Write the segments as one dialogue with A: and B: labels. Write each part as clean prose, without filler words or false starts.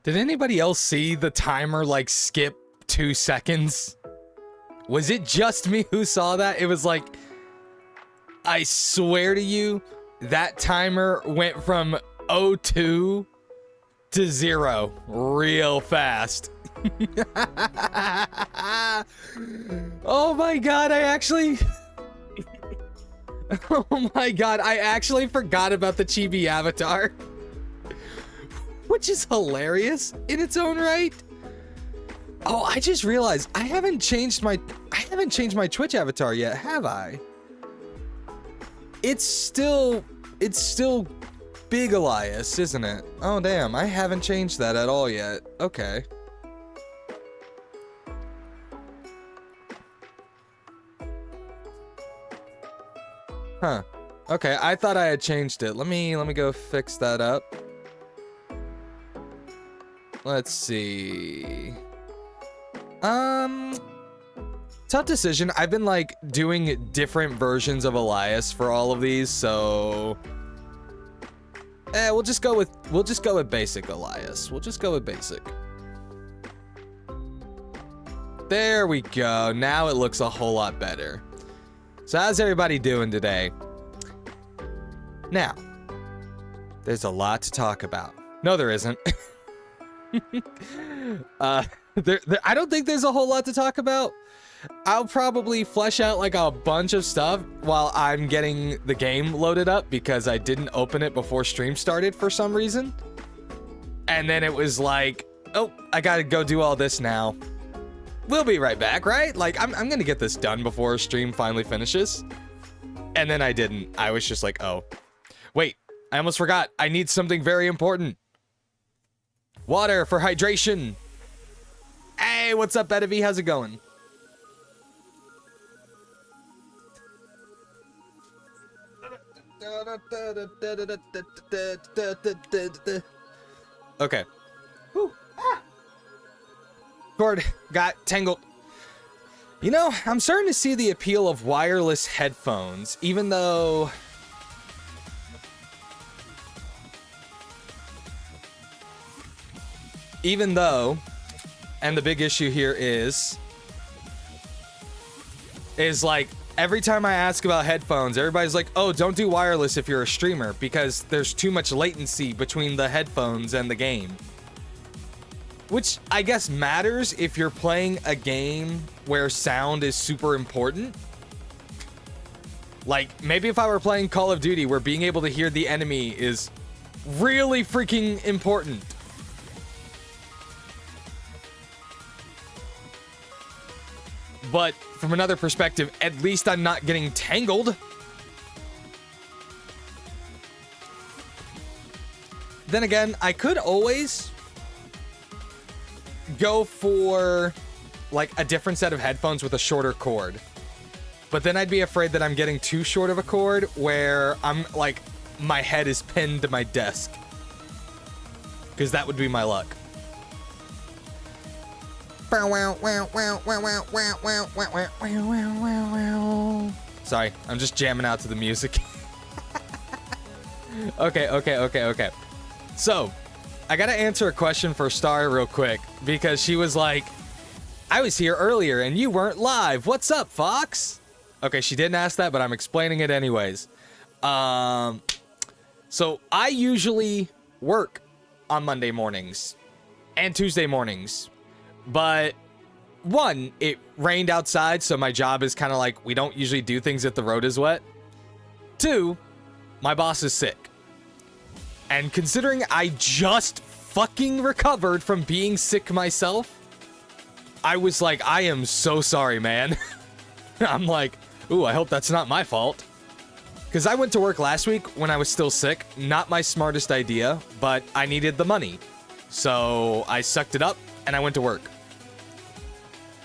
A: Did anybody else see the timer like skip 2 seconds? Was it just me who saw that? It was like, I swear to you, that timer went from 02 to 0 real fast. Oh my god, I actually... Oh my god, I actually forgot about the chibi avatar. Which is hilarious in its own right. Oh, I just realized I haven't changed my Twitch avatar yet, have I? It's still Big Elias, isn't it? Oh damn, I haven't changed that at all yet. Okay. Huh. Okay, I thought I had changed it. Let me go fix that up. Let's see. Tough decision. I've been like doing different versions of Elias for all of these, so we'll just go with basic Elias. We'll just go with basic. There we go. Now it looks a whole lot better. So how's everybody doing today? Now, there's a lot to talk about. No, there isn't. I don't think there's a whole lot to talk about. I'll probably flesh out like a bunch of stuff while I'm getting the game loaded up because I didn't open it before stream started for some reason. And then it was like, oh, I gotta go do all this now. We'll be right back, right? Like, I'm gonna get this done before stream finally finishes. And then I didn't. I was just like, oh. Wait, I almost forgot. I need something very important. Water for hydration. Hey, what's up, Edivi? How's it going? Okay. Whew. Ah. Cord got tangled. You know, I'm starting to see the appeal of wireless headphones, even though... and the big issue here is like, every time I ask about headphones, everybody's like, oh, don't do wireless if you're a streamer because there's too much latency between the headphones and the game. Which I guess matters if you're playing a game where sound is super important. Like, maybe if I were playing Call of Duty where being able to hear the enemy is really freaking important. But from another perspective, at least I'm not getting tangled. Then again, I could always go for like a different set of headphones with a shorter cord. But then I'd be afraid that I'm getting too short of a cord where I'm like, my head is pinned to my desk. Because that would be my luck. Sorry, I'm just jamming out to the music. Okay. So, I gotta answer a question for Star real quick, because she was like, I was here earlier and you weren't live. What's up, Fox? Okay, she didn't ask that, but I'm explaining it anyways. So I usually work on Monday mornings and Tuesday mornings. But one, it rained outside, so my job is kind of like, we don't usually do things if the road is wet. Two, my boss is sick. And considering I just fucking recovered from being sick myself, I was like, I am so sorry, man. I'm like, ooh, I hope that's not my fault. Because I went to work last week when I was still sick. Not my smartest idea, but I needed the money. So I sucked it up and I went to work.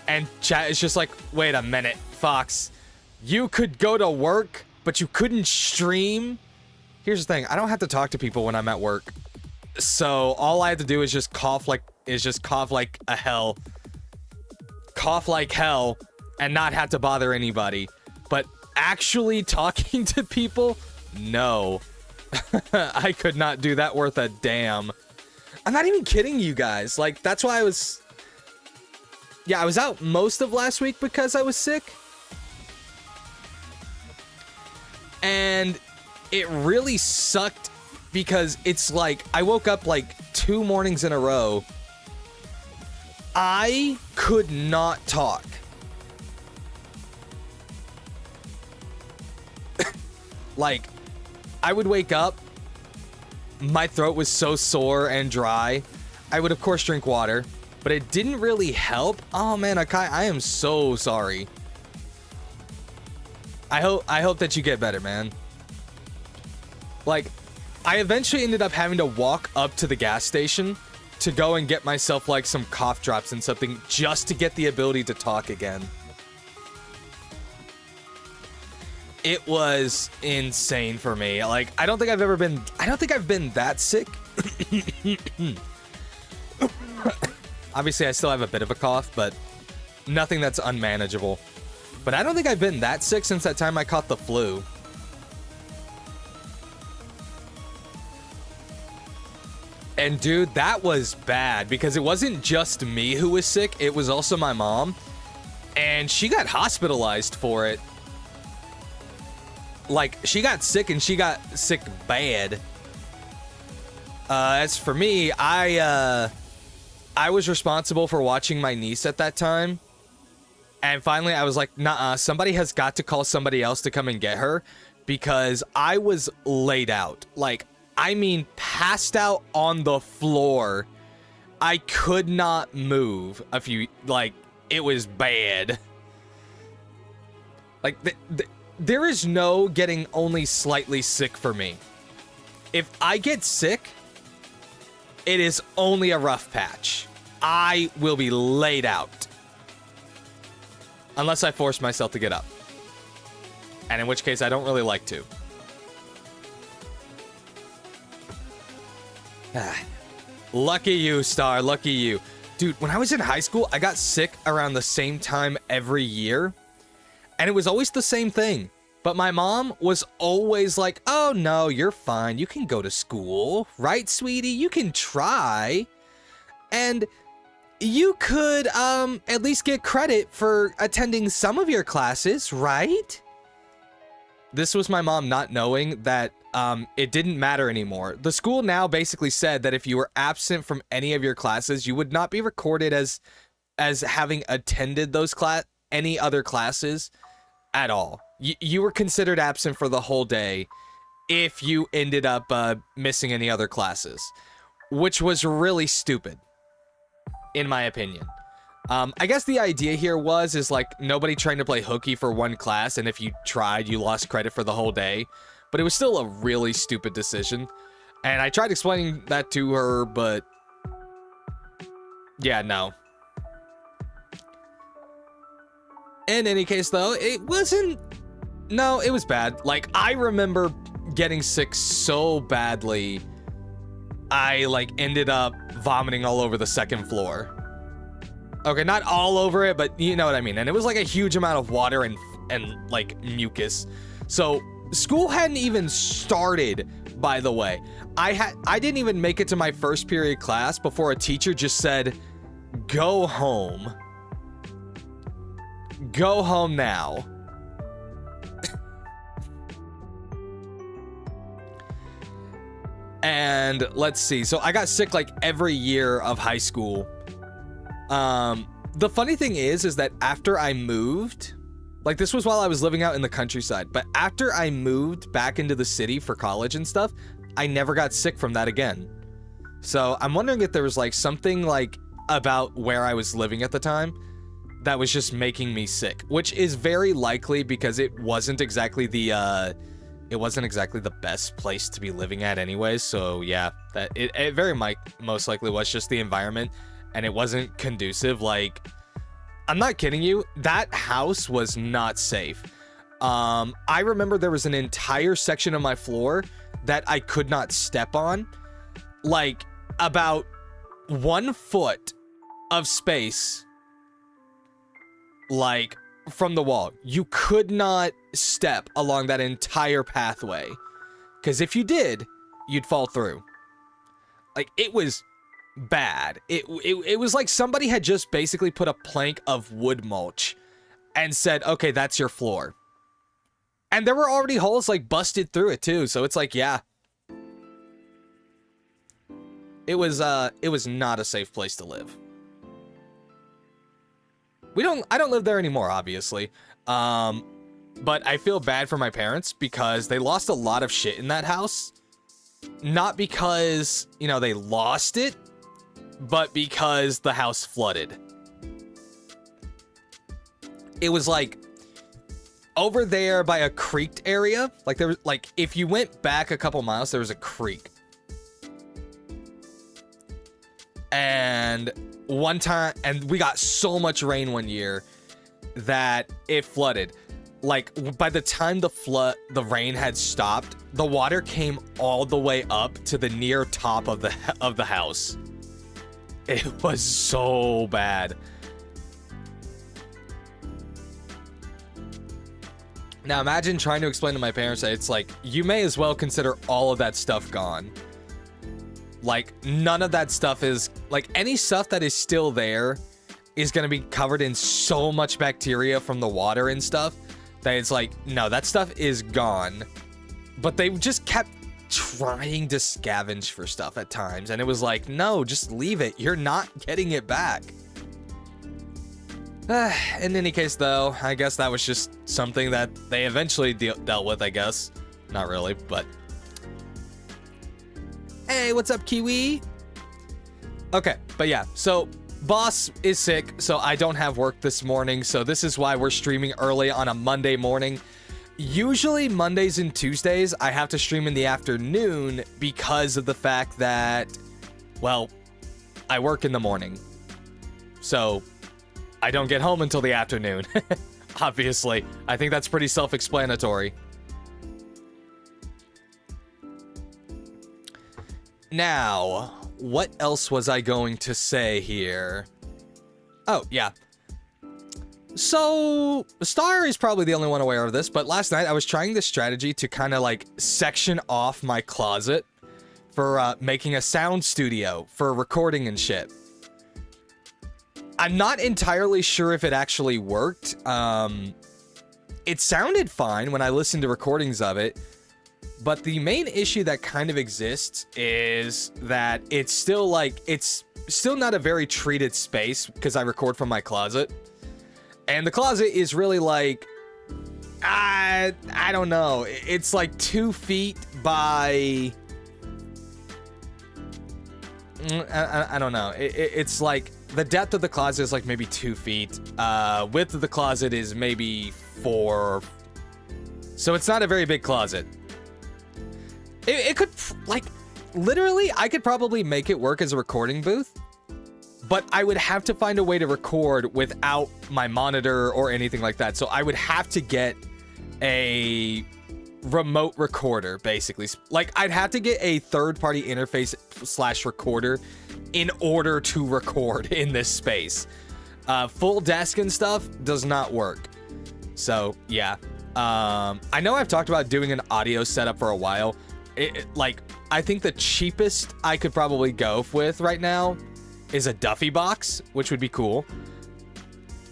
A: And chat is just like, wait a minute, Fox. You could go to work, but you couldn't stream? Here's the thing, I don't have to talk to people when I'm at work. So all I have to do is just cough like a hell. Cough like hell and not have to bother anybody. But actually talking to people? No. I could not do that worth a damn. I'm not even kidding you guys. Like, that's why I was... Yeah, I was out most of last week because I was sick. And it really sucked because it's like, I woke up like 2 mornings in a row. I could not talk. Like, I would wake up, my throat was so sore and dry. I would, of course, drink water, but it didn't really help. Oh man, Akai, I am so sorry. I hope that you get better, man. Like, I eventually ended up having to walk up to the gas station to go and get myself like some cough drops and something just to get the ability to talk again. It was insane for me. Like, I don't think I've been that sick. Obviously, I still have a bit of a cough, but nothing that's unmanageable. But I don't think I've been that sick since that time I caught the flu. And dude, that was bad because it wasn't just me who was sick, it was also my mom. And she got hospitalized for it. Like, she got sick and she got sick bad. As for me, I was responsible for watching my niece at that time. And finally, I was like, nah, somebody has got to call somebody else to come and get her because I was laid out. Like, I mean, passed out on the floor. I could not move like, it was bad. Like, there is no getting only slightly sick for me. If I get sick, it is only a rough patch. I will be laid out. Unless I force myself to get up. And in which case, I don't really like to. Lucky you, Star. Lucky you. Dude, when I was in high school, I got sick around the same time every year. And it was always the same thing. But my mom was always like, oh, no, you're fine. You can go to school. Right, sweetie? You can try. And you could at least get credit for attending some of your classes, right? This was my mom not knowing that it didn't matter anymore. The school now basically said that if you were absent from any of your classes, you would not be recorded as having attended those any other classes at all. You were considered absent for the whole day if you ended up missing any other classes, which was really stupid, in my opinion. I guess the idea here is like nobody trying to play hooky for one class, and if you tried, you lost credit for the whole day. But it was still a really stupid decision. And I tried explaining that to her, but yeah, no. In any case, though, it was bad. Like, I remember getting sick so badly, I like ended up vomiting all over the second floor. Okay, not all over it, but you know what I mean. And it was like a huge amount of water and like mucus. So school hadn't even started, by the way. I didn't even make it to my first period class before a teacher just said, go home. Go home now. And let's see. So I got sick like every year of high school. The funny thing is that after I moved, like this was while I was living out in the countryside, but after I moved back into the city for college and stuff, I never got sick from that again. So I'm wondering if there was like something like about where I was living at the time that was just making me sick, which is very likely because it wasn't exactly the best place to be living at anyways. So yeah, that it very most likely was just the environment, and it wasn't conducive. Like, I'm not kidding you, that house was not safe. I remember there was an entire section of my floor that I could not step on, like about 1 foot of space, like from the wall. You could not step along that entire pathway, because if you did, you'd fall through. Like, it was bad. It was like somebody had just basically put a plank of wood mulch and said, okay, that's your floor. And there were already holes like busted through it too. So it's like, yeah. It was not a safe place to live. I don't live there anymore, obviously. But I feel bad for my parents because they lost a lot of shit in that house. Not because, you know, they lost it, but because the house flooded. It was like over there by a creek area. Like there was like, if you went back a couple miles, there was a creek. And one time, and we got so much rain one year that it flooded. Like by the time the rain had stopped, the water came all the way up to the near top of the house. It was so bad. Now imagine trying to explain to my parents that it's like, you may as well consider all of that stuff gone. Like none of that stuff is, like any stuff that is still there is going to be covered in so much bacteria from the water and stuff that it's like, no, that stuff is gone. But they just kept trying to scavenge for stuff at times. And it was like, no, just leave it. You're not getting it back. In any case, though, I guess that was just something that they eventually dealt with, I guess. Not really, but... Hey, what's up, Kiwi? Okay, but yeah, so boss is sick, so I don't have work this morning, so this is why we're streaming early on a Monday morning. Usually Mondays and Tuesdays, I have to stream in the afternoon because of the fact that, well, I work in the morning. So I don't get home until the afternoon. Obviously, I think that's pretty self-explanatory. Now, what else was I going to say here? Oh, yeah. So, Star is probably the only one aware of this, but last night I was trying this strategy to kind of like section off my closet for making a sound studio for recording and shit. I'm not entirely sure if it actually worked. It sounded fine when I listened to recordings of it. But the main issue that kind of exists is that it's still not a very treated space because I record from my closet. And the closet is really like, I don't know. It's like 2 feet by, I don't know. It's like the depth of the closet is like maybe 2 feet. Width of the closet is maybe 4. So it's not a very big closet. It could, like, literally, I could probably make it work as a recording booth, but I would have to find a way to record without my monitor or anything like that. So I would have to get a remote recorder, basically. Like, I'd have to get a third-party interface / recorder in order to record in this space. Full desk and stuff does not work. So, yeah. I know I've talked about doing an audio setup for a while. Like, I think the cheapest I could probably go with right now is a Duffy box, which would be cool.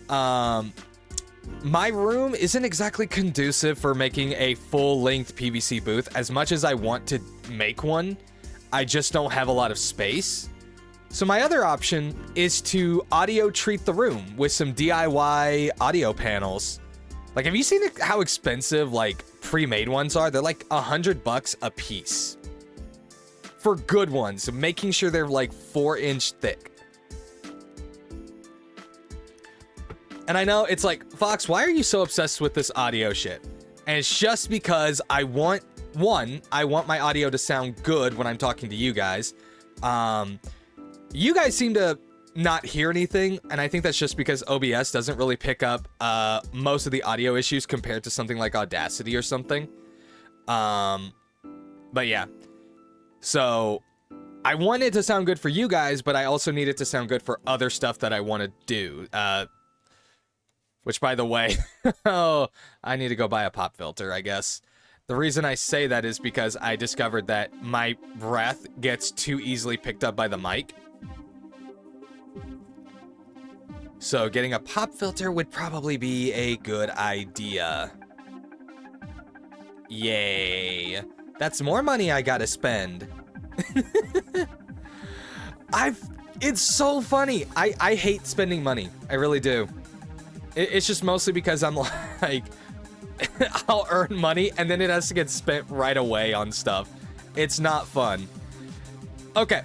A: My room isn't exactly conducive for making a full-length PVC booth. As much as I want to make one, I just don't have a lot of space. So my other option is to audio treat the room with some DIY audio panels. Like, have you seen how expensive, like, pre-made ones are? They're like $100 a piece. For good ones, making sure they're like 4-inch thick. And I know it's like, Fox, why are you so obsessed with this audio shit? And it's just because I want, I want my audio to sound good when I'm talking to you guys. You guys seem to not hear anything, and I think that's just because OBS doesn't really pick up most of the audio issues compared to something like Audacity or something. But yeah, so I want it to sound good for you guys, but I also need it to sound good for other stuff that I want to do. Which, by the way, oh, I need to go buy a pop filter, I guess. The reason I say that is because I discovered that my breath gets too easily picked up by the mic. So getting a pop filter would probably be a good idea. Yay. That's more money I gotta spend. It's so funny. I hate spending money. I really do. It's just mostly because I'm like, I'll earn money and then it has to get spent right away on stuff. It's not fun. Okay.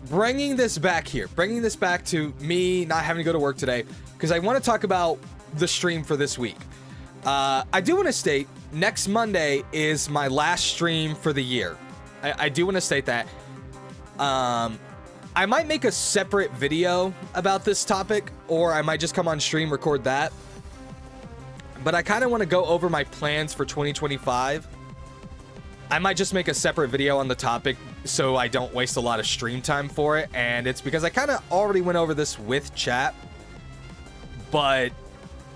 A: Bringing this back to me not having to go to work today, because I want to talk about the stream for this week. I do want to state next Monday is my last stream for the year. I do want to state that. I might make a separate video about this topic, or I might just come on stream, record that. But I kind of want to go over my plans for 2025. I might just make a separate video on the topic so I don't waste a lot of stream time for it. And it's because I kind of already went over this with chat, but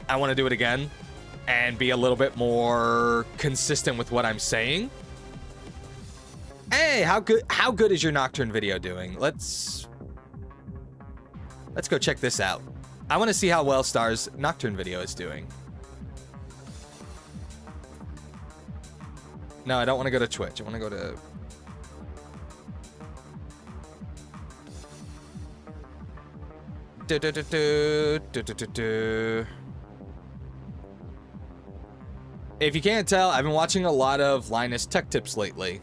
A: I want to do it again and be a little bit more consistent with what I'm saying. Hey, how good is your Nocturne video doing? Let's go check this out. I want to see how well Star's Nocturne video is doing. No, I don't want to go to Twitch. I want to go to... If you can't tell, I've been watching a lot of Linus Tech Tips lately.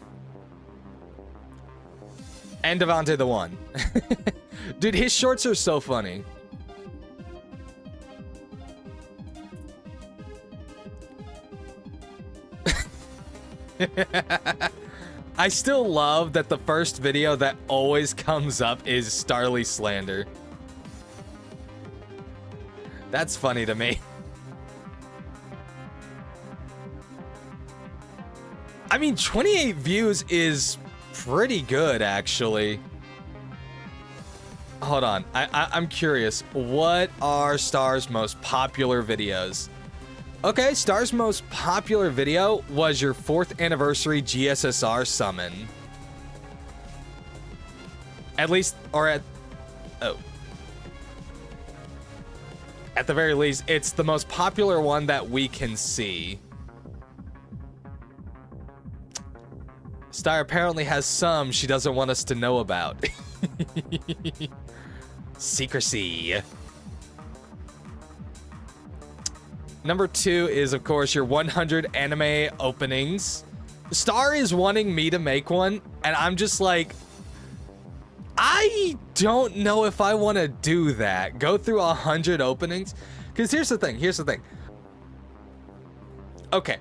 A: And Devontae the One. Dude, his shorts are so funny. I still love that the first video that always comes up is Starly slander. That's funny to me. I mean, 28 views is pretty good, actually. Hold on. I'm curious. What are Star's most popular videos? Okay, Star's most popular video was your 4th anniversary GSSR summon. At least, or at... Oh. At the very least, it's the most popular one that we can see. Star apparently has some she doesn't want us to know about. Secrecy. Number 2 is, of course, your 100 anime openings. Star is wanting me to make one, and I'm just like, I don't know if I want to do that. Go through 100 openings. Because here's the thing. Okay.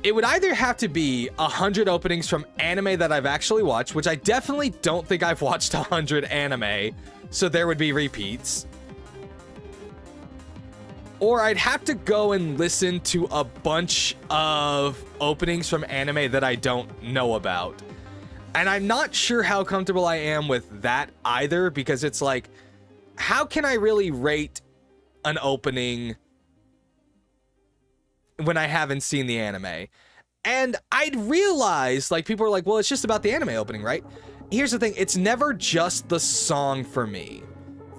A: It would either have to be 100 openings from anime that I've actually watched, which I definitely don't think I've watched 100 anime, so there would be repeats. Or I'd have to go and listen to a bunch of openings from anime that I don't know about. And I'm not sure how comfortable I am with that either, because it's like, how can I really rate an opening when I haven't seen the anime? And I'd realize, like, people are like, well, it's just about the anime opening, right? Here's the thing, it's never just the song for me.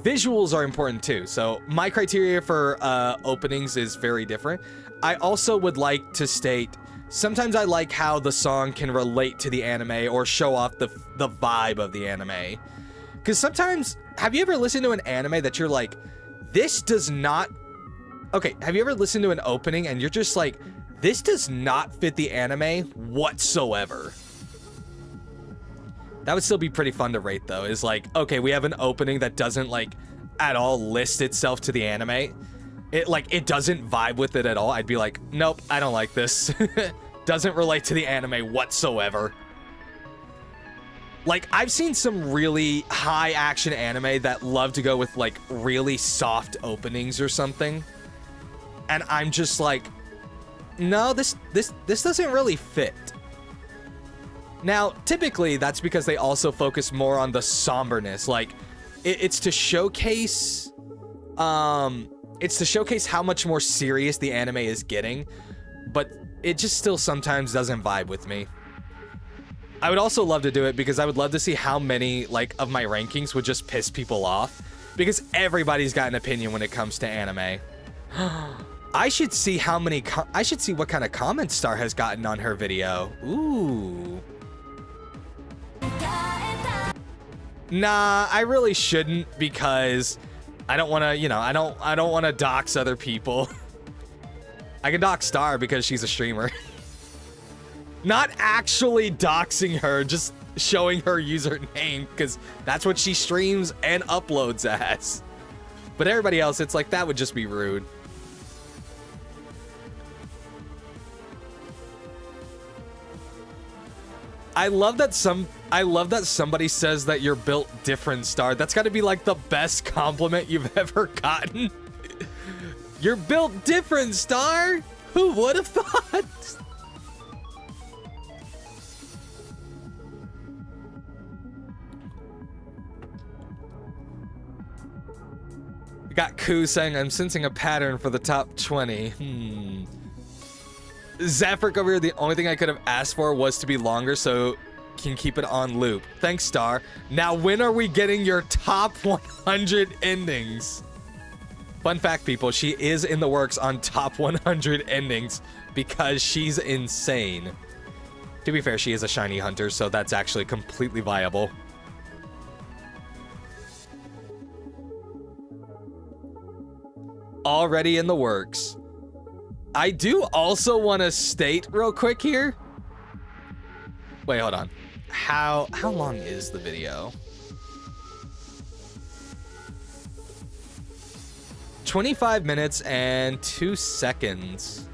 A: Visuals are important too, so my criteria for openings is very different. I also would like to state, sometimes I like how the song can relate to the anime or show off the vibe of the anime. Because sometimes, have you ever listened to an anime that you're like, this does not... Okay, have you ever listened to an opening and you're just like, this does not fit the anime whatsoever? That would still be pretty fun to rate, though, is like, okay, we have an opening that doesn't, like, at all list itself to the anime. It doesn't vibe with it at all. I'd be like, nope, I don't like this. Doesn't relate to the anime whatsoever. Like, I've seen some really high action anime that love to go with, like, really soft openings or something. And I'm just like, no, this doesn't really fit. Now, typically, that's because they also focus more on the somberness. Like, it's to showcase... it's to showcase how much more serious the anime is getting. But it just still sometimes doesn't vibe with me. I would also love to do it because I would love to see how many like of my rankings would just piss people off, because everybody's got an opinion when it comes to anime. I should see how many I should see what kind of comments Star has gotten on her video. Ooh. Nah, I really shouldn't, because I don't want to, you know, I don't want to dox other people. I can dox Star because she's a streamer. Not actually doxing her, just showing her username, because that's what she streams and uploads as. But everybody else, it's like, that would just be rude. I love that somebody says that you're built different, Star. That's got to be like the best compliment you've ever gotten. You're built different, Star. Who would have thought? We got Koo saying, I'm sensing a pattern for the top 20. Zafric over here, the only thing I could have asked for was to be longer so can keep it on loop. Thanks, Star. Now, when are we getting your top 100 endings? Fun fact, people, she is in the works on top 100 endings because she's insane. To be fair, she is a shiny hunter, so that's actually completely viable. Already in the works. I do also want to state real quick here. Wait, hold on. How long is the video? 25 minutes and 2 seconds.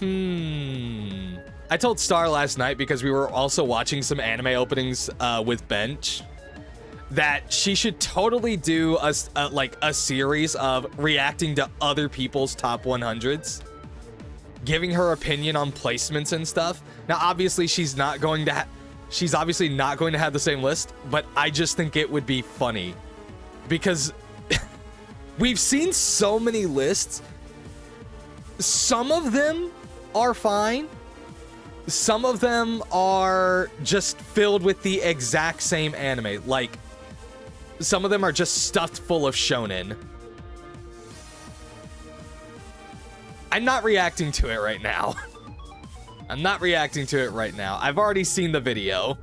A: I told Star last night, because we were also watching some anime openings with Bench, that she should totally do a series of reacting to other people's top 100s, giving her opinion on placements and stuff. Now, obviously, she's obviously not going to have the same list, but I just think it would be funny, because we've seen so many lists. Some of them are fine. Some of them are just filled with the exact same anime. Like, some of them are just stuffed full of shonen. I'm not reacting to it right now. I'm not reacting to it right now. I've already seen the video.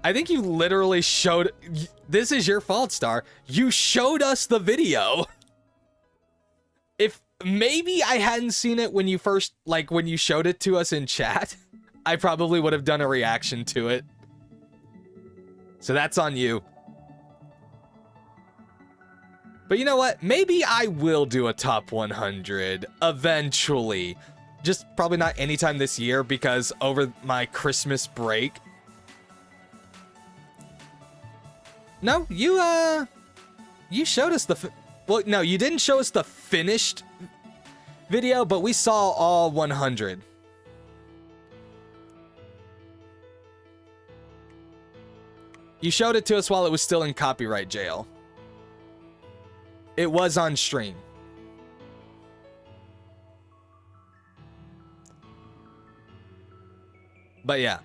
A: I think you literally showed... This is your fault, Star. You showed us the video. If maybe I hadn't seen it when you first... Like, when you showed it to us in chat, I probably would have done a reaction to it. So that's on you. But you know what? Maybe I will do a top 100 eventually. Just probably not anytime this year, because over my Christmas break. No, you showed us the... Well, no, you didn't show us the finished video, but we saw all 100. You showed it to us while it was still in copyright jail. It was on stream. But yeah.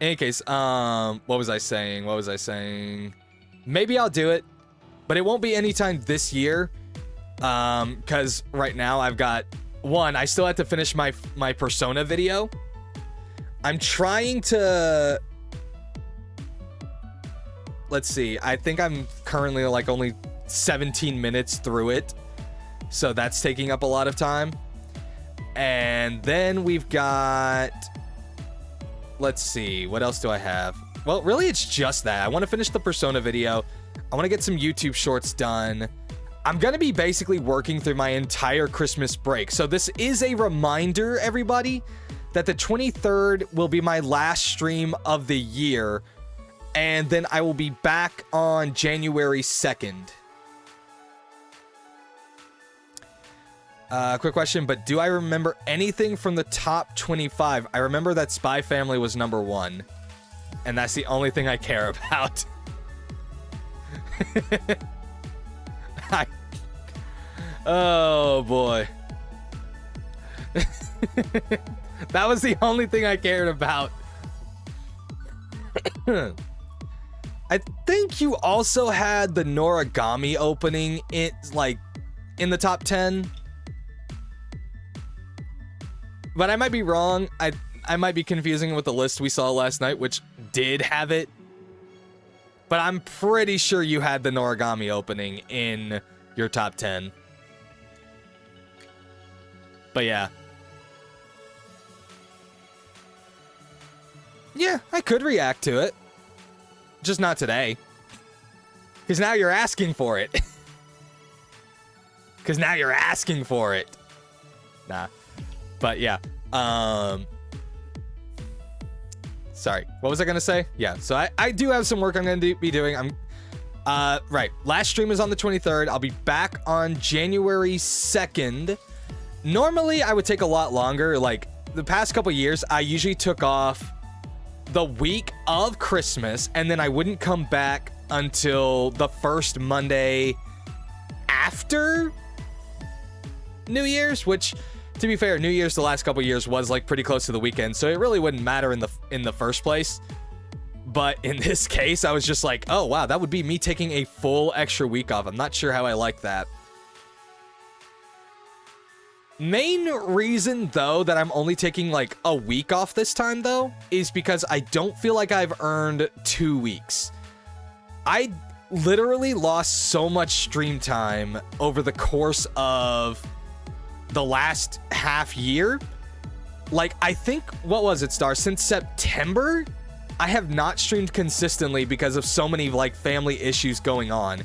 A: In any case, what was I saying? Maybe I'll do it, but it won't be anytime this year. Because right now I've got I still have to finish my Persona video. I'm trying to... Let's see. I think I'm currently like only 17 minutes through it. So that's taking up a lot of time. And then we've got... Let's see. What else do I have? Well, really, it's just that. I want to finish the Persona video. I want to get some YouTube shorts done. I'm going to be basically working through my entire Christmas break. So this is a reminder, everybody, that the 23rd will be my last stream of the year. And then I will be back on January 2nd. Quick question, but do I remember anything from the top 25? I remember that Spy Family was number 1. And that's the only thing I care about. Oh boy. That was the only thing I cared about. I think you also had the Noragami opening in the top 10. But I might be wrong. I might be confusing it with the list we saw last night, which did have it. But I'm pretty sure you had the Noragami opening in your top 10. But yeah. Yeah, I could react to it. Just not today. Because now you're asking for it. Because now you're asking for it. Nah. But yeah. Sorry. What was I going to say? Yeah, so I do have some work I'm going to be doing. Right. Last stream is on the 23rd. I'll be back on January 2nd. Normally, I would take a lot longer. Like, the past couple years, I usually took off the week of Christmas, and then I wouldn't come back until the first Monday after New Year's, which, to be fair, New Year's the last couple years was like pretty close to the weekend, so it really wouldn't matter in the first place. But in this case, I was just like, oh wow, that would be me taking a full extra week off. I'm not sure how I like that. Main reason, though, that I'm only taking like a week off this time, though, is because I don't feel like I've earned 2 weeks. I literally lost so much stream time over the course of the last half year. Like, I think, what was it, Star? Since September, I have not streamed consistently because of so many like family issues going on.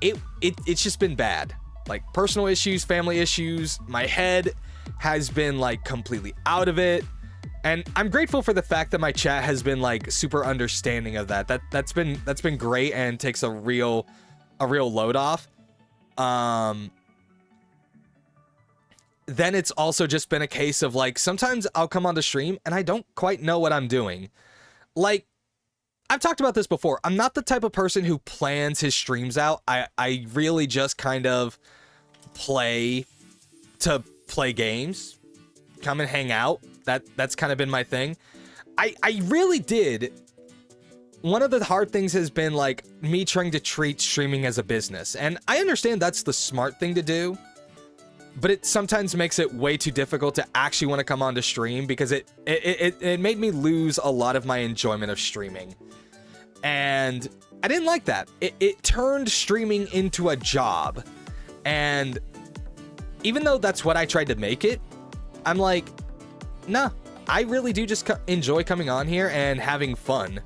A: It's just been bad. Like, personal issues, family issues. My head has been like completely out of it, and I'm grateful for the fact that my chat has been like super understanding of that. That's been great and takes a real load off. Then it's also just been a case of like, sometimes I'll come on the stream and I don't quite know what I'm doing. Like, I've talked about this before. I'm not the type of person who plans his streams out. I really just kind of play to play games, come and hang out. That's kind of been my thing. I really did. One of the hard things has been like me trying to treat streaming as a business. And I understand that's the smart thing to do, but it sometimes makes it way too difficult to actually want to come on to stream, because it made me lose a lot of my enjoyment of streaming. And I didn't like that. It turned streaming into a job. And even though that's what I tried to make it, I'm like, nah, I really do just enjoy coming on here and having fun.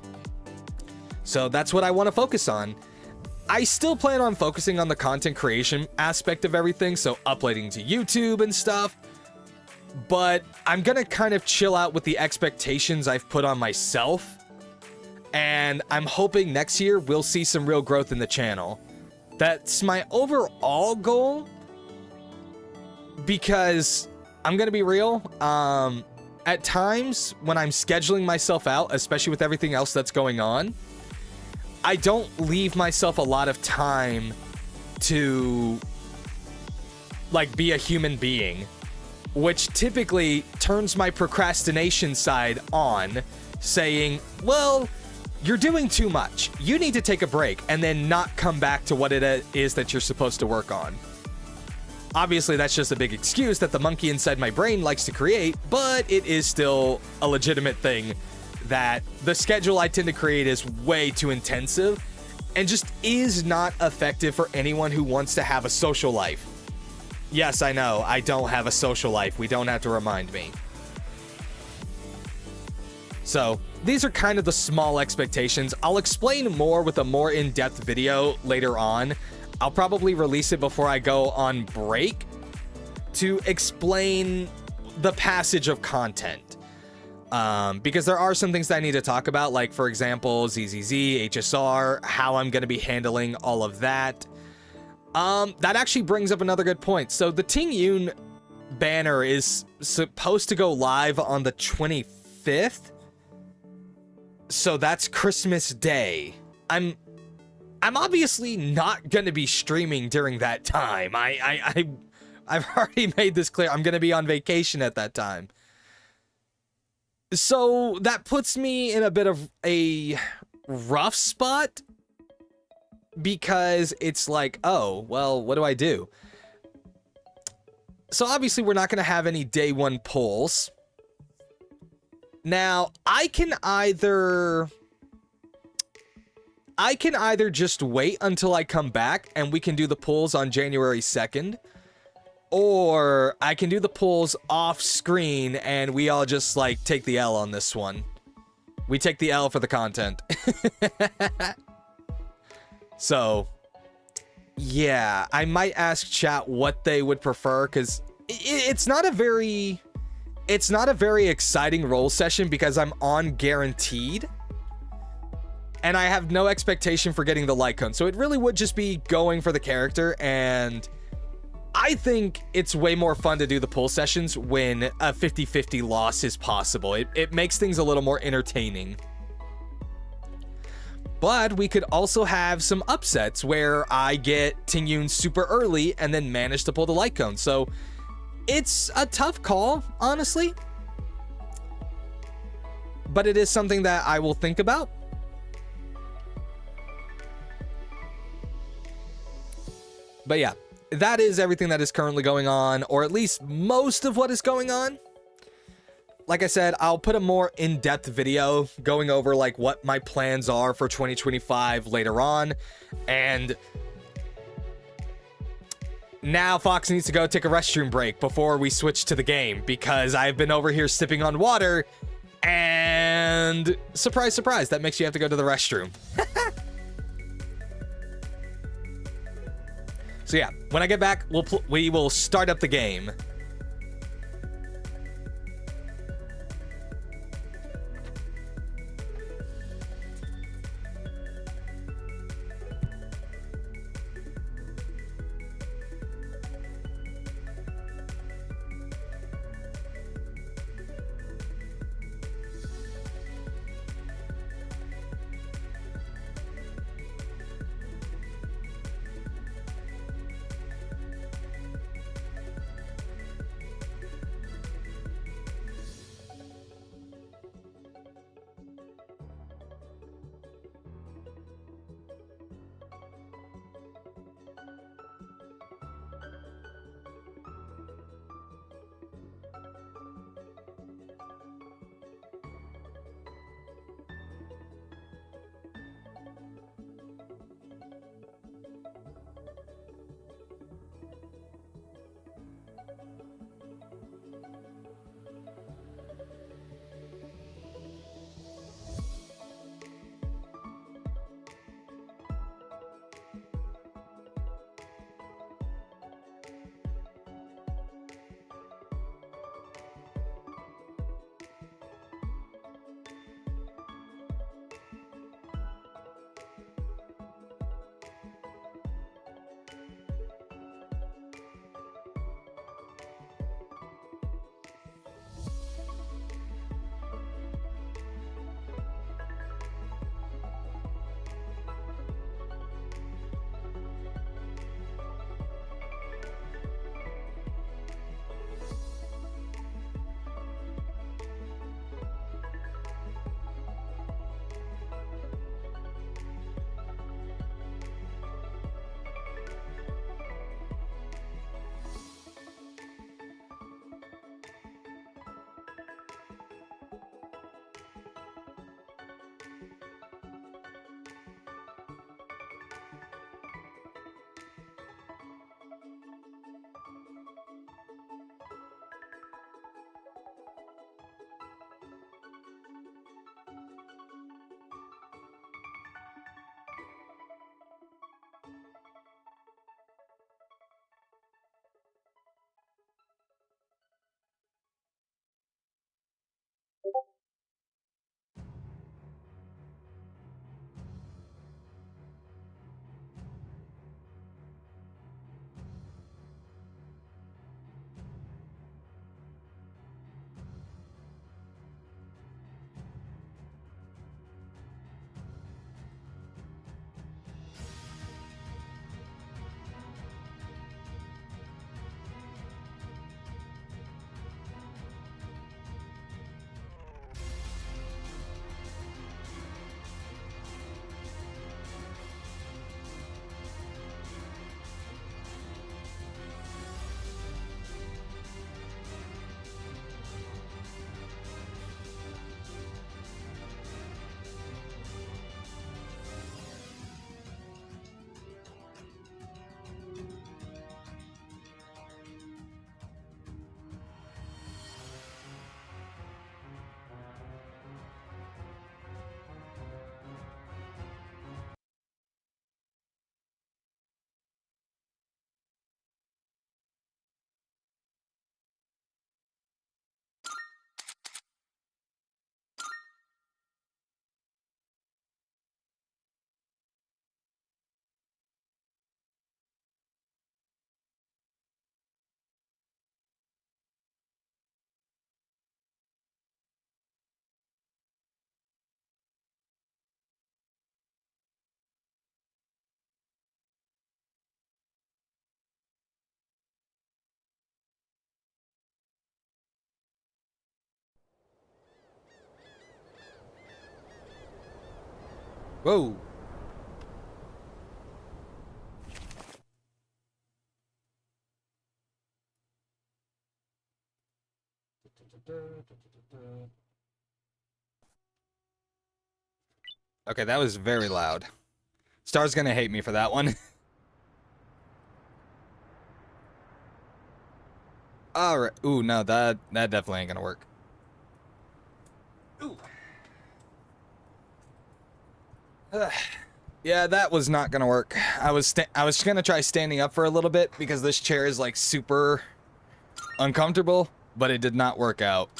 A: So that's what I want to focus on. I still plan on focusing on the content creation aspect of everything, so uploading to YouTube and stuff. But I'm going to kind of chill out with the expectations I've put on myself. And I'm hoping next year we'll see some real growth in the channel. That's my overall goal. Because I'm going to be real. At times when I'm scheduling myself out, especially with everything else that's going on, I don't leave myself a lot of time to like be a human being, which typically turns my procrastination side on, saying, well, you're doing too much. You need to take a break, and then not come back to what it is that you're supposed to work on. Obviously, that's just a big excuse that the monkey inside my brain likes to create, but it is still a legitimate thing that the schedule I tend to create is way too intensive and just is not effective for anyone who wants to have a social life. Yes, I know, I don't have a social life. We don't have to remind me. So, these are kind of the small expectations. I'll explain more with a more in-depth video later on. I'll probably release it before I go on break to explain the passage of content. Because there are some things that I need to talk about, like, for example, ZZZ, HSR, how I'm going to be handling all of that. That actually brings up another good point. So the Ting Yun banner is supposed to go live on the 25th. So that's Christmas Day. I'm I'm obviously not going to be streaming during that time. I've already made this clear. I'm going to be on vacation at that time. So that puts me in a bit of a rough spot because it's like, oh, well, what do I do? So obviously we're not going to have any day one polls. Now, I can either just wait until I come back and we can do the polls on January 2nd, or I can do the polls off screen and we all just like take the L on this one. We take the L for the content. So, yeah, I might ask chat what they would prefer, because it's not a very exciting roll session because I'm on guaranteed. And I have no expectation for getting the light cone. So it really would just be going for the character. And I think it's way more fun to do the pull sessions when a 50-50 loss is possible. It makes things a little more entertaining. But we could also have some upsets where I get Tingyun super early and then manage to pull the light cone. So it's a tough call, honestly. But it is something that I will think about. But yeah, that is everything that is currently going on, or at least most of what is going on. Like I said, I'll put a more in-depth video going over like what my plans are for 2025 later on. And now Fox needs to go take a restroom break before we switch to the game, because I've been over here sipping on water and surprise, surprise, that makes you have to go to the restroom. So yeah, when I get back, we will start up the game. Whoa. Okay, that was very loud. Star's gonna hate me for that one. Alright. Ooh, no, that definitely ain't gonna work. Ooh. Yeah, that was not gonna work. I was gonna try standing up for a little bit because this chair is like super uncomfortable, but it did not work out.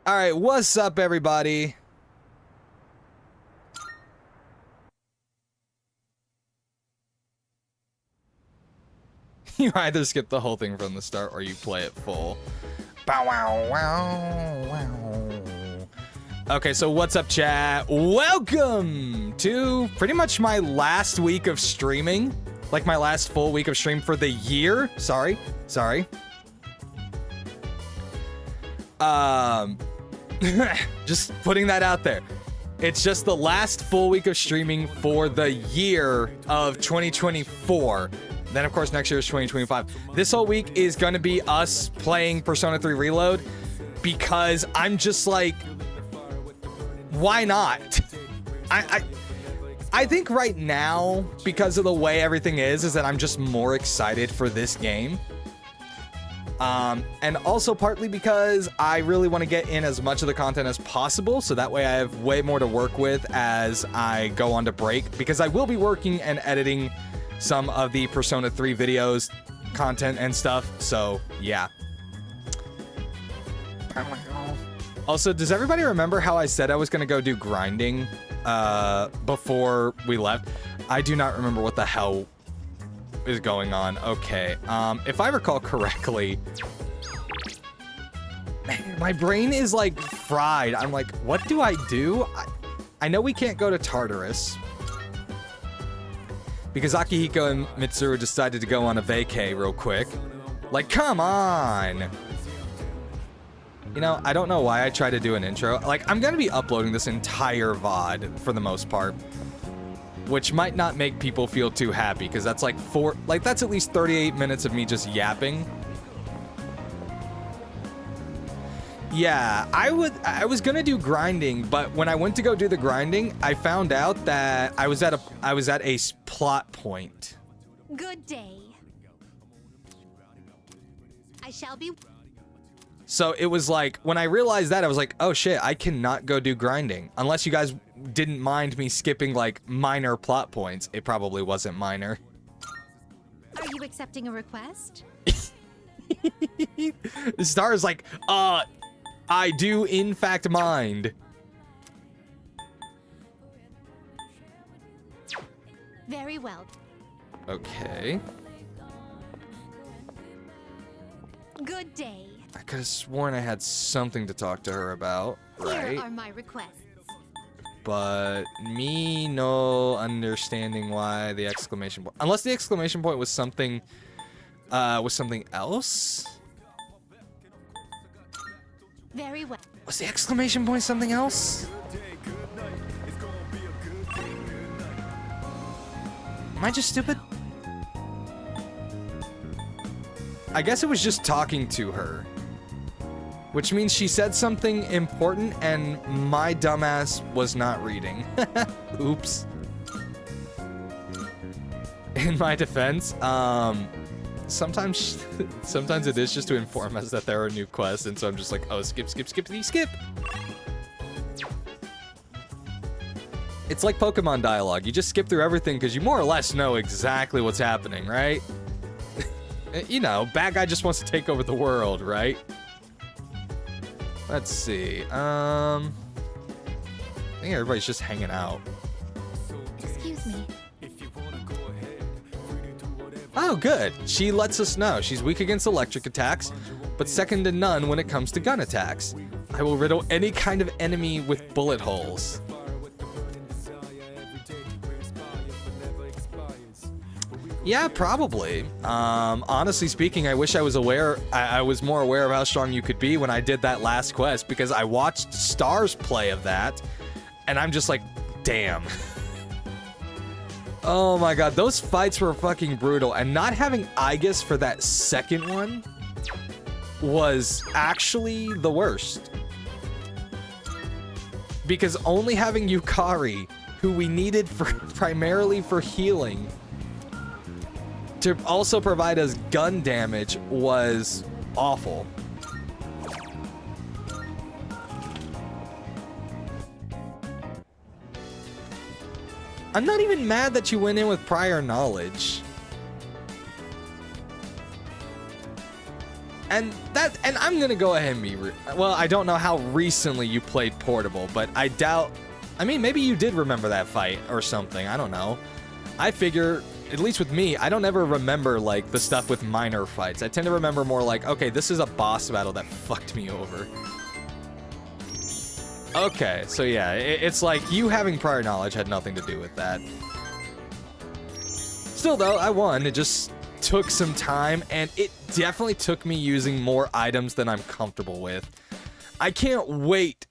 A: Alright, what's up, everybody? You either skip the whole thing from the start or you play it full. Bow wow wow wow. Okay, so what's up, chat? Welcome to pretty much my last week of streaming. Like my last full week of stream for the year. Sorry. Just putting that out there. It's just the last full week of streaming for the year of 2024. Then, of course, next year is 2025. This whole week is going to be us playing Persona 3 Reload because I'm just like, why not? I think right now, because of the way everything is that I'm just more excited for this game. And also partly because I really want to get in as much of the content as possible, so that way I have way more to work with as I go on to break, because I will be working and editing some of the Persona 3 videos, content and stuff, so yeah. Also, does everybody remember how I said I was gonna go do grinding before we left? I do not remember what the hell is going on. Okay, if I recall correctly, man, my brain is like fried. I'm like, what do? I know we can't go to Tartarus because Akihiko and Mitsuru decided to go on a vacay real quick. Like, come on. You know, I don't know why I tried to do an intro. Like, I'm gonna be uploading this entire VOD for the most part, which might not make people feel too happy, because that's like that's at least 38 minutes of me just yapping. Yeah, I was gonna do grinding, but when I went to go do the grinding, I found out that I was at a plot point.
B: Good day. I shall be.
A: So it was like, when I realized that, I was like, oh shit, I cannot go do grinding. Unless you guys didn't mind me skipping like minor plot points. It probably wasn't minor.
B: Are you accepting a request?
A: Star is like, I do in fact mind.
B: Very well.
A: Okay.
B: Good day.
A: I could have sworn I had something to talk to her about, right?
B: Here are my requests.
A: But me no understanding why the exclamation point. Unless the exclamation point was something else?
B: Very well.
A: Was the exclamation point something else? Am I just stupid? I guess it was just talking to her. Which means she said something important and my dumbass was not reading. Oops. In my defense, sometimes it is just to inform us that there are new quests, and so I'm just like, oh, skip. It's like Pokemon dialogue. You just skip through everything because you more or less know exactly what's happening, right? You know, bad guy just wants to take over the world, right? Let's see. I think everybody's just hanging out.
B: Excuse me.
A: Oh, good. She lets us know. She's weak against electric attacks, but second to none when it comes to gun attacks. I will riddle any kind of enemy with bullet holes. Yeah, probably. Honestly speaking, I wish I was aware. I was more aware of how strong you could be when I did that last quest, because I watched Star's play of that, And I'm just like, damn. Oh my god, those fights were fucking brutal. And not having Aigis for that second one was actually the worst. Because only having Yukari, who we needed for primarily for healing, to also provide us gun damage was awful. I'm not even mad that you went in with prior knowledge. And I'm gonna go ahead and be well, I don't know how recently you played Portable, but I doubt, I mean, maybe you did remember that fight or something, I don't know. I figure, at least with me, I don't ever remember like the stuff with minor fights. I tend to remember more like, okay, this is a boss battle that fucked me over. Okay, so yeah, it's like you having prior knowledge had nothing to do with that. Still though, I won. It just took some time, and it definitely took me using more items than I'm comfortable with. I can't wait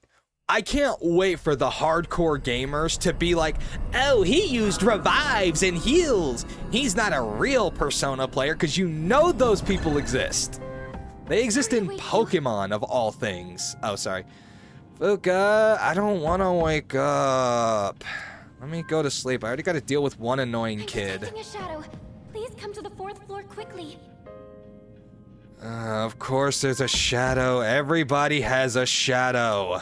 A: for the hardcore gamers to be like, oh, he used revives and heals. He's not a real Persona player, because you know those people exist. They exist in Pokemon, of all things. Oh, sorry. Fuka, I don't want to wake up. Let me go to sleep. I already got to deal with one annoying kid.
B: I'm detecting a shadow. Please come to the 4th floor quickly.
A: Of course there's a shadow. Everybody has a shadow.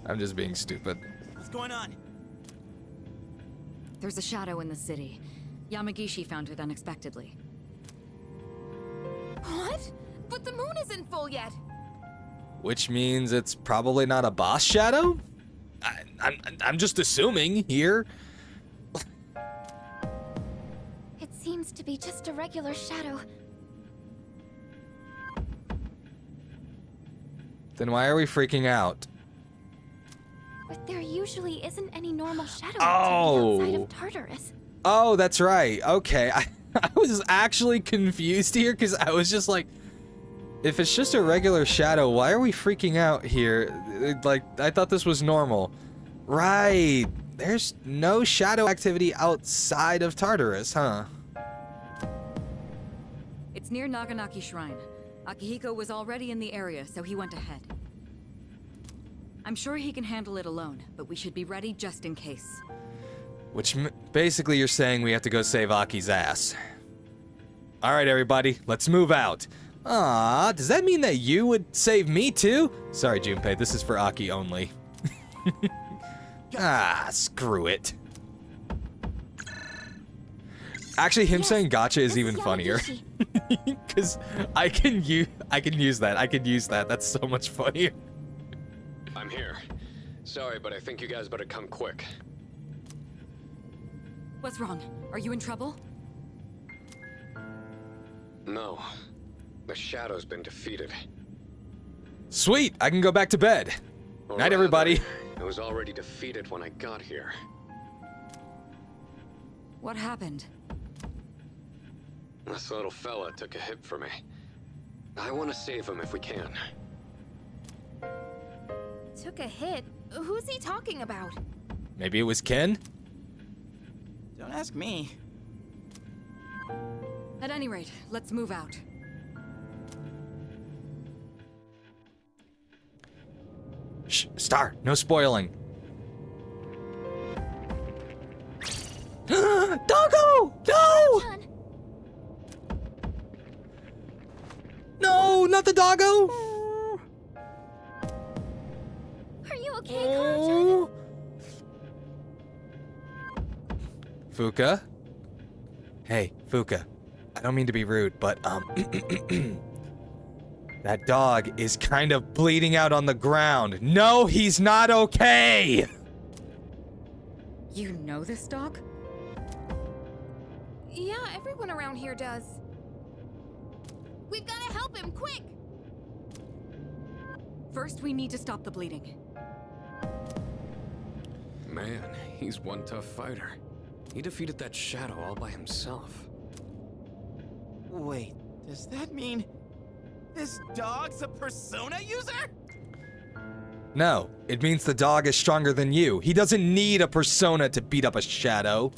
A: I'm just being stupid.
C: What's going on?
D: There's a shadow in the city. Yamagishi found it unexpectedly.
B: What? But the moon isn't full yet.
A: Which means it's probably not a boss shadow? I'm just assuming here.
B: It seems to be just a regular shadow.
A: Then why are we freaking out?
B: But there usually isn't any normal shadow
A: Oh.
B: activity outside of Tartarus.
A: Oh, that's right. Okay. I was actually confused here because I was just like, if it's just a regular shadow, why are we freaking out here? Like, I thought this was normal. Right. There's no shadow activity outside of Tartarus, huh?
D: It's near Naganaki Shrine. Akihiko was already in the area, so he went ahead. I'm sure he can handle it alone, but we should be ready just in case.
A: Which basically you're saying we have to go save Aki's ass. All right, everybody, let's move out. Ah, does that mean that you would save me too? Sorry, Junpei, this is for Aki only. Ah, screw it. Actually, him saying gotcha is
B: this
A: even funnier. Because I can use that. I can use that. That's so much funnier.
E: I'm here. Sorry, but I think you guys better come quick.
D: What's wrong? Are you in trouble?
E: No. The Shadow's been defeated.
A: Sweet, I can go back to bed.
E: Or
A: Night, everybody.
E: rather, it was already defeated when I got here.
D: What happened?
E: This little fella took a hit for me. I want to save him if we can.
B: Took a hit? Who's he talking about?
A: Maybe it was Ken?
C: Don't ask me.
D: At any rate, let's move out.
A: Shh, Star, no spoiling. Doggo! No!
B: Chan,
A: No, not the doggo!
B: are you okay, Koro-chan?
A: Fuka? Hey, Fuka. I don't mean to be rude, but, that dog is kind of bleeding out on the ground. No, he's not okay!
D: You know this dog?
B: Yeah, everyone around here does. We've got to help him, quick!
D: First, we need to stop the bleeding.
E: Man, he's one tough fighter. He defeated that Shadow all by himself.
C: Wait, does that mean this dog's a Persona user?
A: No, it means the dog is stronger than you. He doesn't need a persona to beat up a shadow.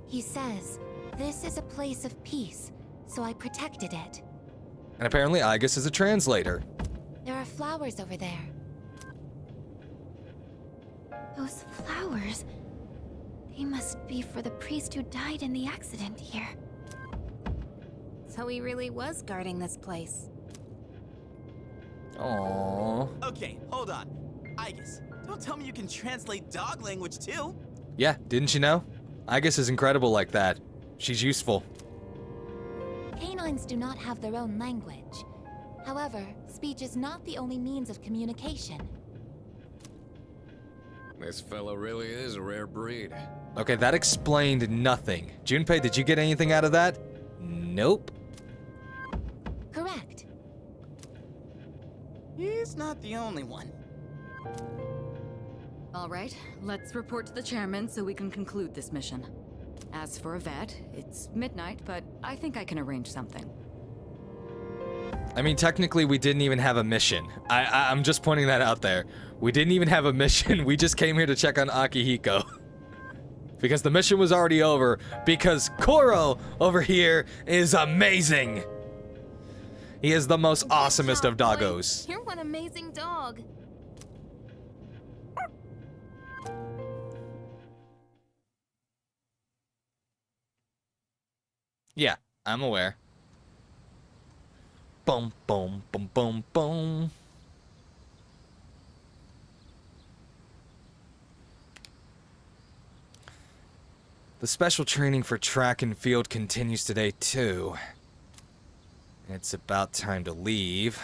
B: He says, this is a place of peace, so I protected it.
A: And apparently Aigis is a translator.
B: There are flowers over there. Those flowers... They must be for the priest who died in the accident here. So he really was guarding this place.
A: Aww.
C: Okay, hold on. Aigis, don't tell me you can translate dog language too.
A: Yeah, didn't you know? Aigis is incredible like that. She's useful.
B: Canines do not have their own language. However, speech is not the only means of communication.
E: This fellow really is a rare breed.
A: Okay, that explained nothing. Junpei, did you get anything out of that? Nope.
B: Correct.
C: He's not the only one.
D: All right, let's report to the chairman so we can conclude this mission. As for Yvette, it's midnight, but I think I can arrange something.
A: I mean, technically, we didn't even have a mission. I'm just pointing that out there. We didn't even have a mission. We just came here to check on Akihiko. Because the mission was already over. Because Koro over here is amazing. He is the most awesomest of doggos.
B: You're one amazing dog.
A: Yeah, I'm aware. Boom, boom, boom, boom, boom. The special training for track and field continues today, too. It's about time to leave.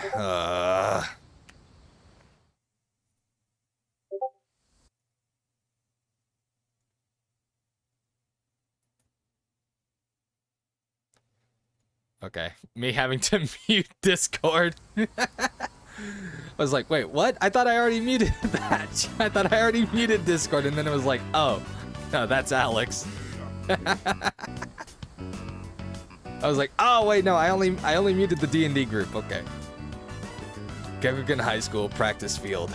A: Okay, me having to mute Discord. I was like, wait, what? I thought I already muted that. I thought I already muted Discord, and then it was like, oh, no, that's Alex. I was like, oh wait, no, I only muted the D&D group. Okay. Gegugan High School practice field.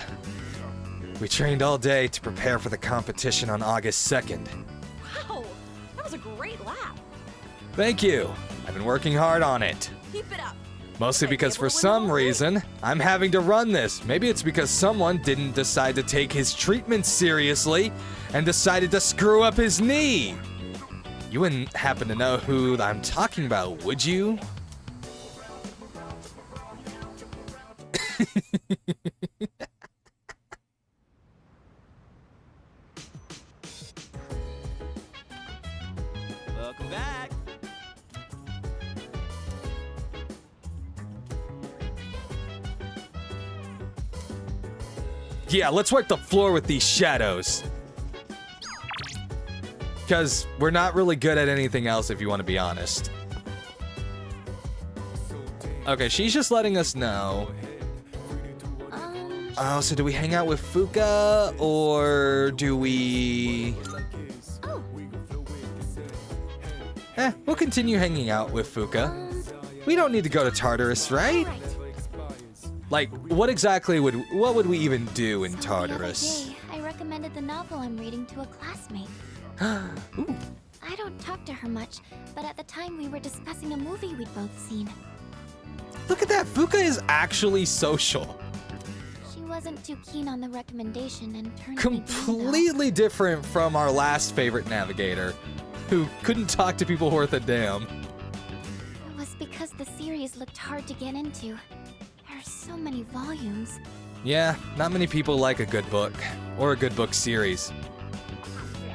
A: We trained all day to prepare for the competition on August 2nd.
F: Wow, that was a great lap.
A: Thank you. I've been working hard on it.
F: Keep it up.
A: Mostly because for some reason, I'm having to run this. Maybe it's because someone didn't decide to take his treatment seriously and decided to screw up his knee. You wouldn't happen to know who I'm talking about, would you?
C: Welcome back.
A: Yeah, let's wipe the floor with these shadows. Because we're not really good at anything else, if you want to be honest. Okay, she's just letting us know. Oh, so do we hang out with Fuka, or do we...
B: Oh.
A: We'll continue hanging out with Fuka. We don't need to go to Tartarus, right?
B: Right.
A: Like, what would we even do in
B: So
A: Tartarus?
B: The other day, I recommended the novel I'm reading to a classmate.
A: Ooh.
B: I don't talk to her much, but at the time we were discussing a movie we'd both seen.
A: Look at that, Fuka is actually social.
B: She wasn't too keen on the recommendation and turned me down, though.
A: Completely different from our last favorite navigator, who couldn't talk to people worth a damn.
B: It was because the series looked hard to get into. There are so many volumes.
A: Yeah, not many people like a good book, or a good book series.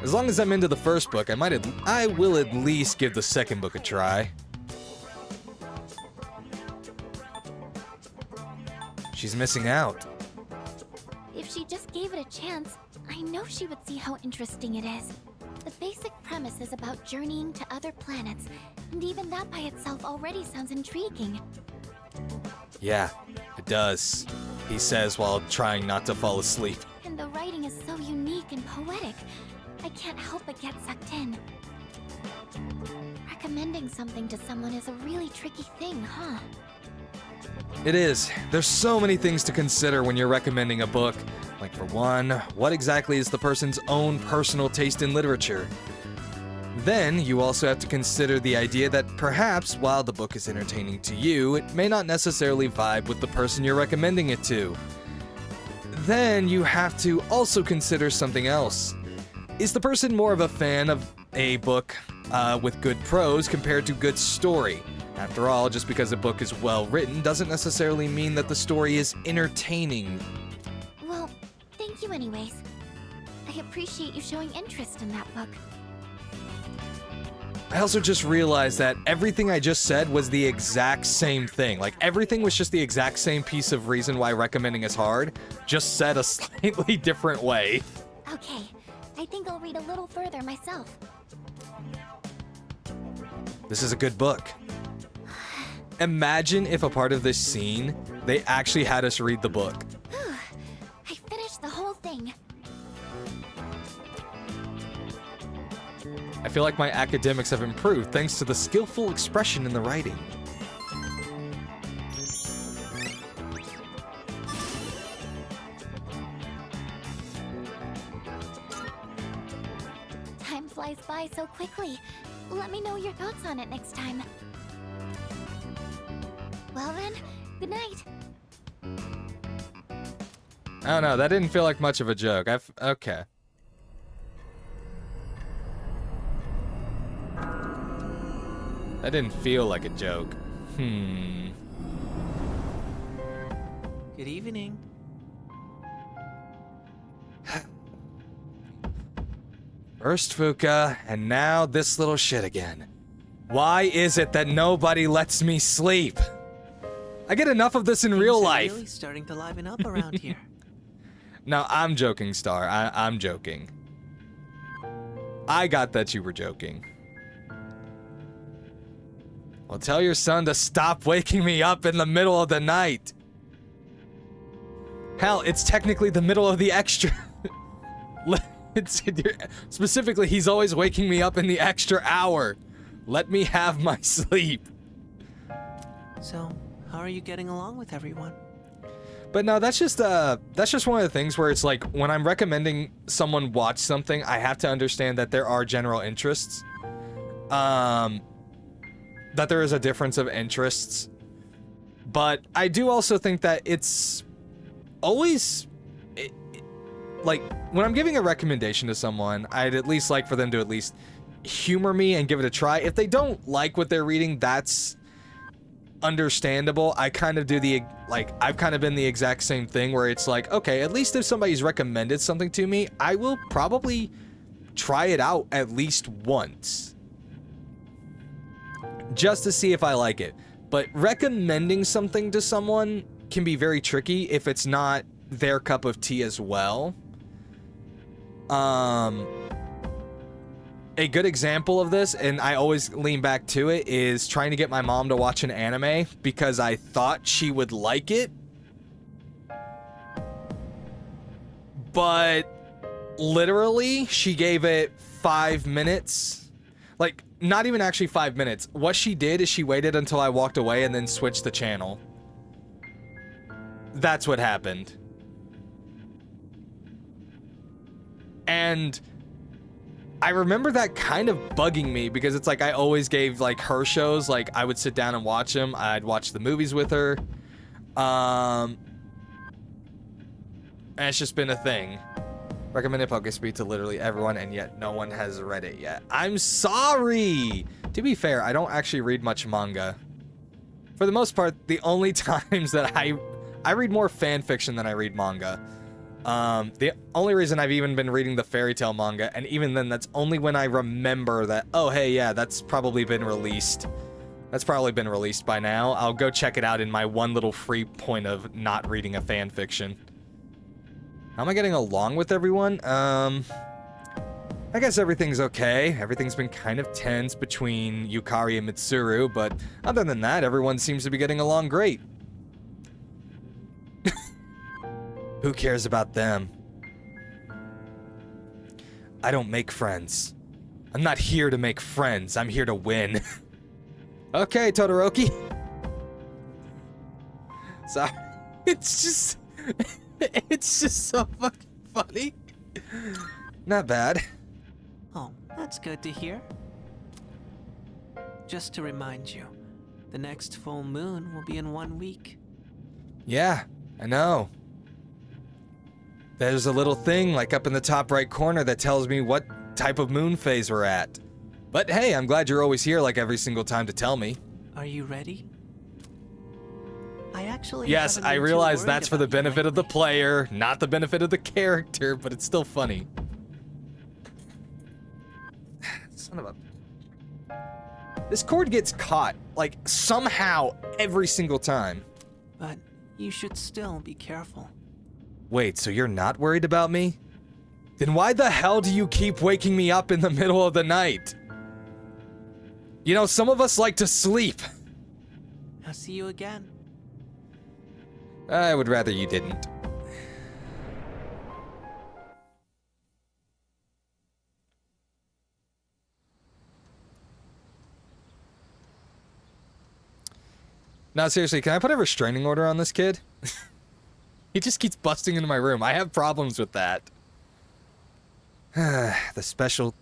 A: As long as I'm into the first book, I will at least give the second book a try. She's missing out.
B: If she just gave it a chance, I know she would see how interesting it is. The basic premise is about journeying to other planets, and even that by itself already sounds intriguing.
A: Yeah, it does, he says while trying not to fall asleep.
B: And the writing is so unique and poetic. I can't help but get sucked in. Recommending something to someone is a really tricky thing, huh?
A: It is. There's so many things to consider when you're recommending a book. Like, for one, what exactly is the person's own personal taste in literature? Then, you also have to consider the idea that perhaps, while the book is entertaining to you, it may not necessarily vibe with the person you're recommending it to. Then, you have to also consider something else. Is the person more of a fan of a book with good prose compared to good story? After all, just because a book is well written doesn't necessarily mean that the story is entertaining.
B: Well, thank you anyways. I appreciate you showing interest in that book.
A: I also just realized that everything I just said was the exact same thing. Like, everything was just the exact same piece of reason why recommending is hard, just said a slightly different way.
B: Okay, I think I'll read a little further myself.
A: This is a good book. Imagine if a part of this scene, they actually had us read the book.
B: I finished the whole thing.
A: I feel like my academics have improved thanks to the skillful expression in the writing.
B: Time flies by so quickly. Let me know your thoughts on it next time. Well then, good night.
A: I don't know, that didn't feel like much of a joke. Okay. That didn't feel like a joke.
C: Good evening.
A: First Fuka, and now this little shit again. Why is it that nobody lets me sleep? I get enough of this in real
C: Things are
A: life.
C: really starting to liven up around here.
A: No, I'm joking, Star. I'm joking. I got that you were joking. Well, tell your son to stop waking me up in the middle of the night. Hell, it's technically the middle of the extra. Specifically, he's always waking me up in the extra hour. Let me have my sleep.
C: So, how are you getting along with everyone?
A: But no, that's just one of the things where it's like when I'm recommending someone watch something, I have to understand that there are general interests. That there is a difference of interests. But I do also think that it's always like when I'm giving a recommendation to someone, I'd at least like for them to at least humor me and give it a try. If they don't like what they're reading, that's understandable. I kind of do I've kind of been the exact same thing where it's like, okay, at least if somebody's recommended something to me, I will probably try it out at least once. Just to see if I like it. But recommending something to someone can be very tricky if it's not their cup of tea as well. A good example of this, and I always lean back to it, is trying to get my mom to watch an anime because I thought she would like it. But literally, she gave it 5 minutes. Like, not even actually 5 minutes. What she did is she waited until I walked away and then switched the channel. That's what happened. And I remember that kind of bugging me because it's like I always gave like her shows, like I would sit down and watch them. I'd watch the movies with her. And it's just been a thing. Recommended Pokespeed to literally everyone, and yet no one has read it yet. I'm sorry! To be fair, I don't actually read much manga. For the most part, the only times that I read more fan fiction than I read manga. The only reason I've even been reading the fairy tale manga, and even then, that's only when I remember that, oh, hey, yeah, that's probably been released. That's probably been released by now. I'll go check it out in my one little free point of not reading a fan fiction. How am I getting along with everyone? I guess everything's okay. Everything's been kind of tense between Yukari and Mitsuru, but other than that, everyone seems to be getting along great. Who cares about them? I don't make friends. I'm not here to make friends. I'm here to win. Okay, Todoroki. Sorry. It's just so fucking funny. Not bad.
G: Oh, that's good to hear. Just to remind you, the next full moon will be in 1 week.
A: Yeah, I know. There's a little thing like up in the top right corner that tells me what type of moon phase we're at. But hey, I'm glad you're always here like every single time to tell me.
G: Are you ready? I actually
A: Yes,
G: haven't
A: I
G: been too
A: realize
G: worried
A: that's for the
G: about you
A: benefit of the
G: lately.
A: player, not the benefit of the character, but it's still funny. Son of a... This cord gets caught, like, somehow, every single time.
G: But you should still be careful.
A: Wait, so you're not worried about me? Then why the hell do you keep waking me up in the middle of the night? You know, some of us like to sleep.
G: I'll see you again.
A: I would rather you didn't. No, seriously, can I put a restraining order on this kid? He just keeps busting into my room. I have problems with that. The special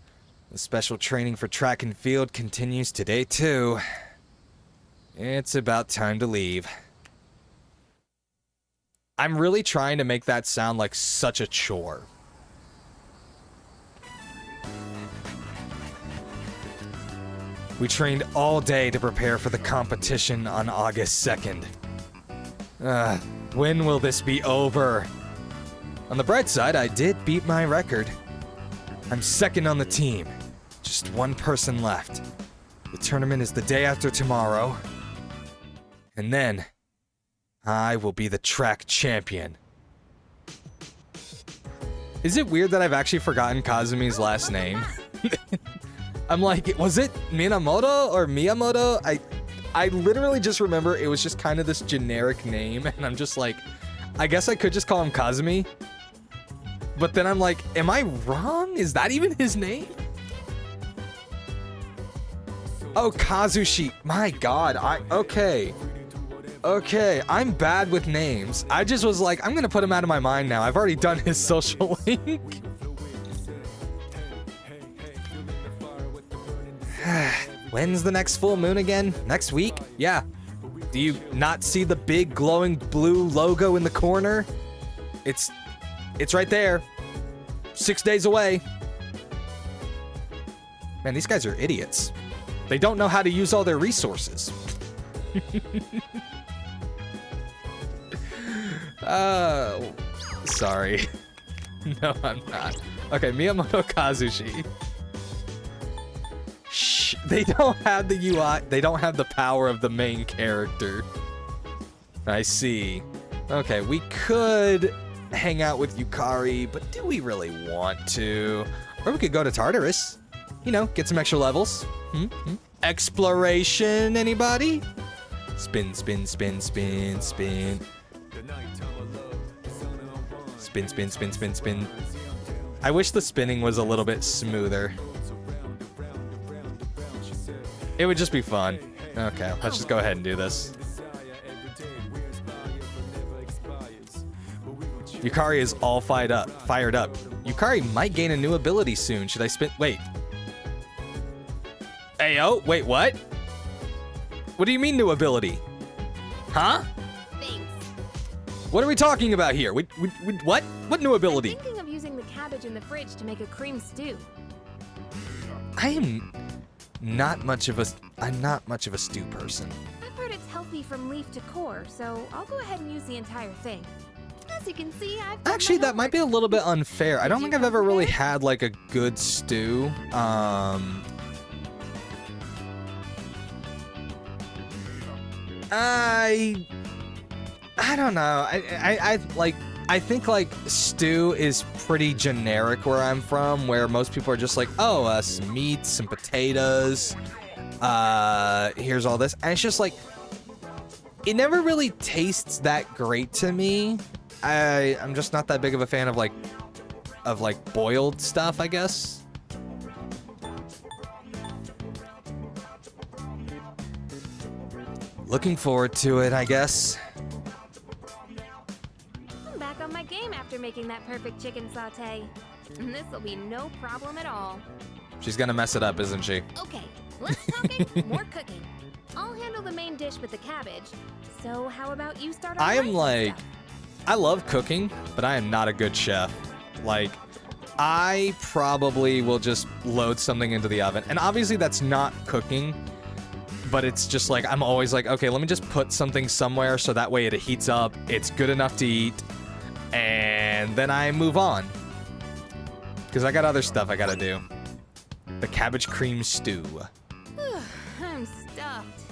A: training for track and field continues today too. It's about time to leave. I'm really trying to make that sound like such a chore. We trained all day to prepare for the competition on August 2nd. When will this be over? On the bright side, I did beat my record. I'm second on the team. Just one person left. The tournament is the day after tomorrow. And then, I will be the track champion. Is it weird that I've actually forgotten Kazumi's last name? I'm like, was it Minamoto or Miyamoto? I literally just remember it was just kind of this generic name, and I'm just like, I guess I could just call him Kazumi. But then I'm like, am I wrong? Is that even his name? Oh, Kazushi. My god, okay. Okay, I'm bad with names. I just was like, I'm gonna put him out of my mind now. I've already done his social link. When's the next full moon again? Next week? Yeah. Do you not see the big glowing blue logo in the corner? It's right there. 6 days away. Man, these guys are idiots. They don't know how to use all their resources. Sorry. No, I'm not. Okay, Miyamoto Kazushi. Shh, they don't have the UI. They don't have the power of the main character. I see. Okay, we could hang out with Yukari, but do we really want to? Or we could go to Tartarus. You know, get some extra levels. Exploration, anybody? Spin, spin, spin, spin, spin. Spin, spin, spin, spin, spin. I wish the spinning was a little bit smoother. It would just be fun. Okay, let's just go ahead and do this. Yukari is all fired up. Yukari might gain a new ability soon. Should I spin? Wait. Ayo, wait, what? What do you mean new ability? Huh?
F: Thanks.
A: What are we talking about here? What? What new ability?
F: I'm thinking of using the cabbage in the fridge to make a cream stew.
A: I'm not much of a stew person.
F: I've heard it's healthy from leaf to core, so I'll go ahead and use the entire thing. As you can see, I've done
A: Actually,
F: my
A: that might be a little bit unfair. I don't think I've ever really had like a good stew. I don't know. I think like stew is pretty generic where I'm from, where most people are just like, oh, some meat, some potatoes. Here's all this, and it's just like, it never really tastes that great to me. I'm just not that big of a fan of like boiled stuff, I guess. Looking forward to it, I guess.
F: after making that perfect chicken sauté. This'll be no problem at all.
A: She's gonna mess it up, isn't she?
F: Okay, less talking, more cooking. I'll handle the main dish with the cabbage. So how about you start on
A: I am
F: the
A: like,
F: stuff?
A: I love cooking, but I am not a good chef. Like, I probably will just load something into the oven. And obviously that's not cooking, but it's just like, I'm always like, okay, let me just put something somewhere so that way it heats up, it's good enough to eat, and then I move on. Because I got other stuff I gotta do. The cabbage cream stew.
F: I'm stuffed.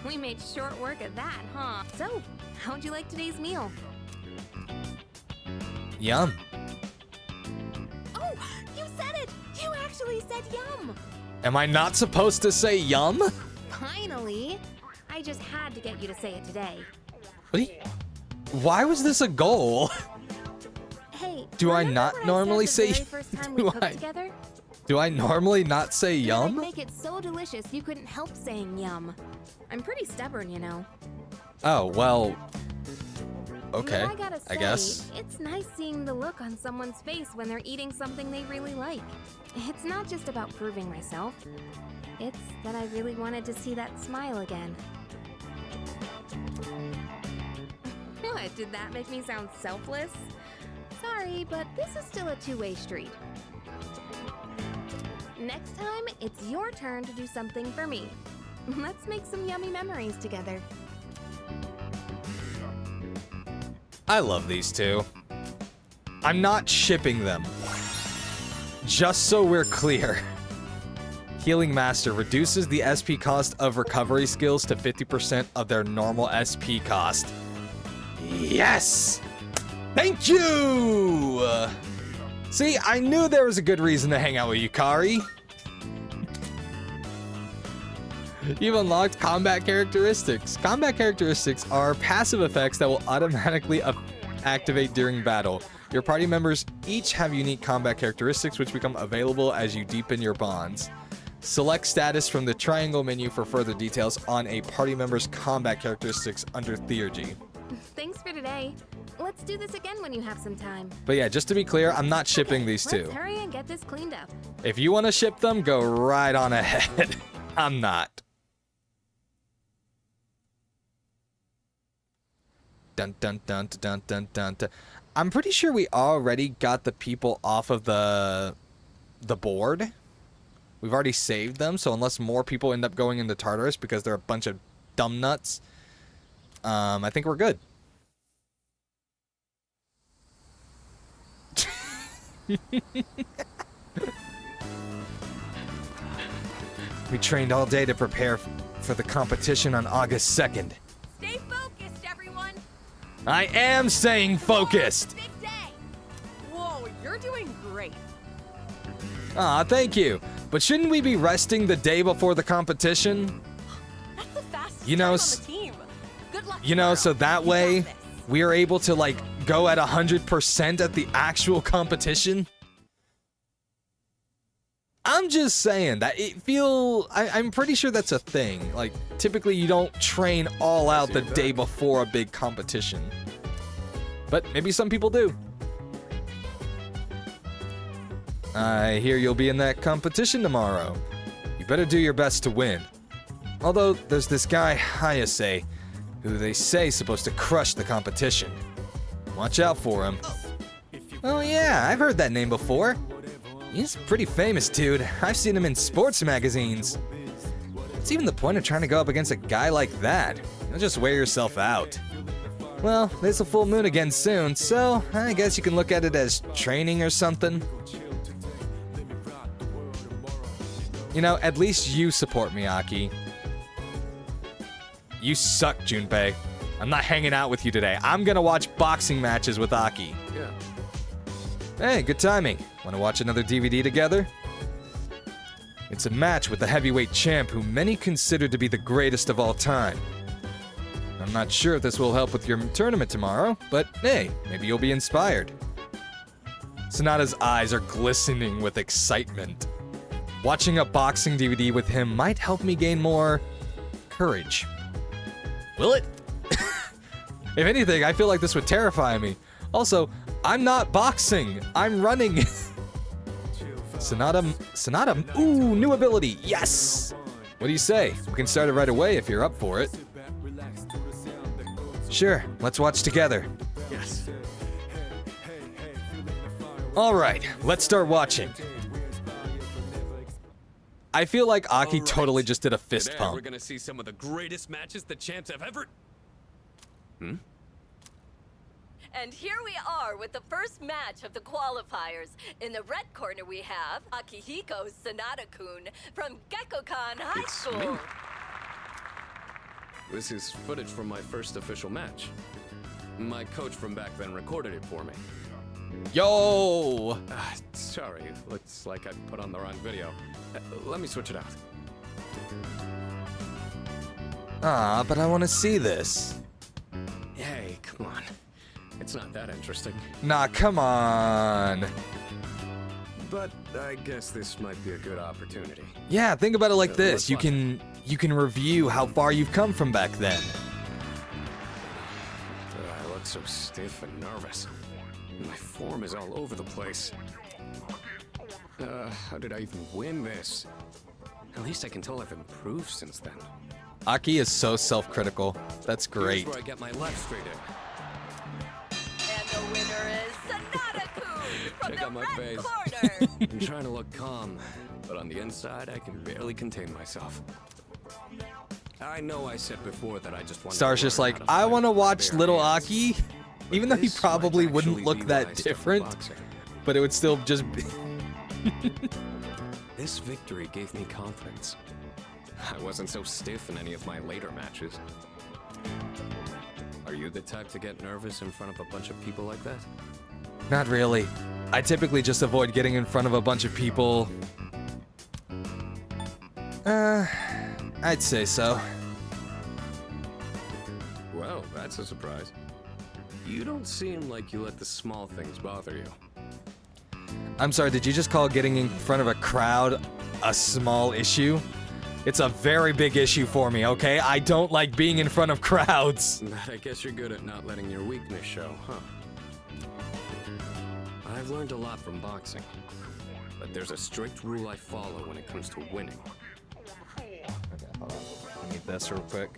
F: We made short work of that, huh? So, how'd you like today's meal?
A: Yum.
F: Oh, you said it! You actually said yum!
A: Am I not supposed to say yum?
F: Finally! I just had to get you to say it today.
A: What do you- Why was this a goal?
F: Hey,
A: Do I
F: remember
A: not
F: what
A: normally
F: I said the
A: say-
F: very first time we
A: do
F: cooked
A: I-
F: together?
A: Do I normally not say
F: That I'd
A: yum?
F: make it so delicious you couldn't help saying yum. I'm pretty stubborn, you know.
A: Oh, well. Okay,
F: But I gotta say,
A: I guess.
F: it's nice seeing the look on someone's face when they're eating something they really like. It's not just about proving myself. It's that I really wanted to see that smile again. What, did that make me sound selfless? Sorry, but this is still a two-way street. Next time, it's your turn to do something for me. Let's make some yummy memories together.
A: I love these two. I'm not shipping them. Just so we're clear. Healing Master reduces the SP cost of recovery skills to 50% of their normal SP cost. Yes! Thank you! See, I knew there was a good reason to hang out with Yukari. You've unlocked combat characteristics. Combat characteristics are passive effects that will automatically activate during battle. Your party members each have unique combat characteristics which become available as you deepen your bonds. Select status from the triangle menu for further details on a party member's combat characteristics under Theurgy.
F: Thanks for today. Let's do this again when you have some time.
A: But yeah, just to be clear, I'm not shipping these two.
F: Let's hurry and get this cleaned up.
A: If you want to ship them, go right on ahead. I'm not. Dun dun dun dun dun dun dun. I'm pretty sure we already got the people off of the board. We've already saved them, so unless more people end up going into Tartarus because they're a bunch of dumb nuts, I think we're good. We trained all day to prepare for the competition on August 2nd.
D: Stay focused, everyone!
A: I am staying focused!
D: Big day! Whoa, you're doing great.
A: Aw, thank you. But shouldn't we be resting the day before the competition?
D: That's the fastest
A: You know,
D: time on the team. Good luck
A: You know, so
D: tomorrow.
A: that
D: You
A: way
D: got this.
A: we are able to, like, go at 100% at the actual competition? I'm just saying that I'm pretty sure that's a thing. Like, typically you don't train all out the day before a big competition. But maybe some people do. I hear you'll be in that competition tomorrow. You better do your best to win. Although, there's this guy, Hayase, who they say is supposed to crush the competition. Watch out for him. Oh yeah, I've heard that name before. He's a pretty famous dude. I've seen him in sports magazines. What's even the point of trying to go up against a guy like that? You'll just wear yourself out. Well, there's a full moon again soon, so I guess you can look at it as training or something. You know, at least you support me, Aki. You suck, Junpei. I'm not hanging out with you today. I'm gonna watch boxing matches with Aki.
E: Yeah.
A: Hey, good timing. Want to watch another DVD together? It's a match with the heavyweight champ who many consider to be the greatest of all time. I'm not sure if this will help with your tournament tomorrow, but hey, maybe you'll be inspired. Sonata's eyes are glistening with excitement. Watching a boxing DVD with him might help me gain more courage. Will it? If anything, I feel like this would terrify me. Also, I'm not boxing. I'm running. Sonata. Ooh, new ability. Yes. What do you say? We can start it right away if you're up for it. Sure. Let's watch together.
E: Yes.
A: All right. Let's start watching. I feel like Aki totally just did a fist
E: Today
A: pump.
E: we're gonna see some of the greatest matches the champs have ever. Hmm?
H: And here we are with the first match of the qualifiers. In the red corner we have Akihiko Sanada-kun from Gekkokan High
E: It's
H: School.
E: me. This is footage from my first official match. My coach from back then recorded it for me.
A: Yo!
E: Sorry, looks like I put on the wrong video. Let me switch it out.
A: Ah, but I want to see this.
E: Hey, come on. It's not that interesting.
A: Nah, come on.
E: But I guess this might be a good opportunity.
A: Yeah, think about it like this.
E: let's
A: You
E: watch
A: can review how far you've come from back then.
E: I look so stiff and nervous. My form is all over the place. How did I even win this? At least I can tell I've improved since then.
A: Aki is so self-critical. That's great.
E: Here's where I get my left straight in.
H: And the winner is Sanada-kun from
E: Check
H: the
E: out my
H: red
E: face.
H: corner.
E: I'm trying to look calm, but on the inside, I can barely contain myself. I know I said before that I just want
A: Star's just like, I want to watch little Aki, even though he probably wouldn't look that different, but it would still just be...
E: This victory gave me confidence. I wasn't so stiff in any of my later matches. Are you the type to get nervous in front of a bunch of people like that?
A: Not really. I typically just avoid getting in front of a bunch of people. I'd say so.
E: Well, that's a surprise. You don't seem like you let the small things bother you.
A: I'm sorry, did you just call getting in front of a crowd a small issue? It's a very big issue for me, okay? I don't like being in front of crowds.
E: But I guess you're good at not letting your weakness show, huh? I've learned a lot from boxing, but there's a strict rule I follow when it comes to winning.
A: Okay, hold on. I need this real quick.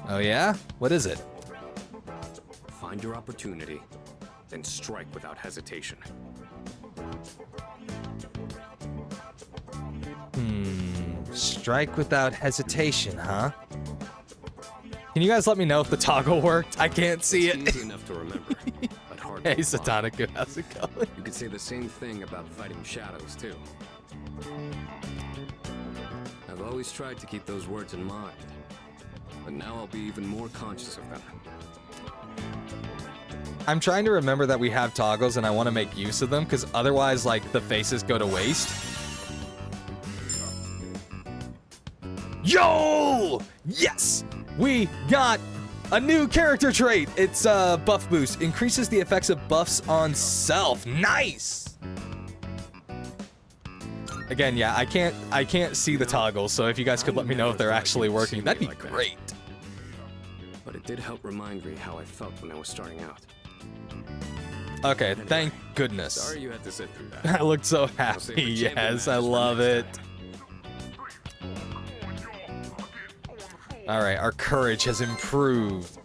A: Oh yeah? What is it?
E: Find your opportunity, then strike without hesitation.
A: Strike without hesitation, huh? Can you guys let me know if the toggle worked? I can't see
E: It's
A: it.
E: easy enough to remember, but hard to
A: Hey,
E: apply.
A: Sataniku, how's it going?
E: You could say the same thing about fighting shadows, too. I've always tried to keep those words in mind, but now I'll be even more conscious of them.
A: I'm trying to remember that we have toggles and I want to make use of them, because otherwise, like, the faces go to waste. Yo! Yes! We got a new character trait! It's buff boost. Increases the effects of buffs on self. Nice! Again, yeah, I can't see the toggles, so if you guys could let me know if they're actually working, that'd be great.
E: But it did help remind me how I felt when I was starting out.
A: Okay, thank goodness.
E: Sorry you had to sit through that.
A: I looked so
E: save
A: happy.
E: the champion
A: Yes, I
E: matches for
A: love
E: next
A: it. All right, our courage has improved.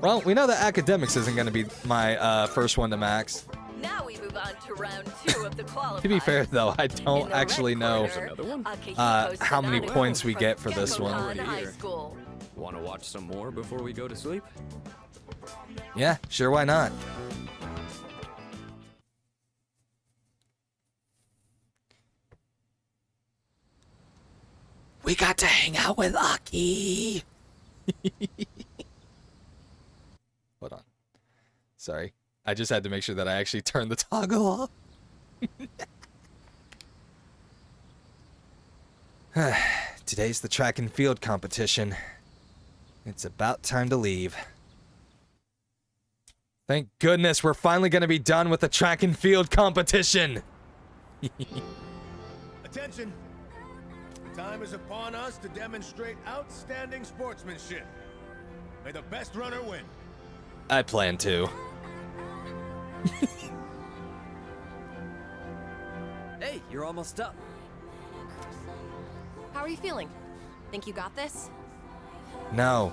A: Well, we know that academics isn't going to be my first one to max.
H: Now we move on to round 2 of the qualifiers.
A: To be fair, though, I
H: In
A: don't
H: the
A: actually
H: red
A: know
H: corner,
E: Another one?
H: Akihiko
A: how many
H: Sanada-kun
A: points we
H: from
A: get for this one.
H: Gekkokan High School.
E: Want to watch some more before we go to sleep?
A: Yeah, sure, why not? We got to hang out with Aki. Hold on. Sorry. I just had to make sure that I actually turned the toggle off. Today's the track and field competition. It's about time to leave. Thank goodness we're finally going to be done with the track and field competition.
I: Attention! The time is upon us to demonstrate outstanding sportsmanship. May the best runner win.
A: I plan to.
J: Hey, you're almost up.
K: How are you feeling? Think you got this?
A: No,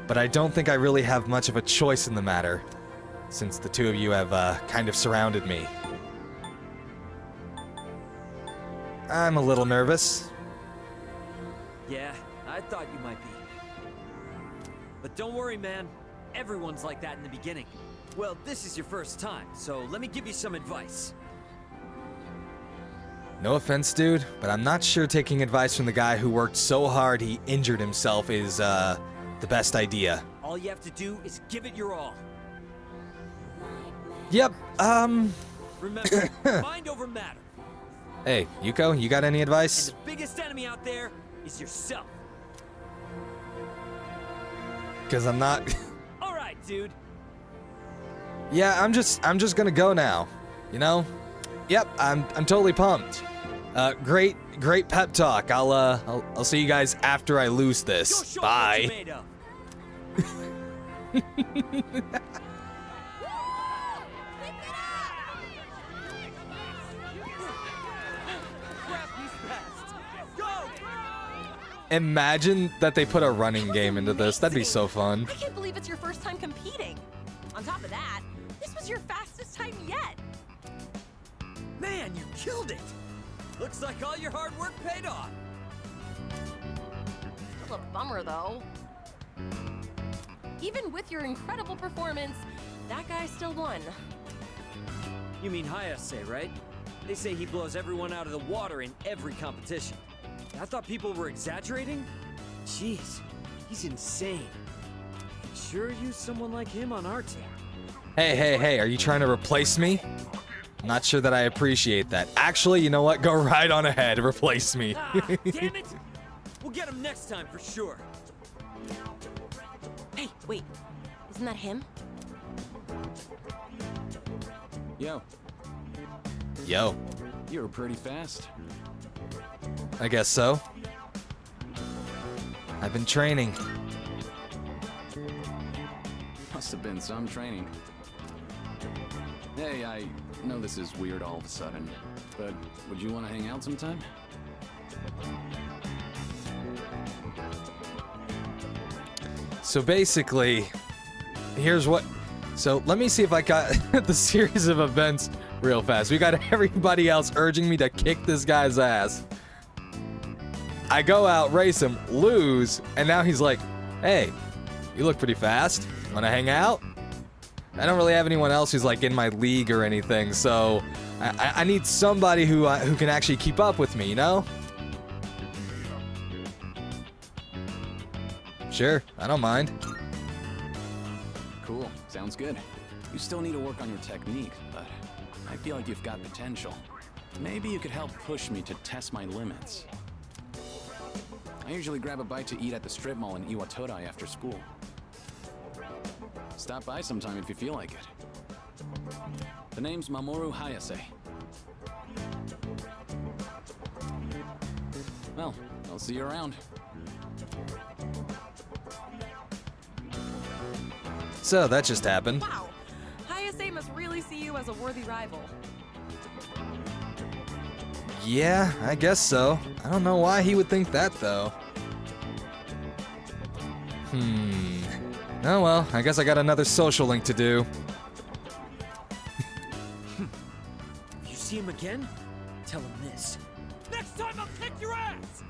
A: but I don't think I really have much of a choice in the matter, since the two of you have kind of surrounded me. I'm a little nervous.
J: Yeah, I thought you might be. But don't worry, man. Everyone's like that in the beginning. Well, this is your first time, so let me give you some advice.
A: No offense, dude, but I'm not sure taking advice from the guy who worked so hard he injured himself is, the best idea.
J: All you have to do is give it your all.
A: Yep,
J: Remember, mind over matter.
A: Hey, Yuko, you got any advice?
J: And the biggest enemy out there is yourself.
A: Because I'm not...
J: All right, dude.
A: Yeah, I'm just gonna go now. You know? Yep, I'm totally pumped. Great pep talk. I'll see you guys after I lose this. Bye. Imagine that they put a running game into this. That'd be so fun.
K: I can't believe it's your first time competing. On top of that, this was your fastest time yet.
J: Man, you killed it. Looks like all your hard work paid off.
K: Still a bummer, though. Even with your incredible performance, that guy still won.
J: You mean Hayase, right? They say he blows everyone out of the water in every competition. I thought people were exaggerating? Jeez, he's insane. Could sure use someone like him on our team.
A: Hey, are you trying to replace me? Not sure that I appreciate that. Actually, you know what? Go right on ahead. Replace me.
J: Damn it! We'll get him next time for sure.
K: Hey, wait. Isn't that him?
E: Yo.
A: Yo.
E: You were pretty fast.
A: I guess so. I've been training.
E: Must have been some training. Hey, I know this is weird all of a sudden, but would you want to hang out sometime?
A: So basically, here's what... So let me see if I got the series of events real fast. We got everybody else urging me to kick this guy's ass. I go out, race him, lose, and now he's like, hey, you look pretty fast. Wanna hang out? I don't really have anyone else who's like in my league or anything, so I need somebody who can actually keep up with me, you know? Sure, I don't mind.
E: Cool, sounds good. You still need to work on your technique, but I feel like you've got potential. Maybe you could help push me to test my limits. I usually grab a bite to eat at the strip mall in Iwatodai after school. Stop by sometime if you feel like it. The name's Mamoru Hayase. Well, I'll see you around.
A: So that just happened.
K: Wow. Hayase must really see you as a worthy rival.
A: Yeah, I guess so. I don't know why he would think that, though. Oh well, I guess I got another social link to do.
J: If you see him again, tell him this. Next time I'll kick your ass!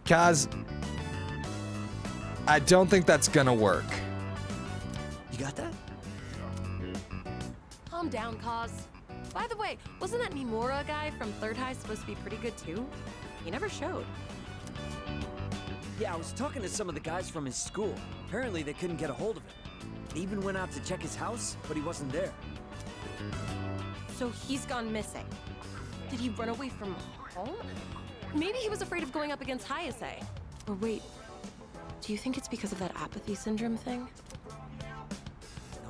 A: Kaz, I don't think that's gonna work.
J: You got that?
K: Calm down, Kaz. By the way, wasn't that Mimura guy from Third High supposed to be pretty good too? He never showed.
J: Yeah, I was talking to some of the guys from his school. Apparently they couldn't get a hold of him. They even went out to check his house, but he wasn't there.
K: So he's gone missing. Did he run away from home? Maybe he was afraid of going up against Hayase. Or wait, do you think it's because of that apathy syndrome thing?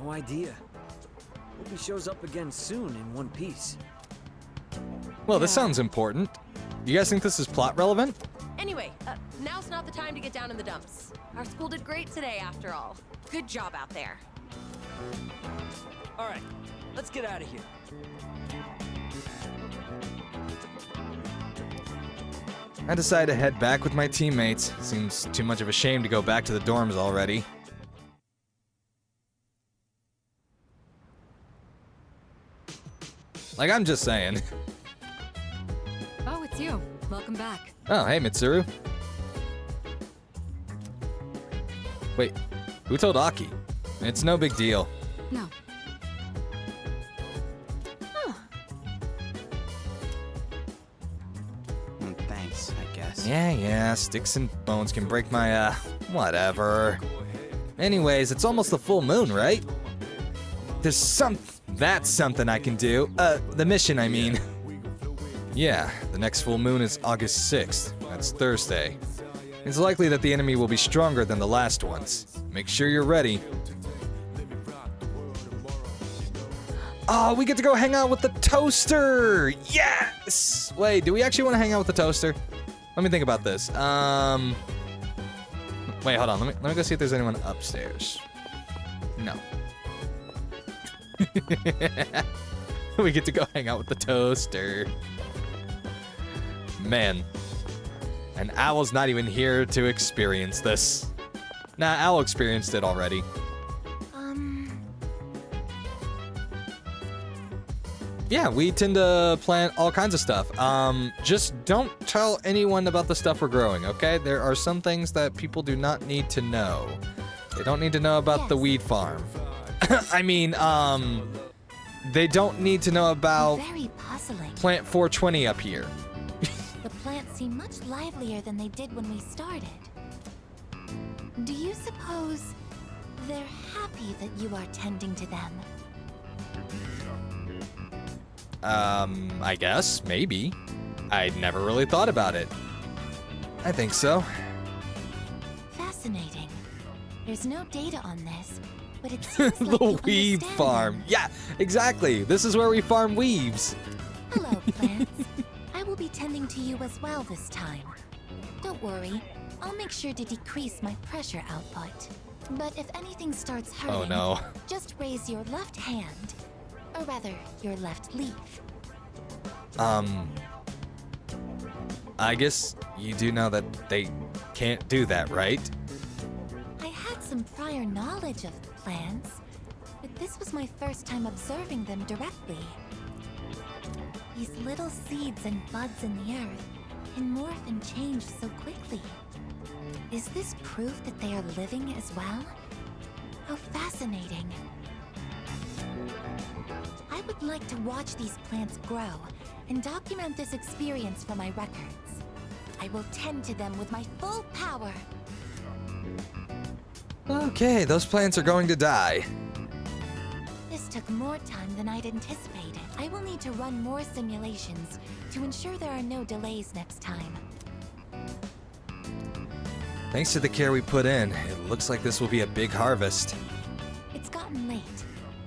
J: No idea. Hope he shows up again soon in one piece.
A: Well, this sounds important. You guys think this is plot relevant?
K: Anyway, now's not the time to get down in the dumps. Our school did great today, after all. Good job out there.
J: All right, let's get out of here.
A: I decided to head back with my teammates. Seems too much of a shame to go back to the dorms already. Like, I'm just saying.
D: Oh, it's you. Welcome back.
A: Oh, hey, Mitsuru. Wait, who told Aki? It's no big deal.
D: No.
C: Thanks, I guess.
A: Yeah, sticks and bones can break my, whatever. Anyways, it's almost the full moon, right? That's something I can do. The mission, I mean. Yeah, the next full moon is August 6th. That's Thursday. It's likely that the enemy will be stronger than the last ones. Make sure you're ready. Oh, we get to go hang out with the toaster! Yes! Wait, do we actually want to hang out with the toaster? Let me think about this. Wait, hold on. Let me go see if there's anyone upstairs. No. We get to go hang out with the toaster. Man. And Owl's not even here to experience this. Nah, Owl experienced it already. Yeah, we tend to plant all kinds of stuff. Just don't tell anyone about the stuff we're growing, okay? There are some things that people do not need to know. They don't need to know about the weed farm. I mean, they don't need to know about
B: Very puzzling.
A: Plant 420 up here.
B: The plants seem much livelier than they did when we started. Do you suppose they're happy that you are tending to them?
A: I guess, maybe. I'd never really thought about it. I think so.
B: Fascinating. There's no data on this, but it seems like
A: The
B: you
A: weave
B: understand
A: farm.
B: them.
A: Yeah, exactly. This is where we farm weaves.
B: Hello, plants. I will be tending to you as well this time. Don't worry, I'll make sure to decrease my pressure output. But if anything starts hurting,
A: Oh no.
B: just raise your left hand. Or rather, your left leaf.
A: I guess you do know that they can't do that, right?
B: I had some prior knowledge of plants, but this was my first time observing them directly. These little seeds and buds in the earth can morph and change so quickly. Is this proof that they are living as well? How fascinating. I would like to watch these plants grow and document this experience for my records. I will tend to them with my full power.
A: Okay, those plants are going to die.
B: This took more time than I'd anticipated. I will need to run more simulations to ensure there are no delays next time.
A: Thanks to the care we put in, it looks like this will be a big harvest.
B: It's gotten late.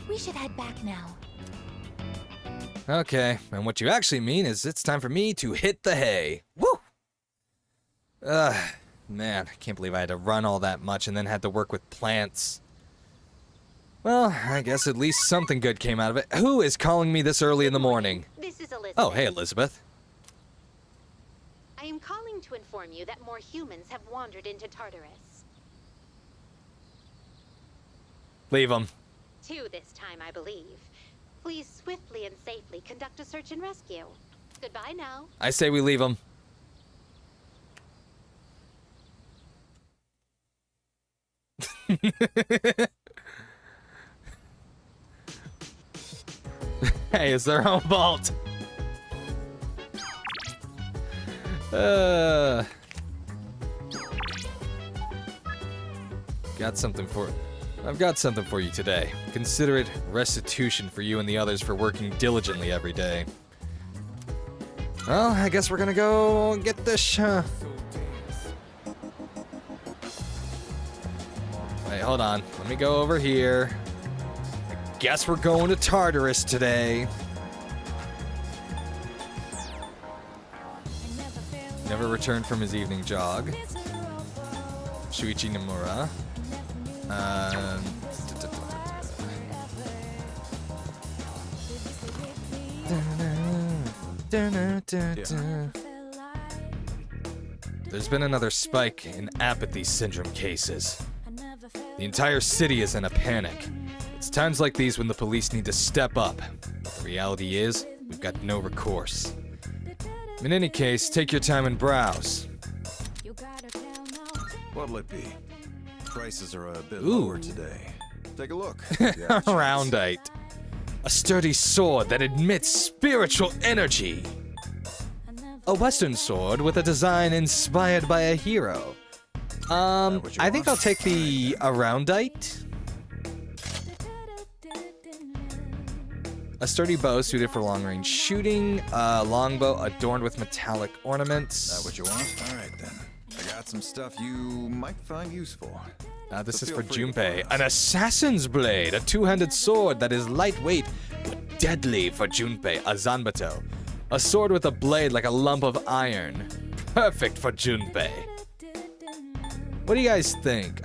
B: We should head back now.
A: Okay, and what you actually mean is it's time for me to hit the hay. Woo! Man, I can't believe I had to run all that much and then had to work with plants. Well, I guess at least something good came out of it. Who is calling me this early in the morning?
L: This is Elizabeth.
A: Oh, hey, Elizabeth.
L: I am calling to inform you that more humans have wandered into Tartarus.
A: Leave them.
L: 2 this time, I believe. Please swiftly and safely conduct a search and rescue. Goodbye now.
A: I say we leave them. Hey, it's their own fault. I've got something for you today. Consider it restitution for you and the others for working diligently every day. Well, I guess we're gonna go get this, Wait, hold on. Let me go over here. I guess we're going to Tartarus today. Never returned from his evening jog. Shuichi Nomura. There's been another spike in apathy syndrome cases. The entire city is in a panic. It's times like these when the police need to step up. But the reality is, we've got no recourse. In any case, take your time and browse.
M: What'll it be? Prices are a bit
A: Ooh.
M: lower today. Take a look.
A: Roundite. A sturdy sword that emits spiritual energy. A Western sword with a design inspired by a hero. I think I'll take the Aroundite. A sturdy bow suited for long-range shooting. A longbow adorned with metallic ornaments.
M: That what you want? All right then. I got some stuff you might find useful.
A: This
M: So
A: is
M: feel
A: for
M: free to
A: Junpei. An assassin's blade, a two-handed sword that is lightweight but deadly for Junpei. A Zanbato. A sword with a blade like a lump of iron. Perfect for Junpei. What do you guys think?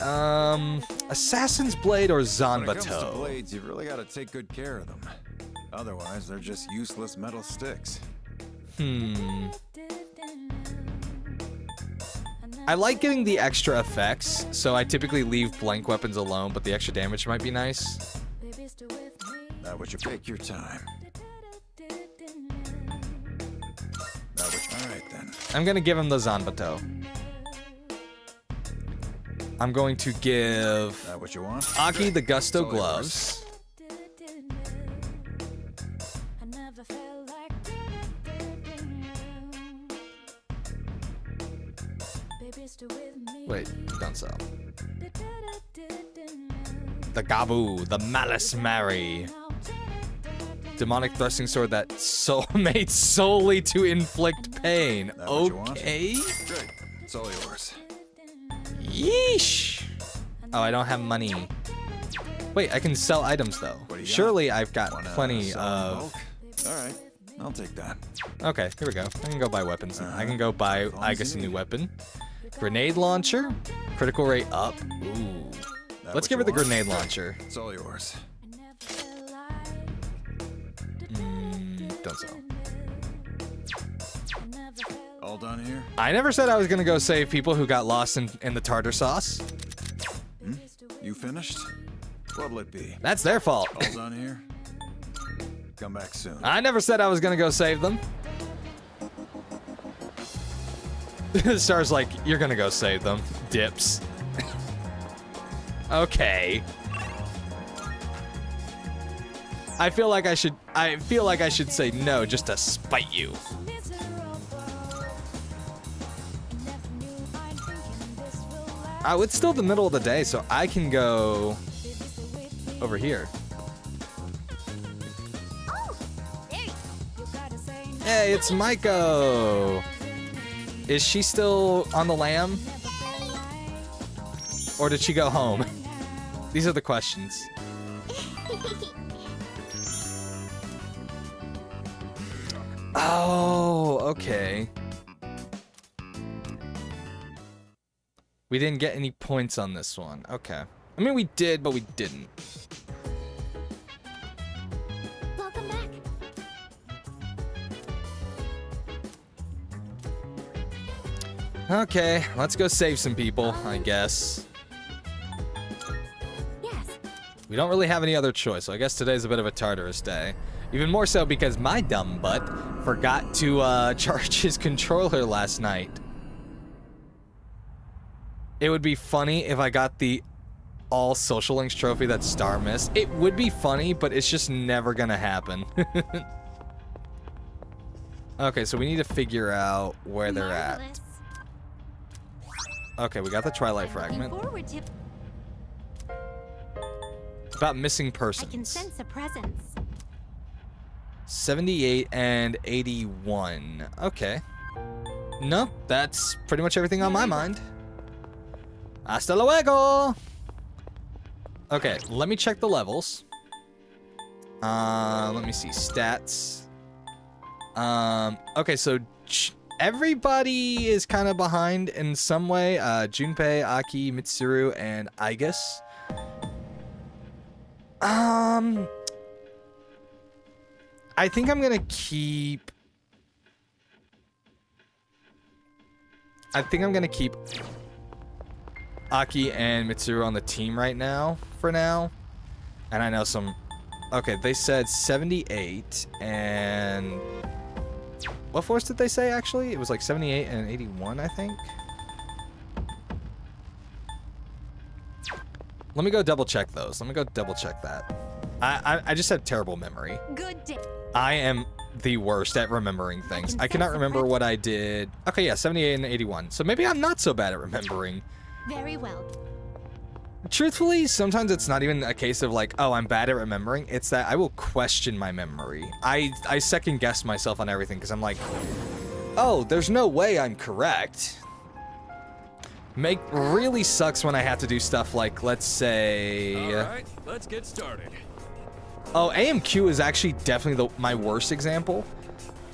A: Assassin's blade or
M: When it comes to
A: Zanbato?
M: blades, you've really got to take good care of them. Otherwise, they're just useless metal sticks.
A: I like getting the extra effects, so I typically leave blank weapons alone, but the extra damage might be nice.
M: That what you take your time. All right then.
A: I'm gonna give him the Zanbato. I'm going to give
M: That what you want?
A: Aki the Gusto
M: It's all
A: gloves. Wait, don't sell. The Gabu, the Malice Mary. Demonic thrusting sword that made solely to inflict pain.
M: That what you want?
A: Okay.
M: Good. It's all yours.
A: Yeesh. Oh, I don't have money. Wait, I can sell items though.
M: What do you got?
A: Surely I've got
M: Wanna
A: plenty
M: sell in
A: of.
M: bulk? All right. I'll take that.
A: Okay, here we go. I can go buy weapons. I can go buy,
M: As long
A: I
M: as
A: guess, a
M: you
A: new
M: need.
A: weapon. Grenade launcher. Critical rate up. Ooh.
M: That
A: Let's
M: what
A: give
M: you
A: her the
M: want?
A: grenade launcher.
M: It's all yours.
A: Don't sell.
M: All done here?
A: I never said I was gonna go save people who got lost in the tartar sauce.
M: You finished? What'll it be?
A: That's their fault.
M: All done here? Come back soon.
A: I never said I was gonna go save them. Star's like, you're gonna go save them. Dips. Okay. I feel like I should say no just to spite you. Oh, it's still the middle of the day, so I can go over here. Hey, it's Maiko! Is she still on the lam? Or did she go home? These are the questions. Oh, okay. We didn't get any points on this one. Okay. I mean, we did, but we didn't.
B: Welcome back.
A: Okay, let's go save some people, I guess.
B: Yes.
A: We don't really have any other choice, so I guess today's a bit of a Tartarus day. Even more so because my dumb butt forgot to charge his controller last night. It would be funny if I got the all social links trophy that Star missed. It would be funny, but it's just never gonna happen. Okay, so we need to figure out where they're at.
B: Marvelous.
A: Okay, we got the Twilight Fragment. About missing
L: I can
A: persons.
L: sense a presence.
A: 78 and 81. Okay. Nope, that's pretty much everything on my mind. Hasta luego! Okay, let me check the levels. Let me see, stats. Okay, so everybody is kind of behind in some way. Junpei, Aki, Mitsuru, and Aigis. I think I'm gonna keep... Aki and Mitsuru on the team right now, for now. And I know some... Okay, they said 78 and... What force did they say, actually? It was like 78 and 81, I think. Let me go double check those. Let me go double check that. I just have terrible memory.
F: Good day.
A: I am the worst at remembering things. I cannot remember what I did. Okay, yeah, 78 and 81. So maybe I'm not so bad at remembering.
B: Very well.
A: Truthfully, sometimes it's not even a case of like, oh, I'm bad at remembering. It's that I will question my memory. I second guess myself on everything because I'm like, oh, there's no way I'm correct. Really sucks when I have to do stuff like, let's say...
J: Alright, let's get started.
A: Oh, AMQ is actually definitely my worst example.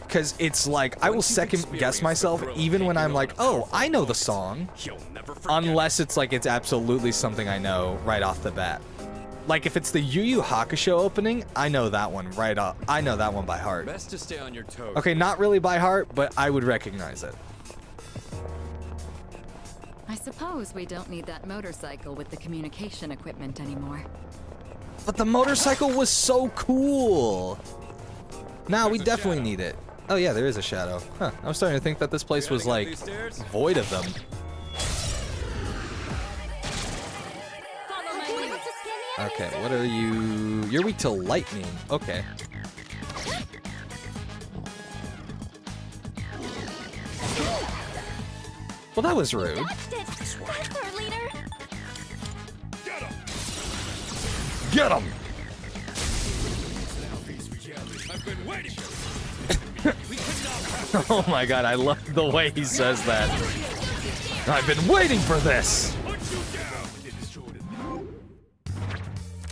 A: Because it's like, I will second guess myself even when I'm like, oh, I know the song. Unless it's like, it's absolutely something I know right off the bat. Like, if it's the Yu Yu Hakusho opening, I know that one right off. I know that one by heart.
J: Best to stay on your toes.
A: Okay, not really by heart, but I would recognize it.
D: I suppose we don't need that motorcycle with the communication equipment anymore.
A: But the motorcycle was so cool. Nah, we definitely need it. Oh yeah, there is a shadow. Huh, I was starting to think that this place was like void of them. Okay, what are you? You're weak to lightning. Okay. Well, that was rude. Get him! Oh my god, I love the way he says that. I've been waiting for this!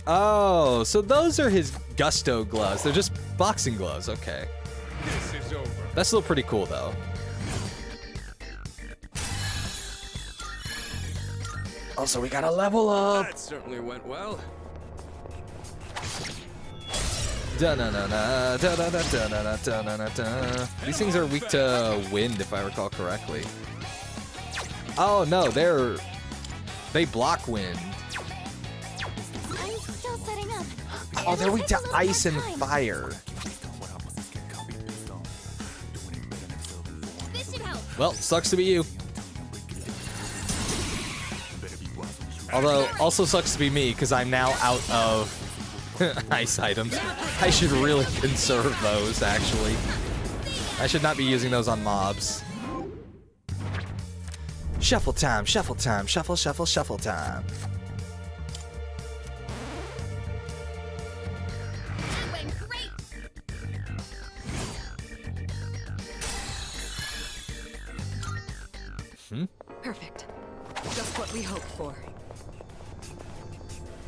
A: Oh, so those are his Gusto gloves. They're just boxing gloves, okay. That's still pretty cool, though. Also, we gotta level up!
J: That certainly went well.
A: These things are weak to wind, if I recall correctly. Oh no, they block wind.
B: I'm still setting up.
A: Oh, they're weak to ice and fire.
B: This should help.
A: Well, sucks to be you. Although, also sucks to be me, because I'm now out of ice items. I should really conserve those, actually. I should not be using those on mobs. Shuffle time, shuffle time, shuffle, shuffle, shuffle time.
B: That went great.
D: Perfect. Just what we hoped for.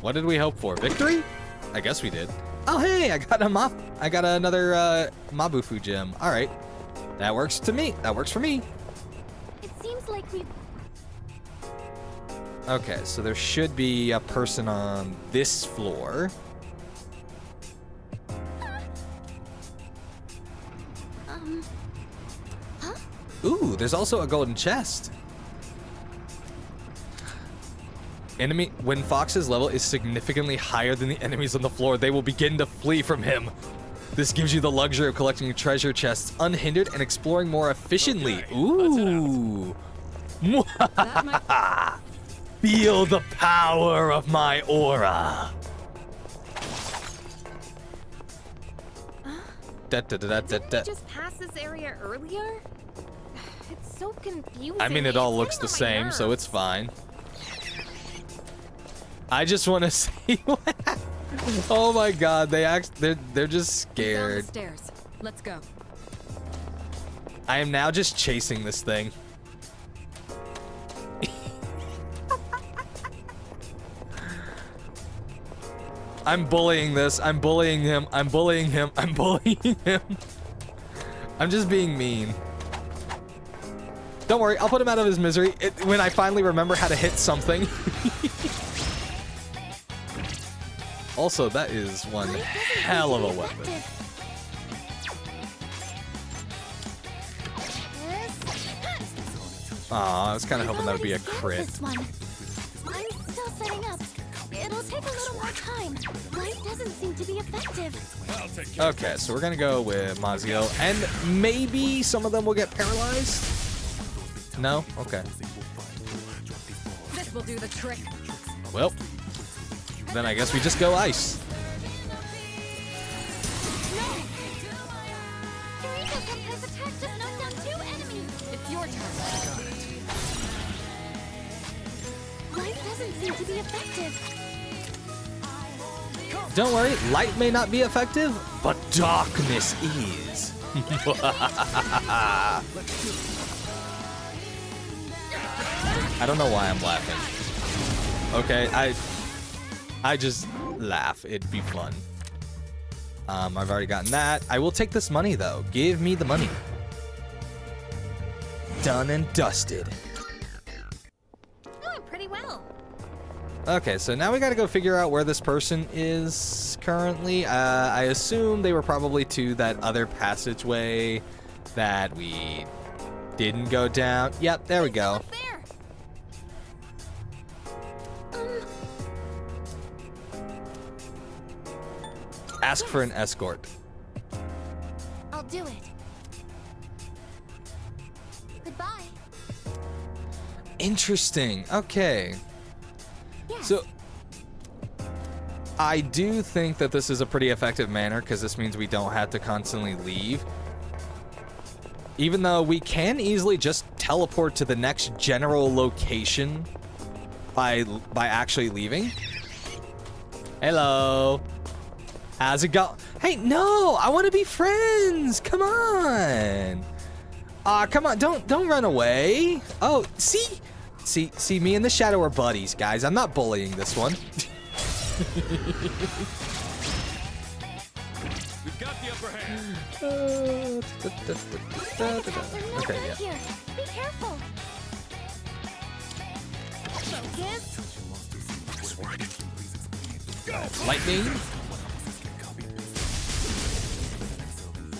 A: What did we hope for? Victory? I guess we did. Oh hey, I got another Mabufu gem. All right, that works to me. That works for me.
B: It seems like we.
A: Okay, so there should be a person on this floor.
B: Huh?
A: Ooh, there's also a golden chest. Enemy, when Fox's level is significantly higher than the enemies on the floor, they will begin to flee from him. This gives you the luxury of collecting treasure chests unhindered and exploring more efficiently. Ooh. Feel the power of my aura.
F: Didn't we just pass this area earlier? It's so confusing.
A: I mean, it all looks the same, so it's fine. I just want to see what happened. Oh my god, they're just scared.
D: Stairs. Let's go.
A: I am now just chasing this thing. I'm bullying this. I'm bullying him. I'm bullying him. I'm bullying him. I'm just being mean. Don't worry, I'll put him out of his misery when I finally remember how to hit something. Also, that is one hell of a weapon. Aw, I was kind of hoping that would be a crit.
B: This one. I'm still setting up. It'll take a little more time. Light doesn't seem to be effective.
A: Okay, so we're gonna go with Mazio, and maybe some of them will get paralyzed? No? Okay.
D: This will do the trick.
A: Well, then I guess we just go ice.
B: Eureka-senpai's attack just knocked down 2 enemies.
D: It's your turn.
B: Light doesn't seem to be effective.
A: Don't worry, light may not be effective, but darkness is. I don't know why I'm laughing. Okay, I just laugh. It'd be fun. I've already gotten that. I will take this money though. Give me the money. Done and dusted.
B: Doing pretty well.
A: Okay, so now we gotta go figure out where this person is currently. I assume they were probably to that other passageway that we didn't go down. Yep, there we go. Ask for an escort.
B: I'll do it. Goodbye.
A: Interesting. Okay.
B: Yes.
A: So I do think that this is a pretty effective manner because this means we don't have to constantly leave. Even though we can easily just teleport to the next general location by actually leaving. Hello. How's it go? Hey, no, I want to be friends. Come on. Come on, don't run away. Oh, see, me and the Shadow are buddies, guys. I'm not bullying this one.
I: We've got the upper hand.
A: Okay, yeah.
B: Here. Be careful. Focus.
A: Lightning.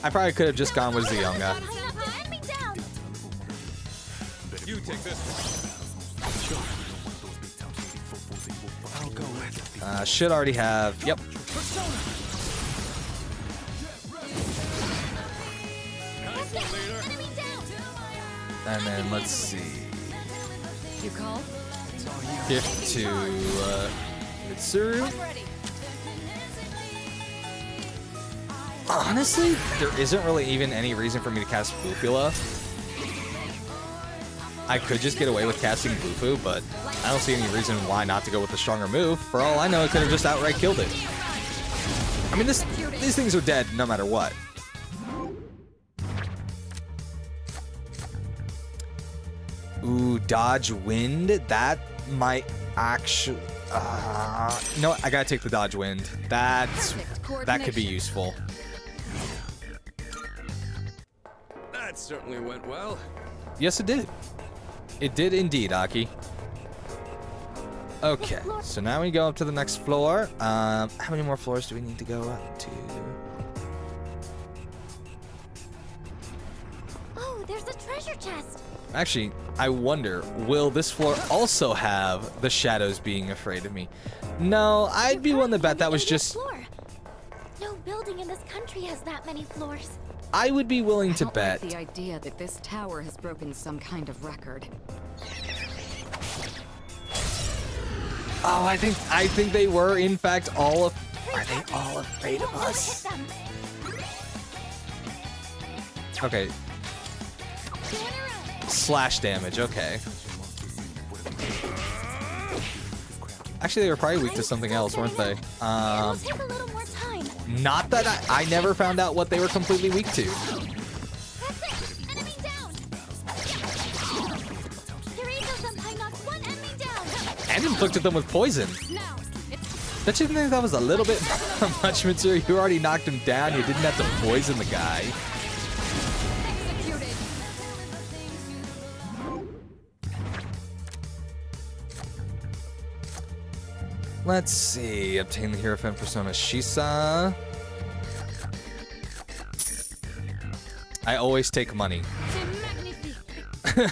A: I probably could have just gone with Zionga.
I: You take this one. I'll go with.
A: Should already have. Yep. And then let's see.
D: You call?
A: Gift to Mitsuru. Honestly, there isn't really even any reason for me to cast Bufula. I could just get away with casting Bufu, but I don't see any reason why not to go with the stronger move. For all I know, it could have just outright killed it. I mean, these things are dead no matter what. Ooh, dodge wind? That might actually... you know what? I gotta take the dodge wind. That could be useful.
I: That certainly went well.
A: Yes, it did. It did indeed, Aki. Okay, so now we go up to the next floor. How many more floors do we need to go up to?
B: Oh, there's a treasure chest.
A: Actually, I wonder, will this floor also have the shadows being afraid of me? No, I'd be willing to bet that was just...
B: No building in this country has that many floors.
A: I would be willing to
D: I don't
A: bet.
D: like the idea that this tower has broken some kind of record.
A: Oh, I think they were in fact all are they all afraid of us? Okay. Slash damage, okay. Actually, they were probably weak to something else, weren't they? Not that I never found out what they were completely weak to. And inflicted them with poison. Don't you think that was a little bit much, Mitsuru? You already knocked him down. You didn't have to poison the guy. Let's see. Obtain the Hierophant Persona Shisa. I always take money.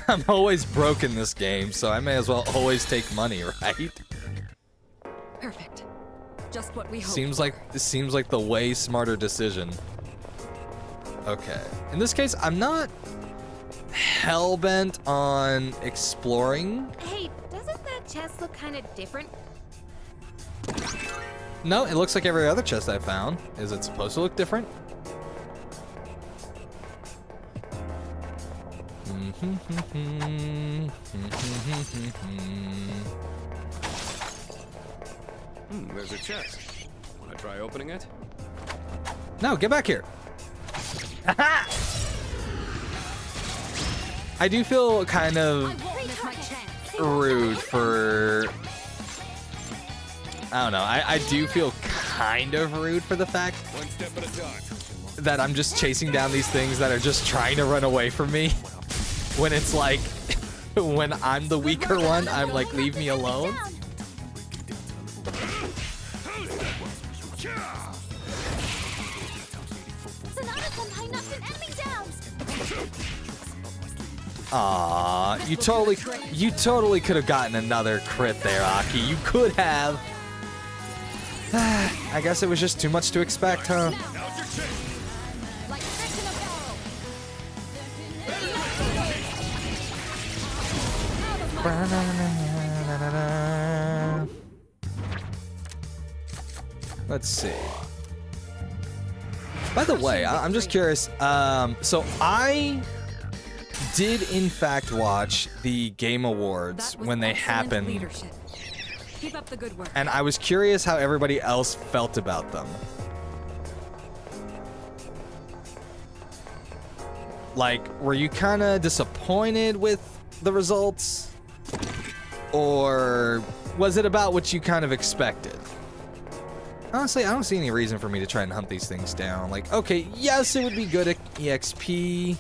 A: I'm always broke in this game, so I may as well always take money, right?
D: Perfect. Just what we hoped.
A: Seems like the way smarter decision. Okay. In this case, I'm not hell-bent on exploring.
F: Hey, doesn't that chest look kind of different?
A: No, it looks like every other chest I found. Is it supposed to look different?
E: There's a chest. Wanna try opening it?
A: No, get back here. I do feel kind of rude for... I don't know. I do feel kind of rude for the fact that I'm just chasing down these things that are just trying to run away from me. When it's like, when I'm the weaker one, I'm like, leave me alone. Aw, you totally could have gotten another crit there, Aki. You could have. I guess it was just too much to expect, huh? Let's see. By the way, I'm just curious. So I did in fact watch the Game Awards when they happened.
D: Leadership. Keep up the good work.
A: And I was curious how everybody else felt about them. Like, were you kind of disappointed with the results? Or was it about what you kind of expected? Honestly, I don't see any reason for me to try and hunt these things down. Like, okay, yes, it would be good at EXP.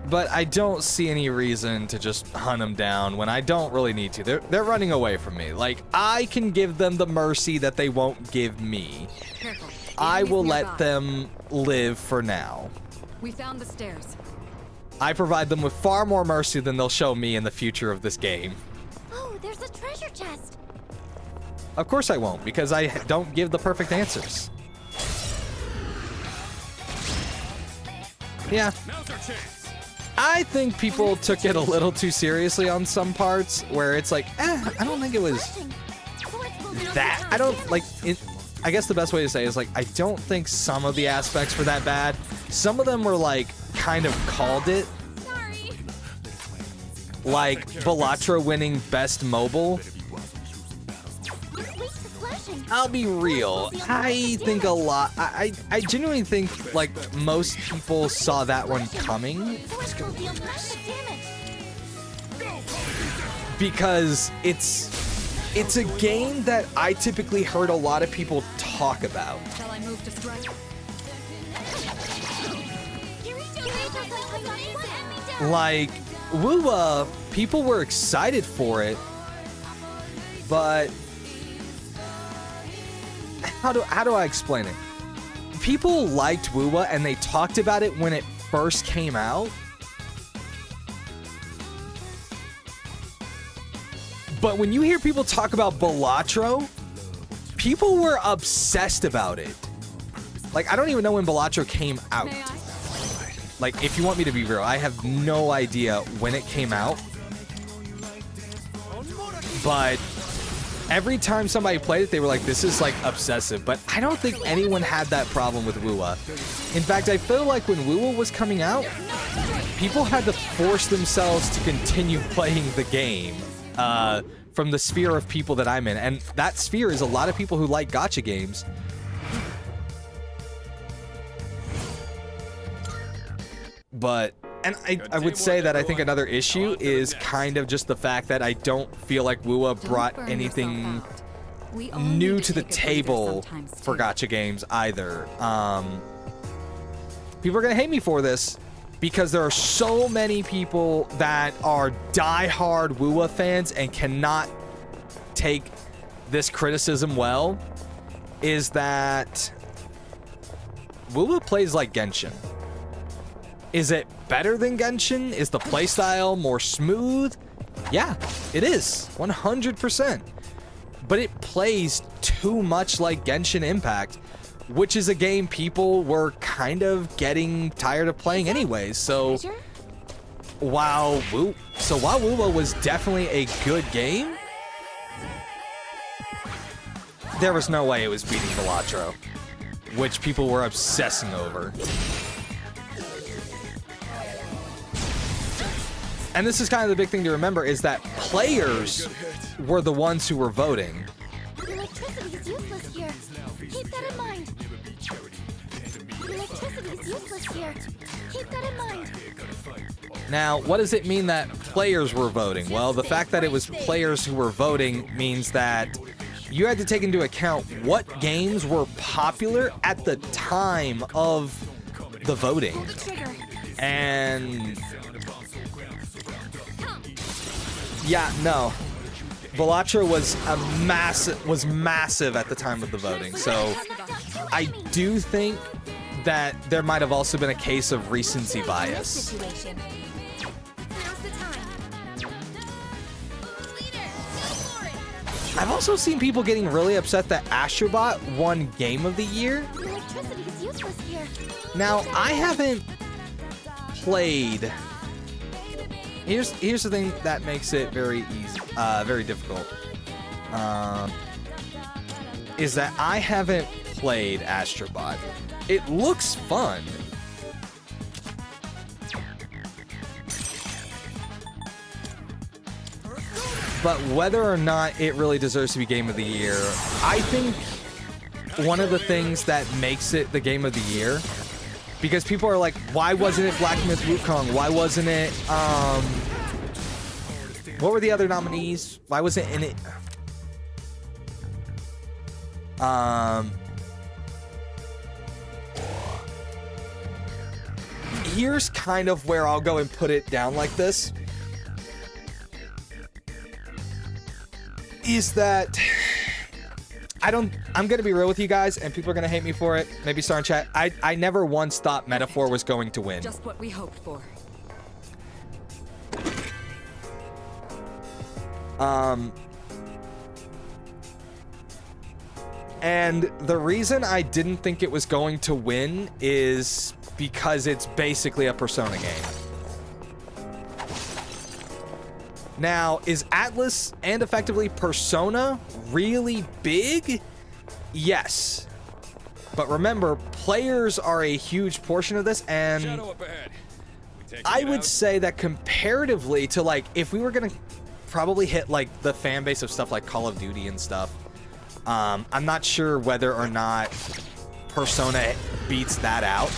A: But I don't see any reason to just hunt them down when I don't really need to. They're running away from me. Like, I can give them the mercy that they won't give me.
D: Careful.
A: I will let them live for now.
D: We found the stairs.
A: I provide them with far more mercy than they'll show me in the future of this game.
B: Oh, there's a treasure chest.
A: Of course I won't, because I don't give the perfect answers. Yeah. I think people took it a little too seriously on some parts, where it's like, I don't think it was that. I don't, like, I guess the best way to say it is, like, I don't think some of the aspects were that bad. Some of them were, like, kind of called it. Like, Balatro winning Best Mobile. I'll be real. I think a lot. I genuinely think, like, most people saw that one coming. Because it's a game that I typically heard a lot of people talk about.
D: Shall I move to strike?
A: Like, Wuwa, people were excited for it, but how do I explain it? People liked Wuwa and they talked about it when it first came out. But when you hear people talk about Balatro, people were obsessed about it. Like, I don't even know when Balatro came out. Like, if you want me to be real, I have no idea when it came out. But every time somebody played it, they were like, this is, like, obsessive. But I don't think anyone had that problem with Wuwa. In fact, I feel like when Wuwa was coming out, people had to force themselves to continue playing the game. From the sphere of people that I'm in. And that sphere is a lot of people who like gacha games. But, and I would say that I think another issue is kind of just the fact that I don't feel like Wuwa brought anything new to the table for gacha games either. People are gonna hate me for this, because there are so many people that are diehard WUWA fans and cannot take this criticism well, is that WUWA plays like Genshin. Is it better than Genshin? Is the playstyle more smooth? Yeah, it is, 100%. But it plays too much like Genshin Impact, which is a game people were kind of getting tired of playing anyways. So while WUWA was definitely a good game, there was no way it was beating Balatro, which people were obsessing over. And this is kind of the big thing to remember, is that players were the ones who were voting.
B: Electricity is useless here. Keep that in mind. Electricity is useless here. Keep that in mind.
A: Now, what does it mean that players were voting? Well, the fact that it was players who were voting means that you had to take into account what games were popular at the time of the voting. And yeah, no. Balatro was massive at the time of the voting. So I do think that there might have also been a case of recency bias. I've also seen people getting really upset that Astrobot won Game of the Year.
B: Electricity is useless here.
A: Now, I haven't played. Here's the thing that makes it very easy, very difficult. Is that I haven't played Astrobot. It looks fun. But whether or not it really deserves to be Game of the Year, I think one of the things that makes it the Game of the Year, because people are like, why wasn't it Black Myth Wukong? Why wasn't it, what were the other nominees? Why wasn't in it? Here's kind of where I'll go and put it down like this. Is that I'm gonna be real with you guys, and people are gonna hate me for it. Maybe start in chat. I never once thought Metaphor was going to win.
D: Just what we hoped for.
A: And the reason I didn't think it was going to win is because it's basically a Persona game. Now, is Atlas and effectively Persona really big? Yes. But remember, players are a huge portion of this, and I would say that comparatively to, like, if we were gonna probably hit, like, the fan base of stuff like Call of Duty and stuff, I'm not sure whether or not Persona beats that out.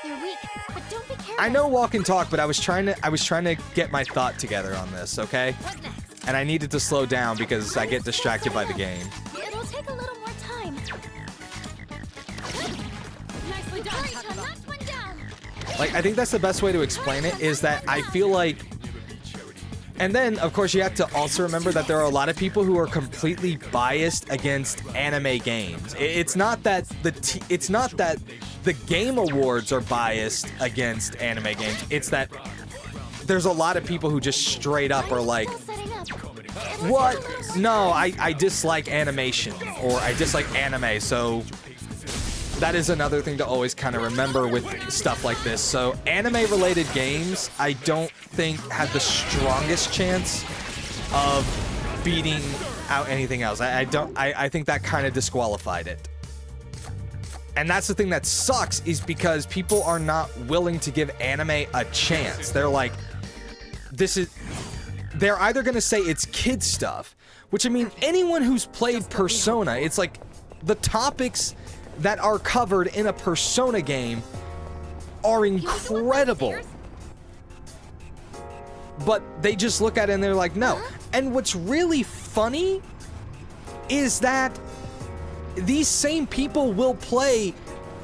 B: They're weak, but don't be careless.
A: I know walk and talk, but I was trying to get my thought together on this, okay? And I needed to slow down because I get distracted by the game.
B: It'll take a little more time. Nicely done. Knocked one down.
A: Like, I think that's the best way to explain it, is that I feel like. And then, of course, you have to also remember that there are a lot of people who are completely biased against anime games. It's not that the Game Awards are biased against anime games. It's that there's a lot of people who just straight up are like, what? No, I dislike animation, or I dislike anime. So that is another thing to always kind of remember with stuff like this. So anime-related games, I don't think have the strongest chance of beating out anything else. I think that kind of disqualified it. And that's the thing that sucks, is because people are not willing to give anime a chance. They're like, they're either gonna say it's kid stuff, which, I mean, anyone who's played Persona, it's like the topics that are covered in a Persona game are incredible. But they just look at it and they're like, no. And what's really funny is that these same people will play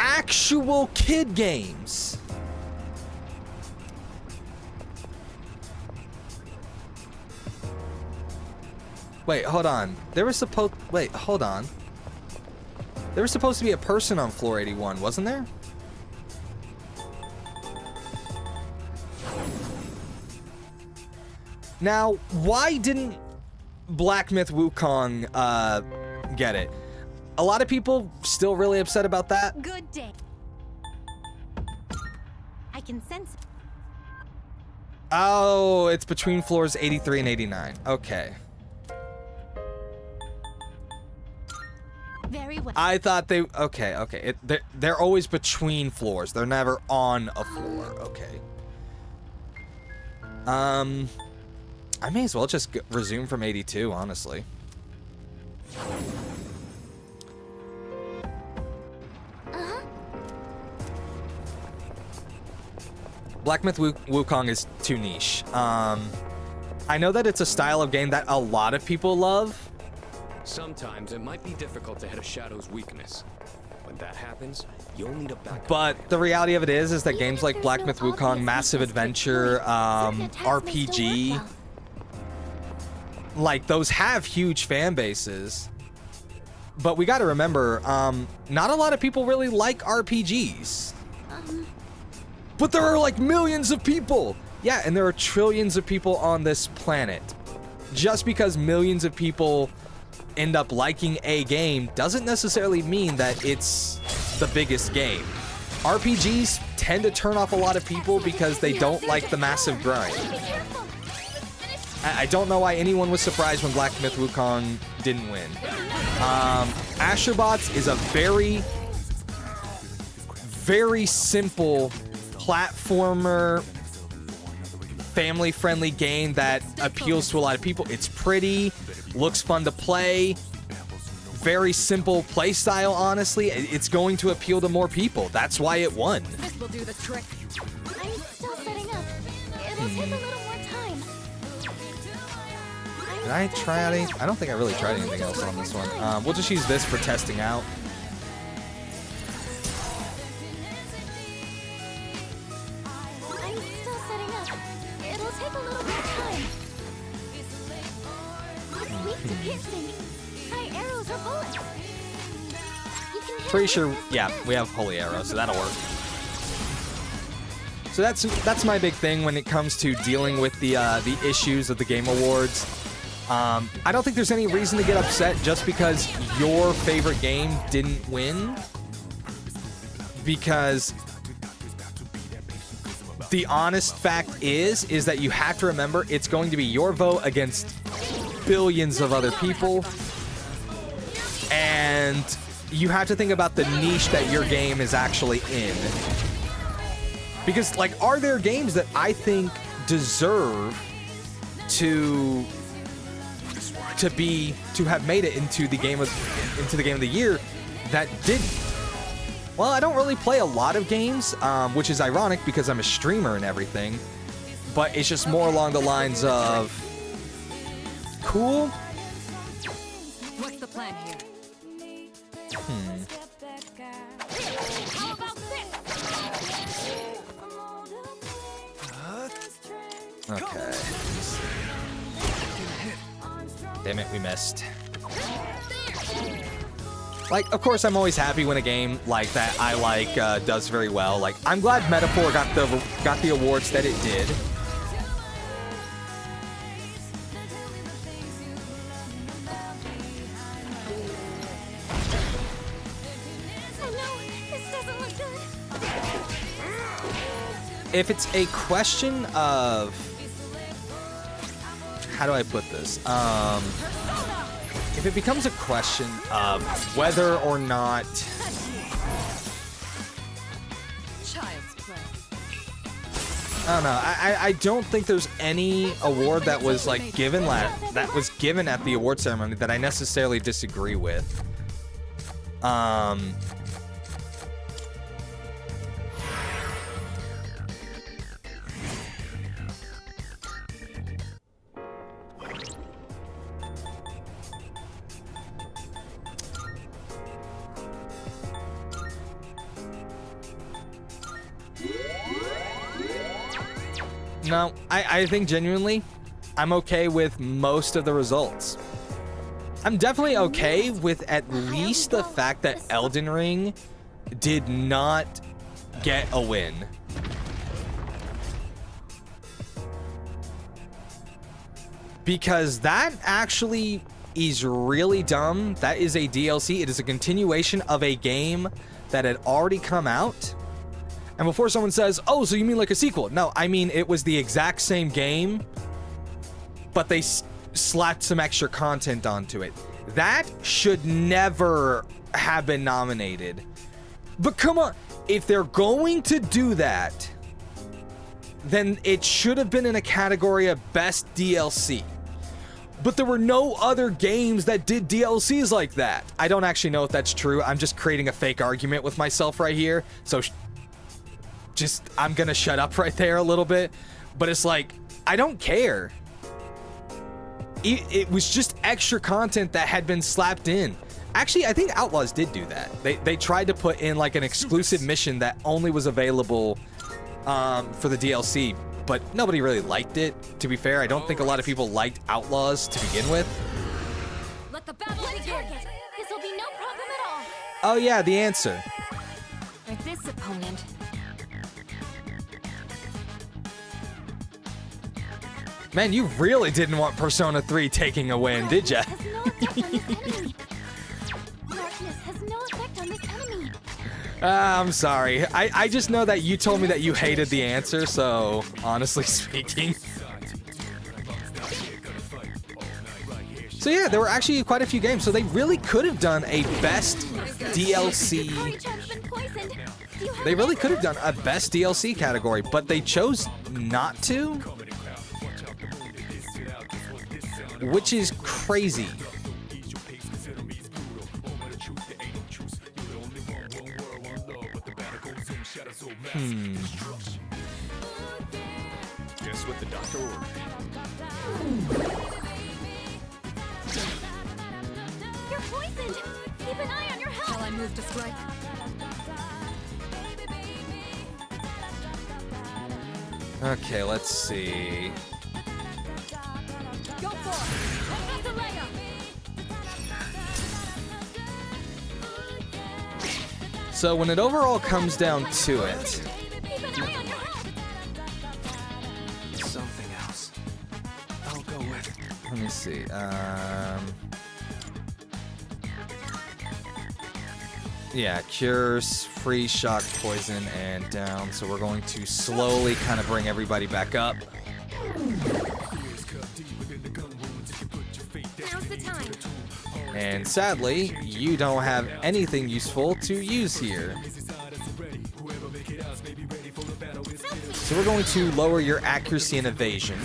A: actual kid games. Wait, hold on. There was supposed... Wait, hold on. There was supposed to be a person on floor 81, wasn't there? Now, why didn't Black Myth Wukong get it? A lot of people still really upset about that.
B: Good day. I can sense.
A: Oh, it's between floors 83 and 89. Okay.
B: Very well.
A: I thought they... Okay, okay. They're always between floors. They're never on a floor. Okay. I may as well just resume from 82, honestly. Black Myth Wukong is too niche. I know that it's a style of game that a lot of people love.
N: Sometimes it might be difficult to hit a shadow's weakness. When that happens, you'll need a backup.
A: But the reality of it is that games like Black Myth Wukong, Massive Adventure, RPG, like those have huge fan bases. But we got to remember, not a lot of people really like RPGs. But there are like millions of people. Yeah, and there are trillions of people on this planet. Just because millions of people end up liking a game doesn't necessarily mean that it's the biggest game. RPGs tend to turn off a lot of people because they don't like the massive grind. I don't know why anyone was surprised when Black Myth Wukong didn't win. Astrobots is a very, very simple platformer, family-friendly game that appeals to a lot of people. It's pretty, looks fun to play, very simple play style, honestly. It's going to appeal to more people. That's why it won.
D: This will do the trick.
B: I'm still setting up. It'll take a little more time.
A: Did I try any? I don't think I really tried anything else on this one. We'll just use this for testing out.
B: I'm still setting up. It'll take a little more time. It's weak to piercing. Try arrows or bullets. You can hit
A: Pretty
B: it
A: sure,
B: with
A: yeah, we have Holy Arrow, so that'll work. So that's my big thing when it comes to dealing with the issues of the Game Awards. I don't think there's any reason to get upset just because your favorite game didn't win. Because the honest fact is that you have to remember it's going to be your vote against billions of other people. And you have to think about the niche that your game is actually in. Because, like, are there games that I think deserve to have made it into the game of the year that didn't? Well, I don't really play a lot of games, which is ironic because I'm a streamer and everything. But it's just more along the lines of cool.
D: What's the plan here?
B: How about this?
A: Okay. Damn it, we missed. Like, of course, I'm always happy when a game like that I like does very well. Like, I'm glad Metaphor got the awards that it did. If it's a question of, how do I put this? If it becomes a question of whether or not
D: Child's play.
A: I don't know. I don't think there's any award that was like given at the award ceremony that I necessarily disagree with. No, I think genuinely, I'm okay with most of the results. I'm definitely okay with at least the fact that Elden Ring did not get a win. Because that actually is really dumb. That is a DLC. It is a continuation of a game that had already come out. And before someone says, oh, so you mean like a sequel? No, I mean it was the exact same game, but they slapped some extra content onto it. That should never have been nominated. But come on, if they're going to do that, then it should have been in a category of best DLC. But there were no other games that did DLCs like that. I don't actually know if that's true. I'm just creating a fake argument with myself right here. So I'm gonna shut up right there a little bit. But it's like, I don't care. It was just extra content that had been slapped in. Actually, I think Outlaws did do that. They tried to put in like an exclusive mission that only was available for the DLC, but nobody really liked it. To be fair, I don't think a lot of people liked Outlaws to begin with.
B: Let the battle begin. This will be no problem at all.
A: Oh yeah, the answer.
F: For this opponent.
A: Man, you really didn't want Persona 3 taking a win, did ya?
B: Darkness has no effect on this enemy.
A: I'm sorry. I just know that you told me that you hated the answer, so honestly speaking. So yeah, there were actually quite a few games, so they really could have done a best DLC. They really could have done a best DLC category, but they chose not to, which is crazy.
N: Guess what the doctor ordered?
B: You're poisoned. Keep an eye on your health.
D: Shall I move to strike?
A: Okay, let's see.
B: Go for it. Azalea.
A: So when it overall comes down to it,
B: Keep an eye on your health.
G: Something else. I'll go with it.
A: let me see. Yeah, cures, free, shock, poison, and down. So we're going to slowly kind of bring everybody back up.
F: Now's the time.
A: And sadly, you don't have anything useful to use here. So we're going to lower your accuracy and evasion.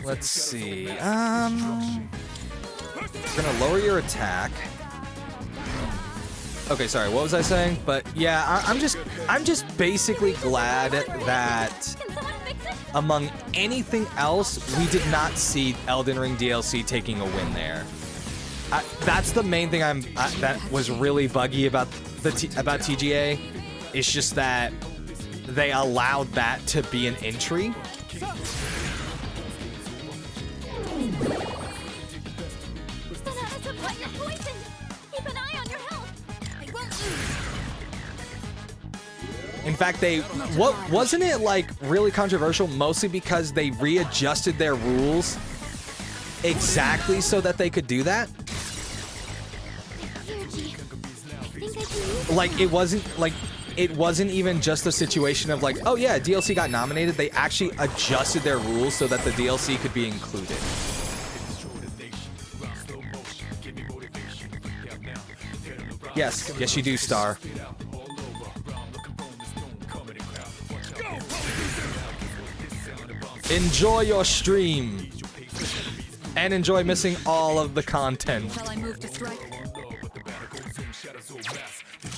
A: Let's see. We're gonna lower your attack. Okay, sorry, what was I saying? But yeah, I'm just basically glad that among anything else, we did not see Elden Ring DLC taking a win there. That's the main thing that was really buggy about about TGA. It's just that they allowed that to be an entry.
B: Keep an eye on your health. I won't lose.
A: In fact, wasn't it like really controversial, mostly because they readjusted their rules exactly so that they could do that? Like it wasn't even just a situation of like, oh yeah, DLC got nominated. They actually adjusted their rules so that the DLC could be included. Yes, yes you do, Star. Enjoy your stream. And enjoy missing all of the content.
D: Shall I move to strike?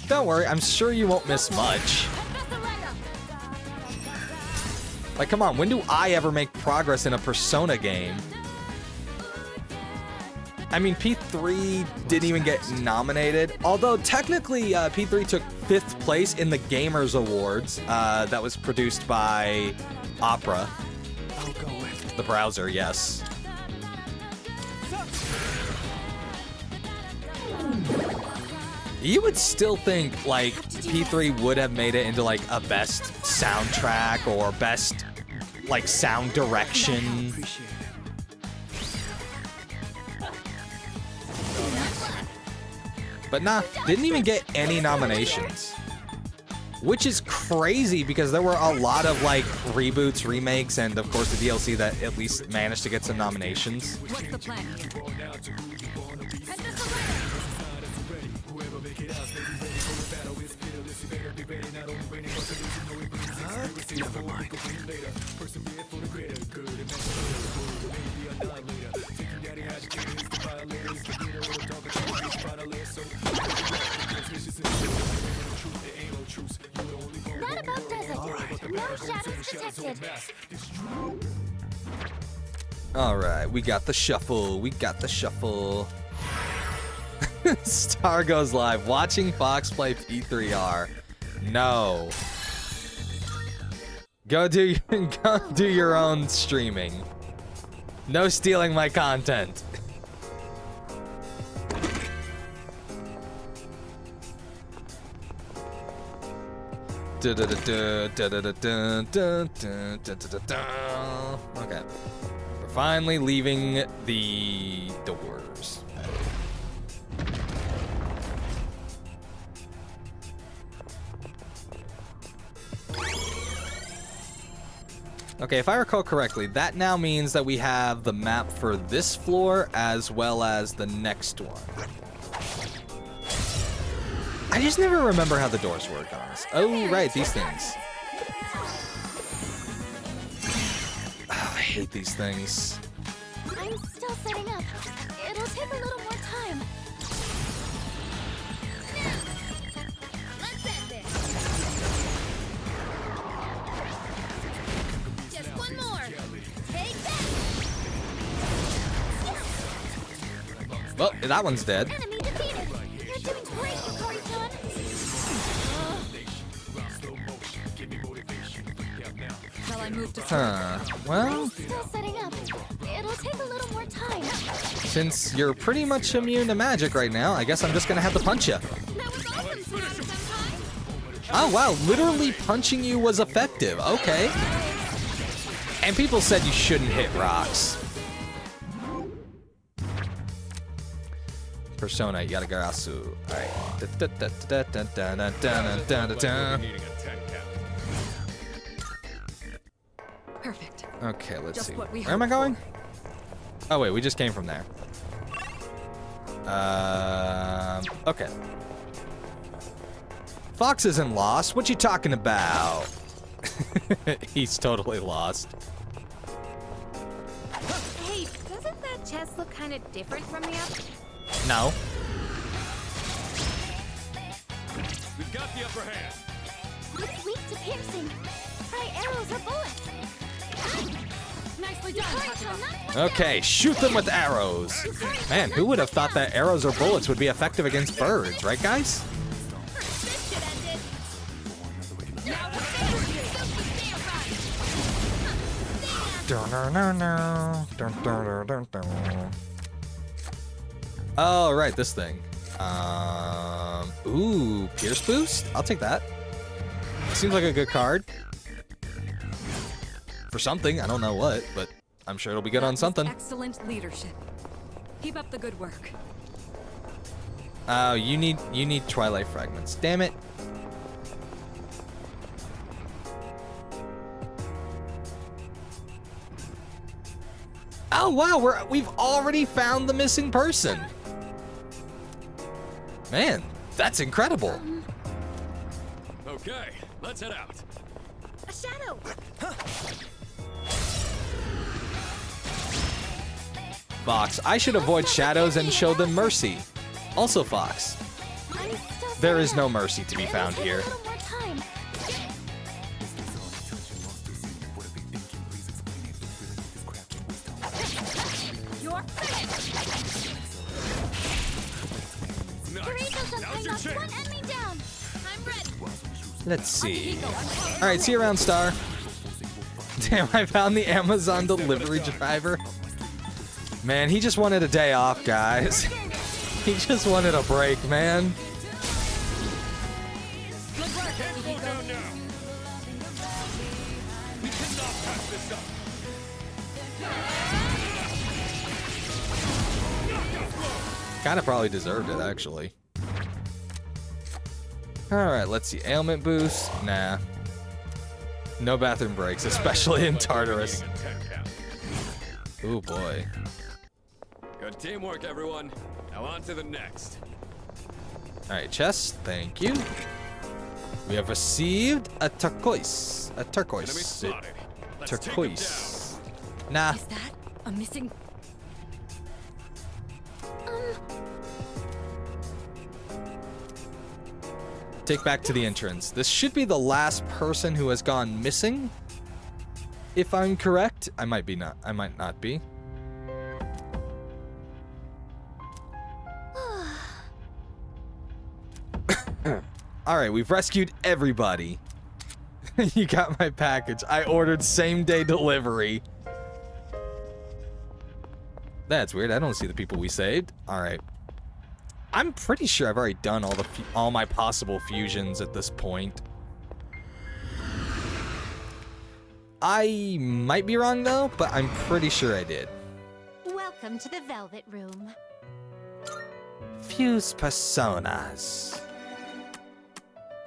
A: Don't worry, I'm sure you won't miss much. Like, come on, when do I ever make progress in a Persona game? I mean, P3 didn't even get nominated, although technically P3 took 5th place in the Gamers Awards that was produced by Opera.
E: I'll go with
A: the browser, yes. You would still think, like, P3 would have made it into, like, a best soundtrack or best, like, sound direction. But nah, didn't even get any nominations. Which is crazy because there were a lot of like reboots, remakes, and of course the DLC that at least managed to get some nominations.
D: What's the plan here?
E: Never mind.
B: That about does it. No shadows detected.
A: Alright, we got the shuffle. We got the shuffle. Star goes live. Watching Fox play P3R. No. Go do your own streaming. No stealing my content. Okay. We're finally leaving the doors. Okay, if I recall correctly, that now means that we have the map for this floor as well as the next one. I just never remember how the doors work on this. Oh, right, these things. Oh, I hate these things.
B: I'm still setting up. It'll take a little more time. Let's end this. Just one more. Take that.
A: Well, that one's dead.
B: Enemy defeated. You're doing great, Yukari-chan.
D: Shall I move to
A: Well,
B: Still setting up. It'll take a little more time.
A: since you're pretty much immune to magic right now, I guess I'm just gonna have to punch you.
B: That was awesome, Sonata-senpai.
A: Oh, wow, literally punching you was effective. Okay. And people said you shouldn't hit rocks. Persona Yatagarasu. Alright.
D: Perfect.
A: Okay, let's
D: Just
A: see.
D: what we
A: Where am I
D: hoped
A: going? Oh, wait, we just came from there. Okay. Fox isn't lost. What you talking about? He's totally lost.
F: Hey, doesn't that chest look kind of different from the other?
A: No.
N: We've got the upper hand.
B: It's weak to piercing. Try arrows or bullets.
D: Nicely done.
B: Yukari-chan, not like
A: Okay, shoot them with arrows. Man, who would have thought that arrows or bullets would be effective against birds, right, guys?
B: this shit ended.
A: Oh, right, this thing. Ooh, Pierce Boost? I'll take that. Seems like a good card. For something, I don't know what, but I'm sure it'll be good on something.
D: Excellent leadership. Keep up the good work.
A: Oh, you need Twilight Fragments. Damn it. Oh wow, we've already found the missing person. Man, that's incredible.
N: Okay, let's head out.
B: A shadow.
A: Fox, I should avoid shadows and show them mercy. Also, Fox, there is no mercy to be found here.
B: Now's your chance. One enemy down. I'm ready.
A: Let's see. All right, see you around, Star. Damn, I found the Amazon delivery driver. Man, he just wanted a day off, guys. He just wanted a break, man. Kind of probably deserved it, actually. All right, let's see. Ailment boost? Nah. No bathroom breaks, especially in Tartarus. Ooh, boy.
N: Good teamwork, everyone. Now on to the next.
A: All right, chest. Thank you. We have received a turquoise. A turquoise.
N: Enemy spotted. Let's take him
A: Turquoise. Nah.
D: Is that a missing?
A: Take back to the entrance. This should be the last person who has gone missing. If I'm correct. I might be not. I might not be. All right, we've rescued everybody. You got my package. I ordered same-day delivery. That's weird. I don't see the people we saved. All right. I'm pretty sure I've already done all my possible fusions at this point. I might be wrong though, but I'm pretty sure I did.
B: Welcome to the Velvet Room.
A: Fuse personas.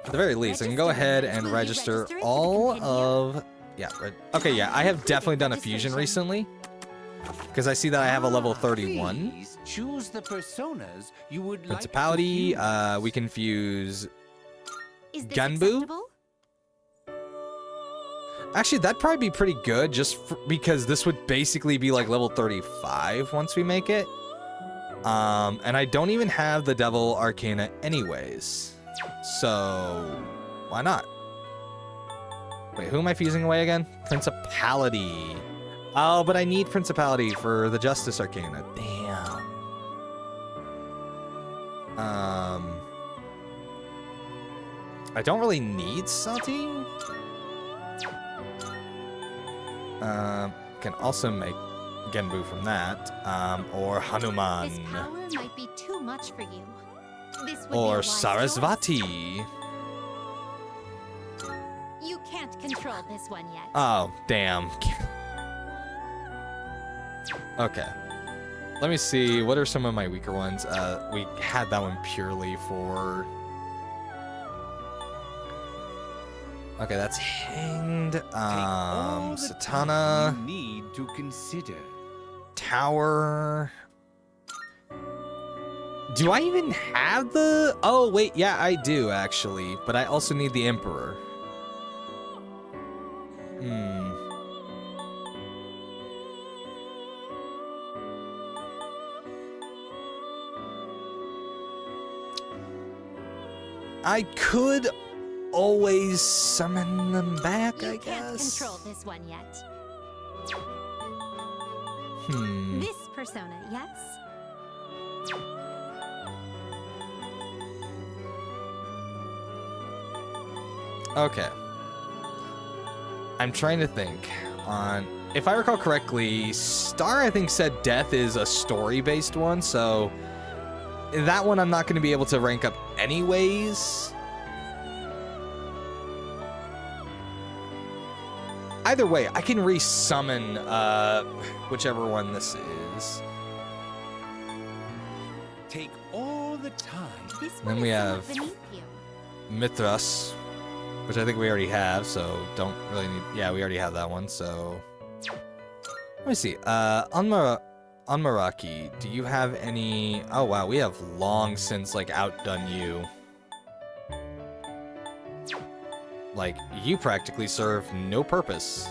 A: At the very least, I can go ahead and register all of... Yeah, okay, yeah, I have definitely done a fusion recently. Because I see that I have a level 31.
O: Please choose the personas you would
A: Principality, we can fuse Ganbu. Actually, that'd probably be pretty good, just because this would basically be like level 35 once we make it. And I don't even have the Devil Arcana anyways. So, why not? Wait, who am I fusing away again? Principality. Oh, but I need Principality for the Justice Arcana. Damn. I don't really need Sati. Can also make Genbu from that. Or Hanuman.
B: This power might be too much for you. This would
A: Or
B: be a wise
A: Sarasvati.
B: choice. You can't control this one yet.
A: Oh, damn. Okay. Let me see. What are some of my weaker ones? We had that one purely for... Okay, that's Hanged. Satana.
O: You need to consider.
A: Tower. Do I even have the... Oh, wait. Yeah, I do, actually. But I also need the Emperor. I could always summon them back, I guess.
B: Control this one yet.
A: This
B: persona, yes?
A: Okay. I'm trying to think on... If I recall correctly, Star, I think, said Death is a story-based one, so... That one I'm not going to be able to rank up anyways. Either way, I can resummon whichever one this is.
O: Take all the time.
A: Then we have Mithras, which I think we already have, so don't really need... Yeah, we already have that one, so... Let me see. Anmaraki, do you have any... Oh, wow, we have long since, like, outdone you. Like, you practically serve no purpose.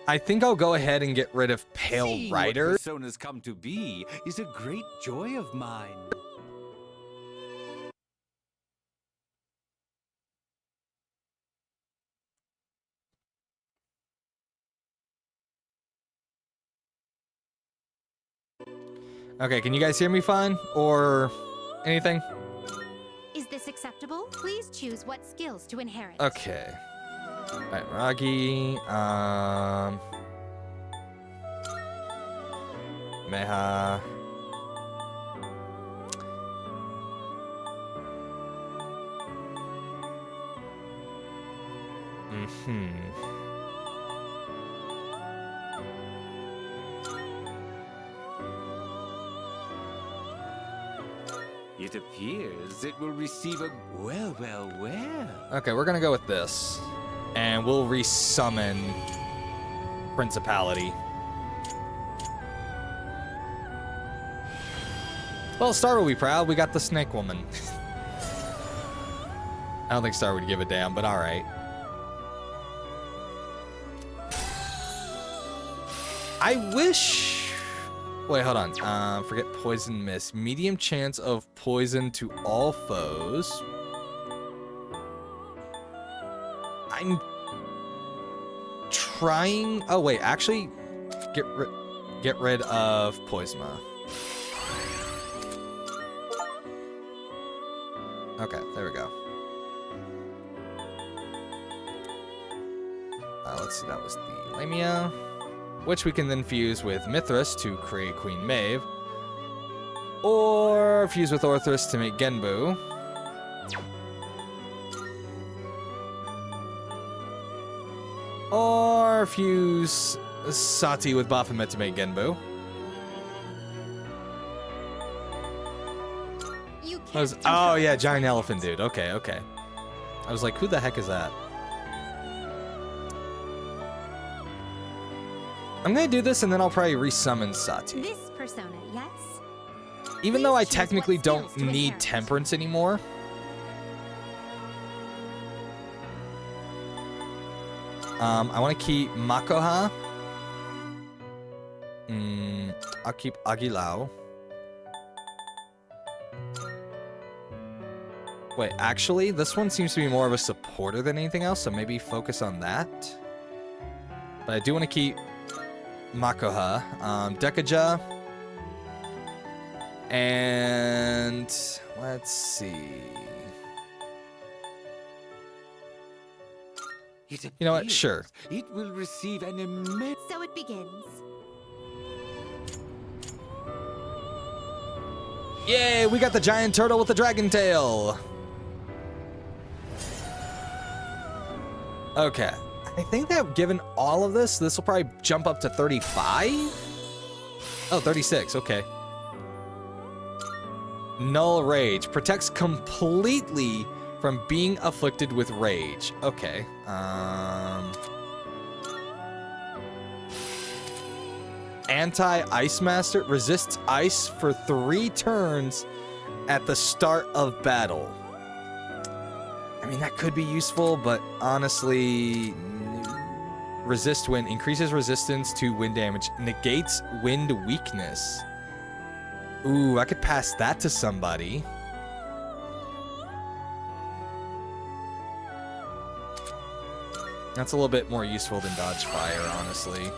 A: I think I'll go ahead and get rid of Pale
O: Seeing
A: Rider.
O: what personas come to be is a great joy of mine.
A: Okay, can you guys hear me fine? Or anything?
L: Is this acceptable? Please choose what skills to inherit.
A: Okay. Alright, Ragi. Meha.
O: It appears it will receive a well.
A: Okay, we're gonna go with this. And we'll resummon Principality. Well, Star will be proud. We got the Snake Woman. I don't think Star would give a damn, but alright. I wish... Wait, hold on. Forget Poison Mist. Medium chance of poison to all foes. I'm trying... Oh, wait. Actually, get rid of Poisma. Okay, there we go. Let's see. That was the Lamia. Which we can then fuse with Mithras to create Queen Maeve. Or fuse with Orthrus to make Genbu. Or fuse Sati with Baphomet to make Genbu. Oh yeah, giant elephant dude. Okay, okay. I was like, who the heck is that? I'm gonna do this and then I'll probably resummon Sati.
L: This persona, yes?
A: Even though I technically don't need Temperance anymore. I want to keep Makoha. I'll keep Agilao. Wait, actually, this one seems to be more of a supporter than anything else, so maybe focus on that. But I do want to keep Makoha, Dekaja, and let's see. You know what? Sure.
O: It will receive an immense...
L: So it begins.
A: Yay, we got the giant turtle with the dragon tail. Okay. I think that given all of this, this will probably jump up to 35? Oh, 36, okay. Null Rage. Protects completely from being afflicted with rage. Okay. Anti-Ice Master. Resists ice for 3 turns at the start of battle. I mean, that could be useful, but honestly... Resist wind. Increases resistance to wind damage. Negates wind weakness. Ooh, I could pass that to somebody. That's a little bit more useful than Dodge Fire, honestly.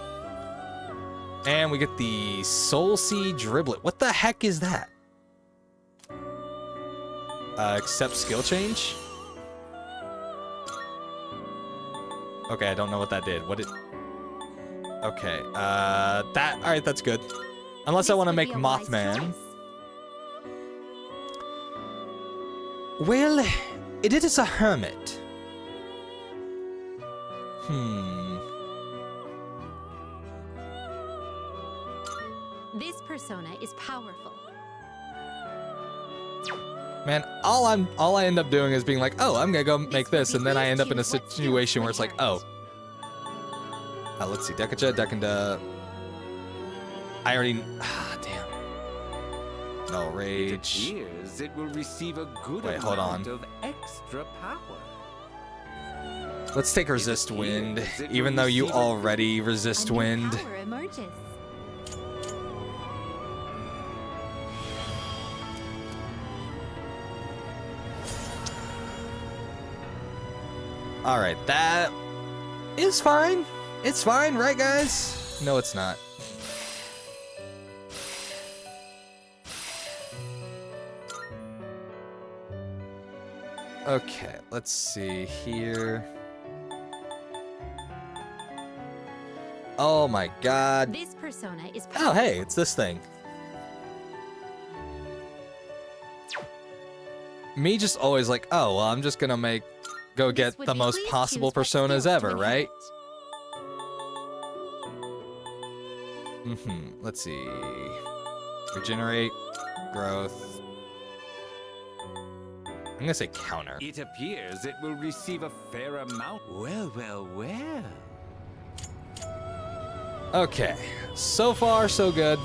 A: And we get the Soul Seed Driblet. What the heck is that? Accept skill change? Okay, I don't know what that did. What did... Okay, that... Alright, that's good. Unless I want to make Mothman. Well, it is a hermit.
L: This persona is powerful.
A: Man, all I end up doing is being like, oh, I'm gonna go make this, and then I end up in a situation where it's like, oh. Let's see, Dekaja, Dekanda. I already... damn. No rage.
O: It appears it will receive a good amount of extra power.
A: Let's take Resist Wind, even though you already resist wind.
L: Power emerges.
A: Alright, that is fine. It's fine, right, guys? No, it's not. Okay, let's see here. Oh my god.
L: This persona is
A: Oh, hey, it's this thing. Me just always like, oh, well, I'm just gonna go get the most possible personas ever, right? Let's see. Regenerate, growth. I'm gonna say counter.
O: It appears it will receive a fair amount. Well, well, well.
A: Okay, so far so good.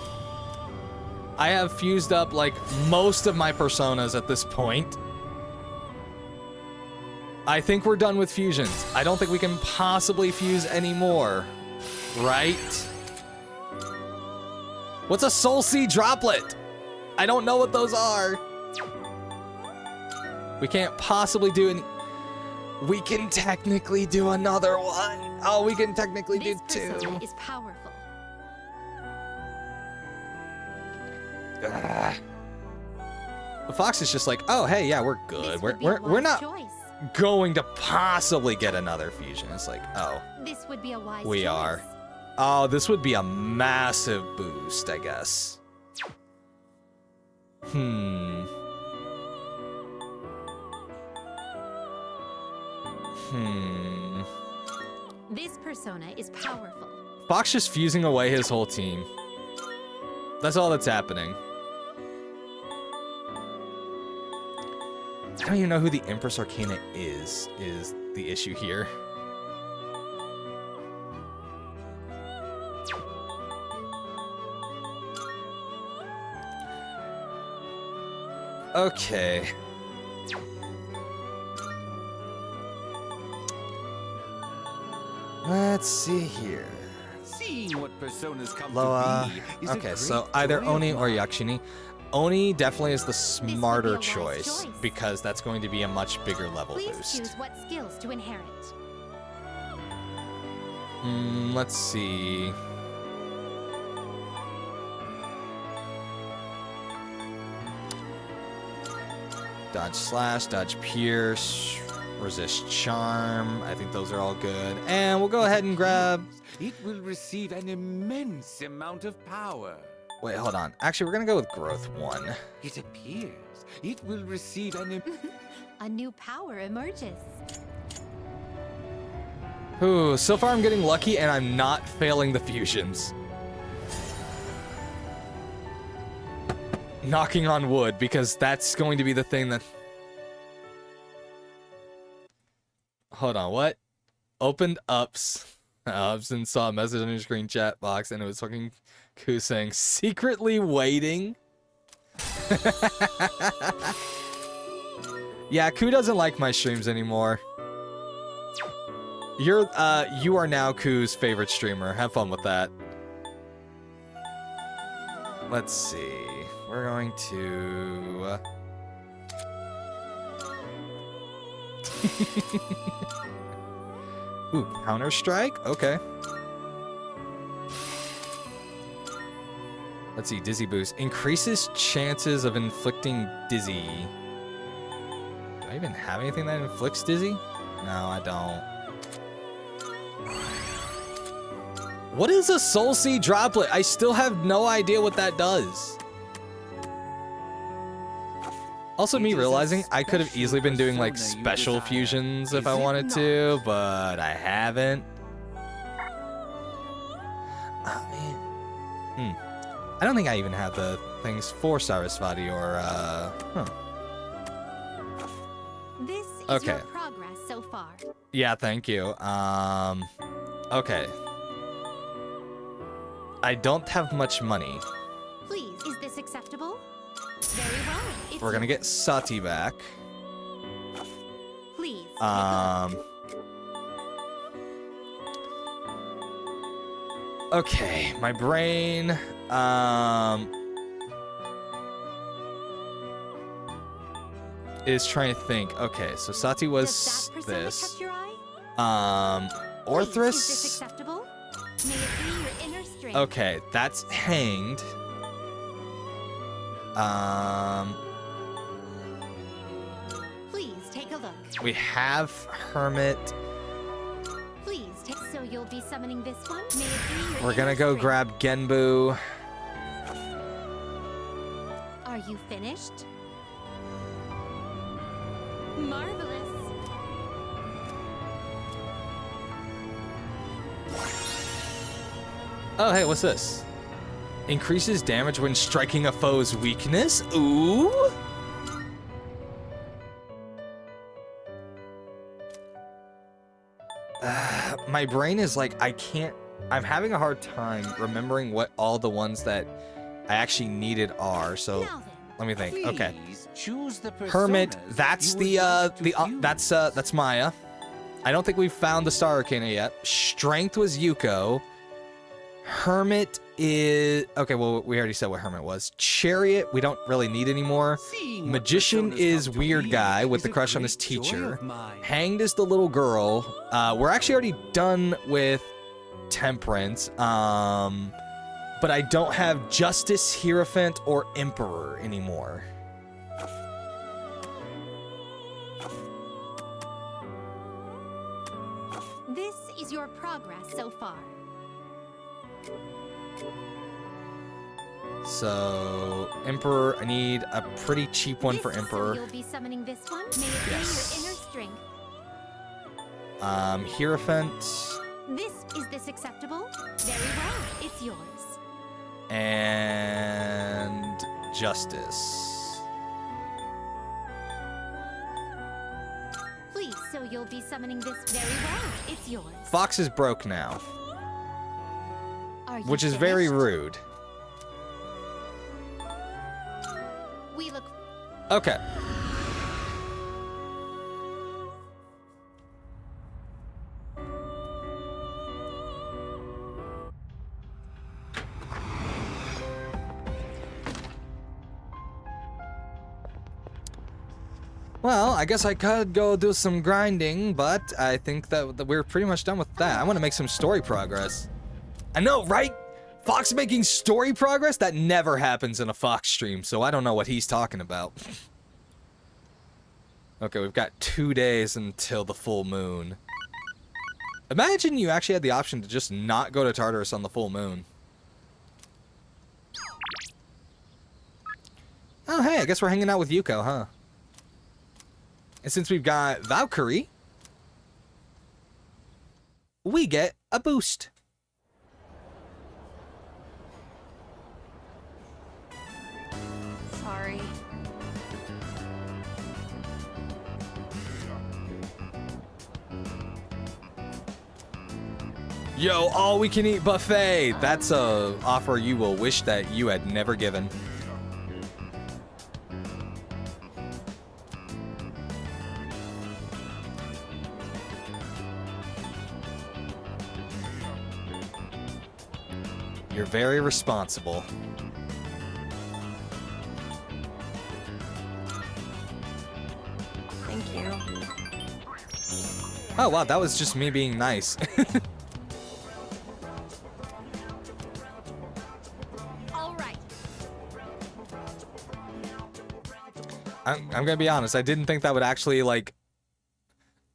A: I have fused up like most of my personas at this point. I think we're done with fusions. I don't think we can possibly fuse anymore, right? What's a Soul Seed droplet? I don't know what those are. We can't possibly do any. We can technically do another one. Oh, we can technically do two.
L: This persona is powerful.
A: The Fox is just like, oh, hey, yeah, we're good. We're not going to possibly get another fusion. It's like, oh,
L: This would be a wise
A: we
L: choice.
A: are. Oh, this would be a massive boost, I guess.
L: This persona is powerful.
A: Fox just fusing away his whole team. That's all that's happening. I don't even know who the Empress Arcana is the issue here. Okay. Let's see here.
O: Seeing what personas come
A: Loa.
O: to be is a
A: Okay, so
O: great
A: either
O: joy of
A: Oni or
O: mine.
A: Yakshini. Oni definitely is the smarter
L: wise
A: choice
L: choice.
A: because that's going to be a much bigger level
L: Please
A: boost.
L: choose what skills to inherit.
A: Let's see. Dodge slash, dodge pierce, resist charm. I think those are all good. And we'll go ahead and grab.
O: It will receive an immense amount of power.
A: Wait, hold on. Actually, we're gonna go with growth 1.
O: It appears it will receive an
L: A new power emerges.
A: Ooh, so far I'm getting lucky and I'm not failing the fusions. Knocking on wood, because that's going to be the thing that... Hold on, what? Opened ups and saw a message on your screen chat box and it was fucking Ku saying, secretly waiting? Yeah, Ku doesn't like my streams anymore. You are now Ku's favorite streamer. Have fun with that. Let's see. We're going to... Ooh, Counter-Strike? Okay. Let's see, Dizzy Boost. Increases chances of inflicting Dizzy. Do I even have anything that inflicts Dizzy? No, I don't. What is a Soul Seed droplet? I still have no idea what that does. Also, me realizing I could have easily been doing like special fusions if I wanted to, but I haven't. Oh man. I don't think I even have the things for Sarasvati or
L: This is
A: Okay.
L: your progress so far.
A: Yeah, thank you. Okay. I don't have much money.
L: Please, is this acceptable? Very well. It's
A: We're gonna get Sati back.
L: Please.
A: Okay, my brain, is trying to think. Okay, so Sati was this.
L: Catch your eye? Is this
A: Orthrus.
L: acceptable? May it be your inner strength.
A: Okay, that's hanged.
L: Please take a look.
A: We have Hermit.
L: Please take. So you'll be summoning this one? May it be your
A: We're gonna
L: inner
A: go
L: strength.
A: grab Genbu.
L: Are you finished? Marvelous.
A: Oh, hey, what's this? Increases damage when striking a foe's weakness? Ooh! My brain is like, I'm having a hard time remembering what all the ones that I actually needed are, so let me think. Okay.
O: Choose the
A: Hermit,
O: personas
A: that's
O: you would like to
A: that's Maya. I don't think we've found the Star Arcana yet. Strength was Yuko. Hermit is... Okay, well, we already said what Hermit was. Chariot, we don't really need anymore. Magician is Weird Guy with the crush on his teacher. Hanged is the little girl. We're actually already done with Temperance. But I don't have Justice, Hierophant, or Emperor anymore.
L: This is your progress so far.
A: So, Emperor, I need a pretty cheap one for
L: So
A: Emperor.
L: you'll be summoning this one? May it
A: Yes.
L: be your inner strength.
A: Hierophant
L: Is this acceptable? Very well, it's yours.
A: and Justice.
L: Please, so you'll be summoning this. Very well, it's yours.
A: Fox is broke now,
L: Are you
A: which is very
L: finished?
A: rude.
L: We look.
A: Okay. Well, I guess I could go do some grinding, but I think that we're pretty much done with that. I want to make some story progress. I know, right? Fox making story progress? That never happens in a Fox stream, so I don't know what he's talking about. Okay, we've got 2 days until the full moon. Imagine you actually had the option to just not go to Tartarus on the full moon. Oh, hey, I guess we're hanging out with Yuko, huh? And since we've got Valkyrie, we get a boost.
F: Sorry.
A: Yo, all we can eat buffet. That's a offer you will wish that you had never given. You're very responsible.
F: Thank you.
A: Oh wow, that was just me being nice.
L: All right.
A: I'm gonna be honest, I didn't think that would actually, like...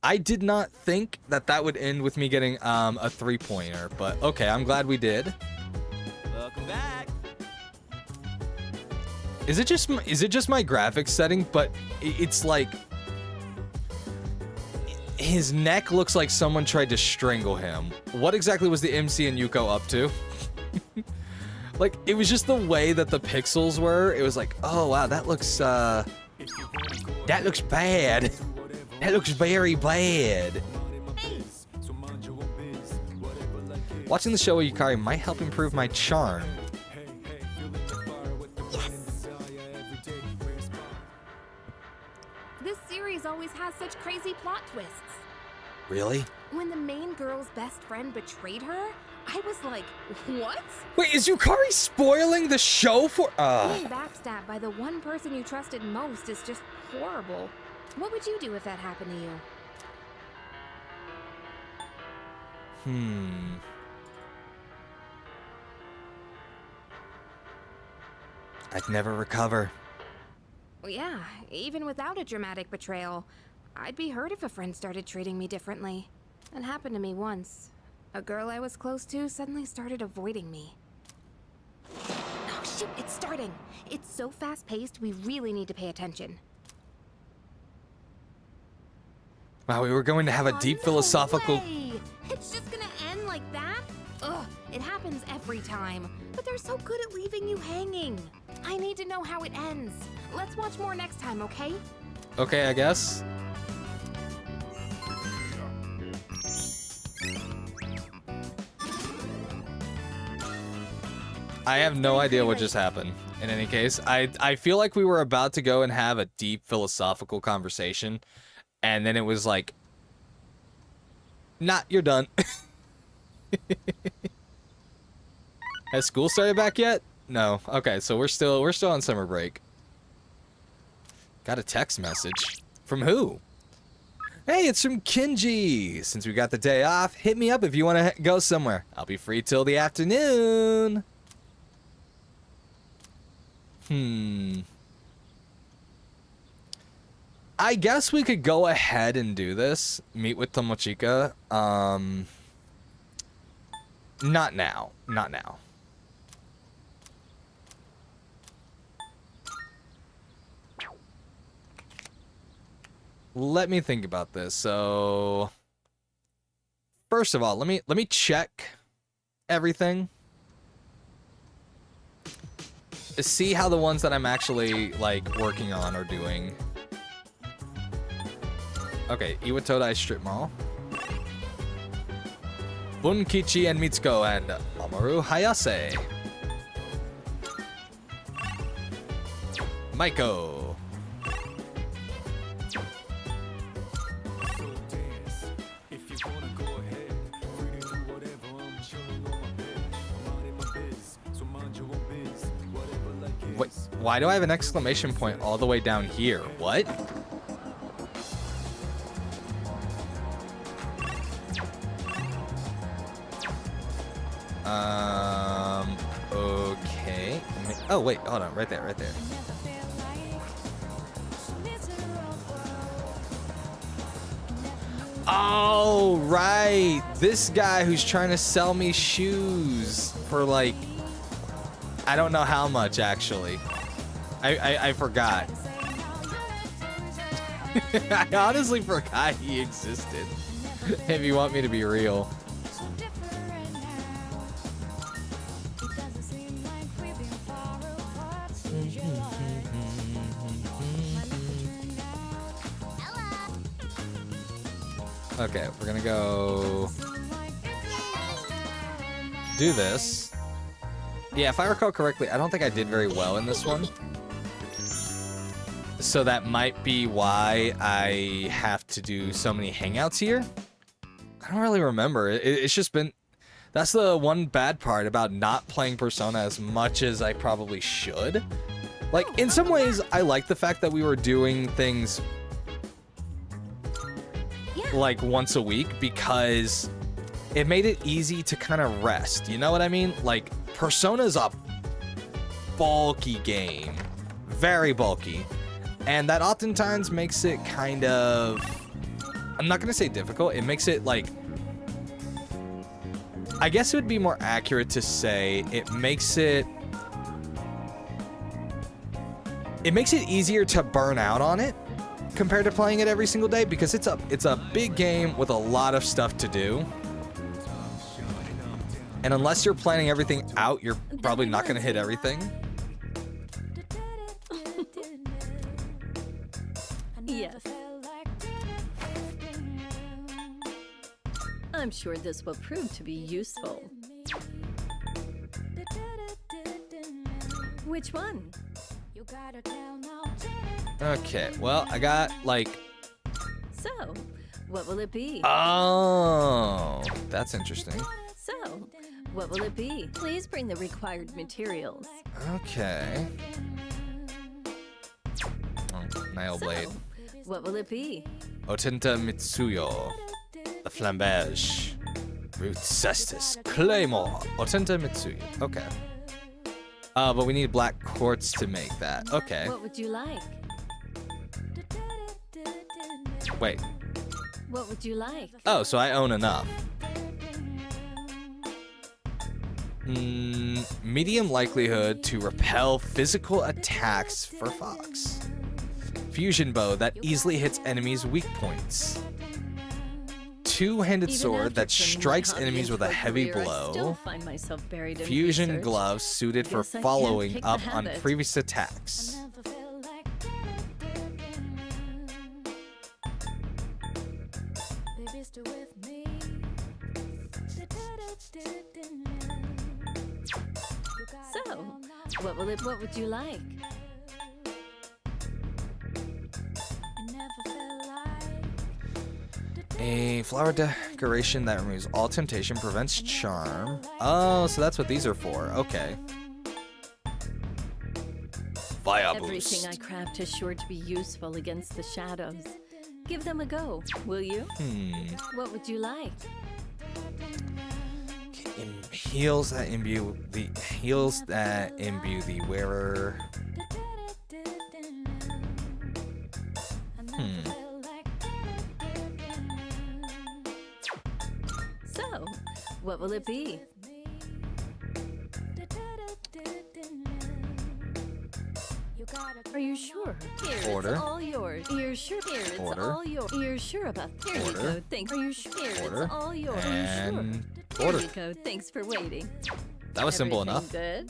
A: I did not think that that would end with me getting a 3-pointer, but okay, I'm glad we did.
C: Welcome back.
A: Is it just my graphics setting? But it's like his neck looks like someone tried to strangle him. What exactly was the MC and Yuko up to? Like, it was just the way that the pixels were. It was like, oh wow, that looks bad. That looks very bad. Watching the show with Yukari might help improve my charm.
F: This series always has such crazy plot twists.
A: Really?
F: When the main girl's best friend betrayed her, I was like, what?
A: Wait, is Yukari spoiling the show for...
F: Being backstabbed by the one person you trusted most is just horrible. What would you do if that happened to you?
A: I'd never recover.
F: Well, yeah, even without a dramatic betrayal. I'd be hurt if a friend started treating me differently. That happened to me once. A girl I was close to suddenly started avoiding me. Oh shit, it's starting! It's so fast-paced, we really need to pay attention.
A: Wow, we were going to have a deep philosophical...
F: Way. It's just gonna end like that? Ugh, it happens every time. But they're so good at leaving you hanging. I need to know how it ends. Let's watch more next time, okay?
A: Okay, I guess. I have no idea what just happened. In any case, I feel like we were about to go and have a deep philosophical conversation, and then it was like, nah, you're done. Has school started back yet? No. Okay, so we're still on summer break. Got a text message. From who? Hey, it's from Kinji. Since we got the day off, hit me up if you want to go somewhere. I'll be free till the afternoon. I guess we could go ahead and do this. Meet with Tomochika. Not now. Not now. Let me think about this. So, first of all, let me check everything. See how the ones that I'm actually like working on are doing. Okay, Iwatodai Strip Mall. Bunkichi and Mitsuko and Mamoru Hayase. Maiko. Wait, why do I have an exclamation point all the way down here? What? Okay. Oh, wait, hold on. Right there, right there. Oh, right. This guy who's trying to sell me shoes for like, I don't know how much actually. I forgot. I honestly forgot he existed. If you want me to be real. Okay, we're gonna go do this. Yeah, if I recall correctly, I don't think I did very well in this one. So that might be why I have to do so many hangouts here. I don't really remember. It's just been... That's the one bad part about not playing Persona as much as I probably should. Like, in some ways, I like the fact that we were doing things like once a week because it made it easy to kind of rest. You know what I mean? Like, Persona's a bulky game. Very bulky. And that oftentimes makes it kind of... I'm not going to say difficult. It makes it like... I guess it would be more accurate to say it makes it... It makes it easier to burn out on it compared to playing it every single day because it's a big game with a lot of stuff to do. And unless you're planning everything out, you're probably not going to hit everything.
H: Yes. I'm sure this will prove to be useful. Which one?
A: Okay, well, I got, like...
H: So, what will it be?
A: Oh, that's interesting.
H: So, what will it be? Please bring the required materials.
A: Okay. Oh, Nail Blade.
H: So, what will it be?
A: Otenta Mitsuyo. The Flambage. Root Cestus. Claymore. Otenta Mitsuyo. Okay. But we need black quartz to make that. Okay.
H: What would you like?
A: Wait.
H: What would you like?
A: Oh, so I own enough. Medium likelihood to repel physical attacks for Fox. Fusion bow that easily hits enemies' weak points. Two-handed sword that strikes enemies with a heavy blow. Fusion gloves suited for following up on previous attacks.
H: So, what would you like?
A: A flower decoration that removes all temptation, prevents charm. Oh, so that's what these are for. Okay. Fire boost.
H: Everything I craft is sure to be useful against the shadows. Give them a go, will you? What would you like?
A: Heals that imbue the wearer.
H: So, what will it be? Are you sure? Here,
A: Order.
H: it's all yours. You're sure? Here, it's
A: Order.
H: all yours. You're sure about? Here you
A: Order.
H: go. Thanks. Are you sure? Here,
A: Order.
H: it's all yours.
A: And
H: Here
A: order.
H: you go. Thanks for waiting.
A: That was simple
H: Everything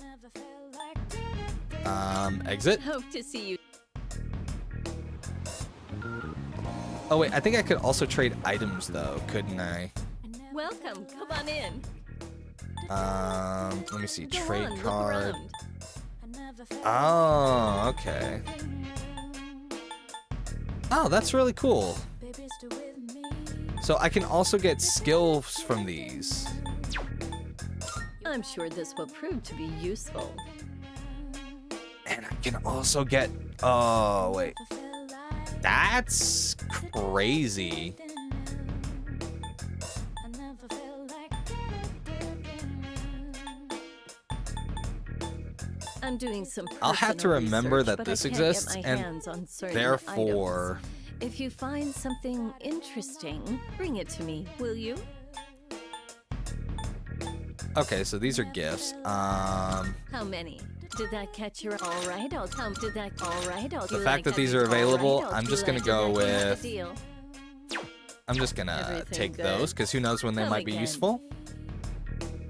A: enough.
H: Good?
A: Exit.
H: Hope to see you.
A: Oh wait, I think I could also trade items though, couldn't I?
H: Welcome. Come on in.
A: Let me see.
H: Go
A: Trade
H: on, look
A: card.
H: around.
A: Oh, okay. Oh, that's really cool. So I can also get skills from these.
H: I'm sure this will prove to be useful.
A: And I can also get... Oh, wait. That's crazy.
H: I'm doing some
A: I'll have to
H: personal
A: remember
H: research,
A: that
H: but
A: this
H: I can't get
A: exists,
H: my
A: and
H: hands on certain
A: therefore...
H: items. If you find something interesting, bring it to me, will you?
A: Okay, so these are gifts.
H: How many? Did that catch your all right? I'll come. Did that all right? I'll
A: The
H: do
A: fact
H: like
A: that these
H: that.
A: are
H: All right,
A: available,
H: I'll
A: I'm
H: do
A: just gonna
H: like
A: go
H: that. Here's
A: with...
H: the deal.
A: I'm just gonna
H: Everything
A: take
H: good?
A: those, because who knows when they
H: Come
A: might be
H: again.
A: useful.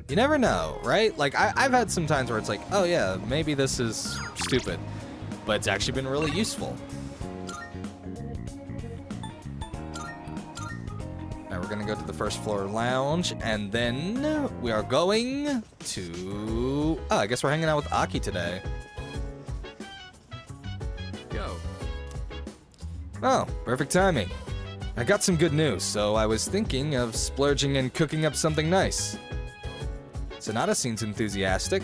A: You never know, right? Like, I've had some times where it's like, oh yeah, maybe this is stupid, but it's actually been really useful. Now we're gonna go to the first floor lounge, and then we are going to... Oh, I guess we're hanging out with Aki today.
N: Yo.
A: Oh, perfect timing. I got some good news, so I was thinking of splurging and cooking up something nice. Sonata seems enthusiastic.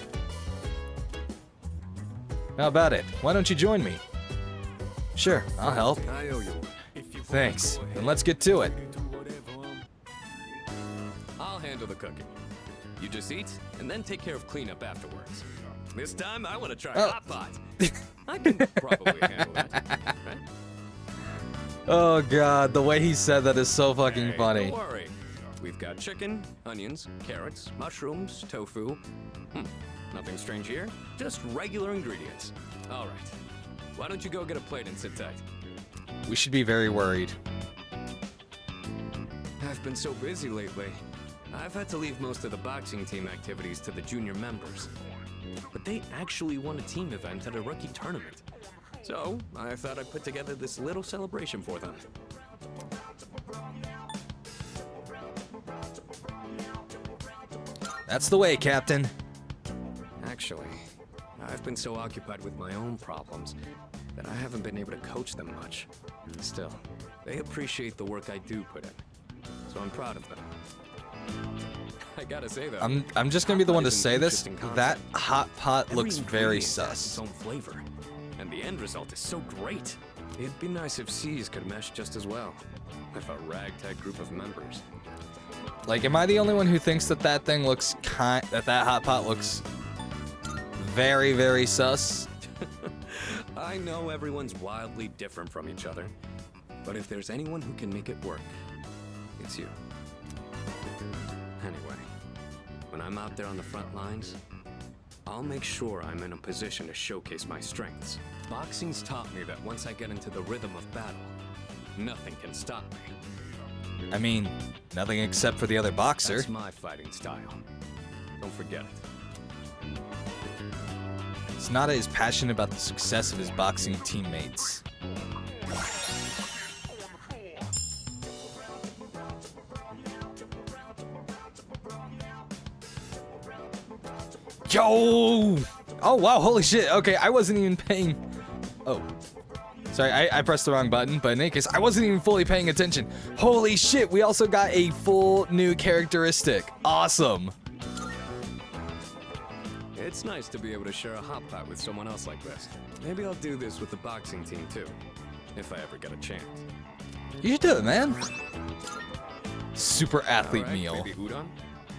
A: How about it? Why don't you join me? Sure, I'll help.
N: I owe you one.
A: Thanks. Then let's get to it.
N: I'll handle the cooking. You just eat, and then take care of cleanup afterwards. This time, I want to try hot pot. I can probably handle that. Right?
A: Oh god, the way he said that is so fucking funny.
N: Don't worry. We've got chicken, onions, carrots, mushrooms, tofu. Nothing strange here. Just regular ingredients. All right. Why don't you go get a plate and sit tight?
A: We should be very worried.
N: I've been so busy lately. I've had to leave most of the boxing team activities to the junior members. But they actually won a team event at a rookie tournament. So, I thought I'd put together this little celebration for them.
A: That's the way, Captain.
N: Actually, I've been so occupied with my own problems that I haven't been able to coach them much. Still, they appreciate the work I do put in, so I'm proud of them. I gotta say though,
A: I'm just gonna be the one to
N: hot pot is
A: say
N: an
A: this.
N: interesting
A: That
N: concept.
A: hot pot
N: Every
A: looks very
N: ingredient has
A: sus.
N: its own flavor, and the end result is so great. It'd be nice if C's could mesh just as well with a ragtag group of members.
A: Like, am I the only one who thinks that that thing looks that hot pot looks very, very sus?
N: I know everyone's wildly different from each other, But if there's anyone who can make it work, it's you. Anyway, when I'm out there on the front lines, I'll make sure I'm in a position to showcase my strengths. Boxing's taught me that once I get into the rhythm of battle, nothing can stop me.
A: I mean, nothing except for the other boxer.
N: That's my fighting style. Don't forget it.
A: Sanada is passionate about the success of his boxing teammates. Yo! Oh, wow, holy shit. Okay, I wasn't even paying... Oh. Sorry, I pressed the wrong button, but in any case, I wasn't even fully paying attention. Holy shit, we also got a full new characteristic. Awesome.
N: It's nice to be able to share a hot pot with someone else like this. Maybe I'll do this with the boxing team too, if I ever get a chance.
A: You should do it, man. Super athlete
N: All right,
A: meal.
N: maybe udon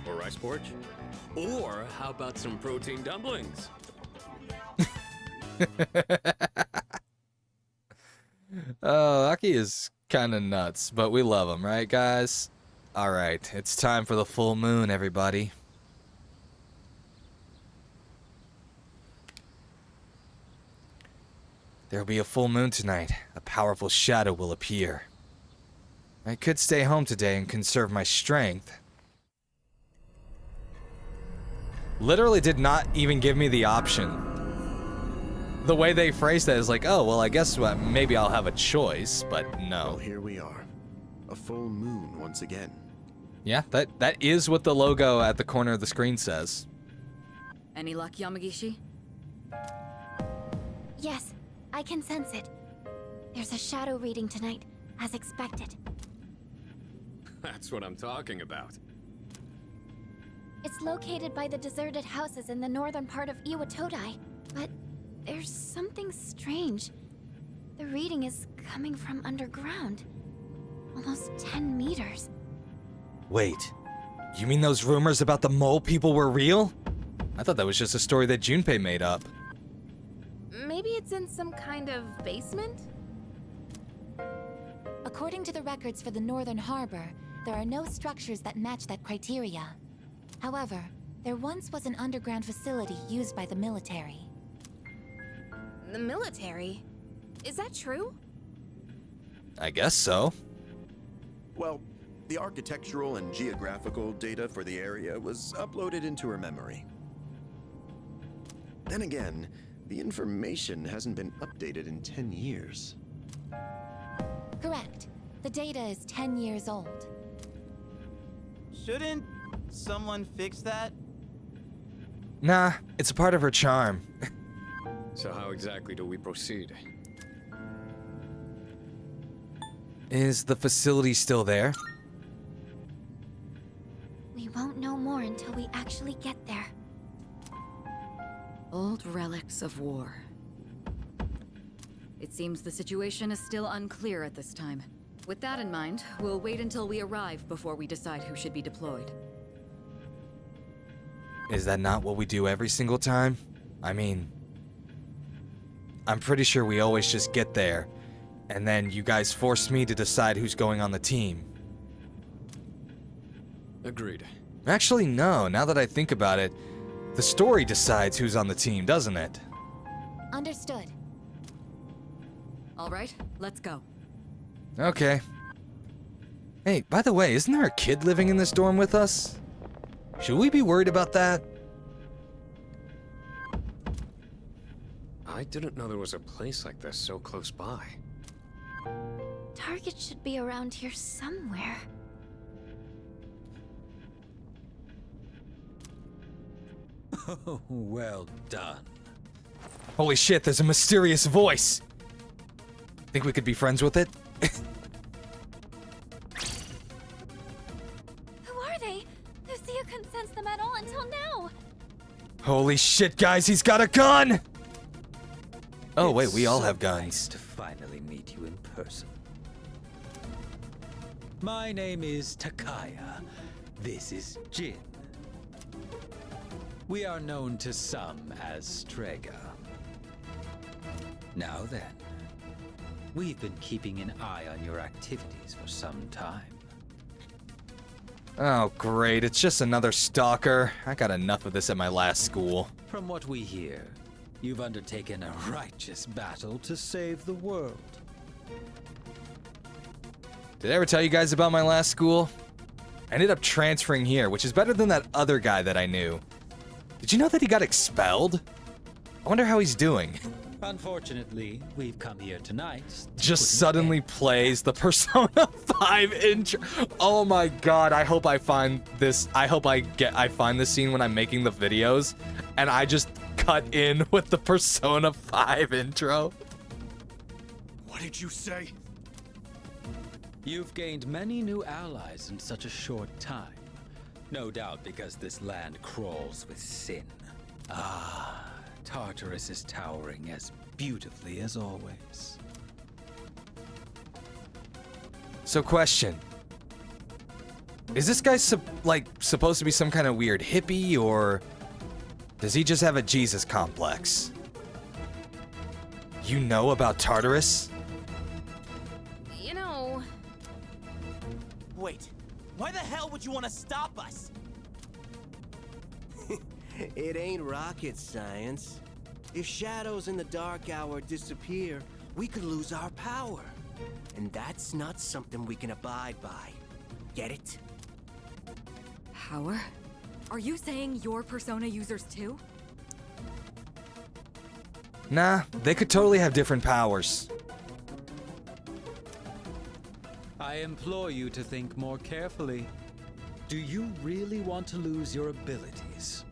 N: or rice porridge, or how about some protein dumplings?
A: Oh, Aki is kind of nuts, but we love him, right, guys? All right, it's time for the full moon, everybody. There'll be a full moon tonight. A powerful shadow will appear. I could stay home today and conserve my strength. Literally did not even give me the option. The way they phrased that is like, oh, well, I guess maybe I'll have a choice, but no.
P: Well, here we are. A full moon once again.
A: Yeah, that is what the logo at the corner of the screen says.
D: Any luck, Yamagishi?
B: Yes, I can sense it. There's a shadow reading tonight, as expected.
N: That's what I'm talking about.
B: It's located by the deserted houses in the northern part of Iwatodai, but there's something strange. The reading is coming from underground. Almost 10 meters.
A: Wait, you mean those rumors about the mole people were real? I thought that was just a story that Junpei made up.
F: Maybe it's in some kind of basement?
Q: According to the records for the Northern Harbor, there are no structures that match that criteria. However, there once was an underground facility used by the military.
F: The military? Is that true?
A: I guess so.
P: Well, the architectural and geographical data for the area was uploaded into her memory. Then again, the information hasn't been updated in 10 years.
Q: Correct. The data is 10 years old.
C: Shouldn't someone fix that?
A: Nah, it's a part of her charm.
N: So how exactly do we proceed?
A: Is the facility still there?
B: We won't know more until we actually get there.
D: Old relics of war. It seems the situation is still unclear at this time. With that in mind, we'll wait until we arrive before we decide who should be deployed.
A: Is that not what we do every single time? I mean, I'm pretty sure we always just get there, and then you guys force me to decide who's going on the team.
N: Agreed.
A: Actually, no. Now that I think about it, the story decides who's on the team, doesn't it?
Q: Understood.
D: All right, let's go.
A: Okay. Hey, by the way, isn't there a kid living in this dorm with us? Should we be worried about that?
N: I didn't know there was a place like this so close by.
B: Target should be around here somewhere.
R: Oh, well done.
A: Holy shit, there's a mysterious voice! Think we could be friends with it?
B: Who are they? Lucia couldn't sense them at all until now.
A: Holy shit, guys, he's got a gun! Oh, wait, we all
R: so
A: have guns.
R: Nice to finally meet you in person. My name is Takaya. This is Jin. We are known to some as Strega. Now then, We've been keeping an eye on your activities for some time.
A: Oh, great. It's just another stalker. I got enough of this at my last school.
R: From what we hear, you've undertaken a righteous battle to save the world.
A: Did I ever tell you guys about my last school? I ended up transferring here, which is better than that other guy that I knew. Did you know that he got expelled? I wonder how he's doing.
R: Unfortunately, we've come here tonight.
A: Just suddenly plays the Persona 5 intro. Oh my god, I hope I find this. I hope I find this scene when I'm making the videos and I just cut in with the Persona 5 intro.
I: What did you say?
R: You've gained many new allies in such a short time. No doubt because this land crawls with sin. Ah, Tartarus is towering as beautifully as always.
A: So question. Is this guy supposed to be some kind of weird hippie, or does he just have a Jesus complex? You know about Tartarus?
F: You know...
C: Wait, why the hell would you want to stop us?
I: It ain't rocket science. If shadows in the dark hour disappear, we could lose our power. And that's not something we can abide by. Get it?
D: Power? Are you saying you're Persona users too?
A: Nah, they could totally have different powers.
R: I implore you to think more carefully. Do you really want to lose your abilities?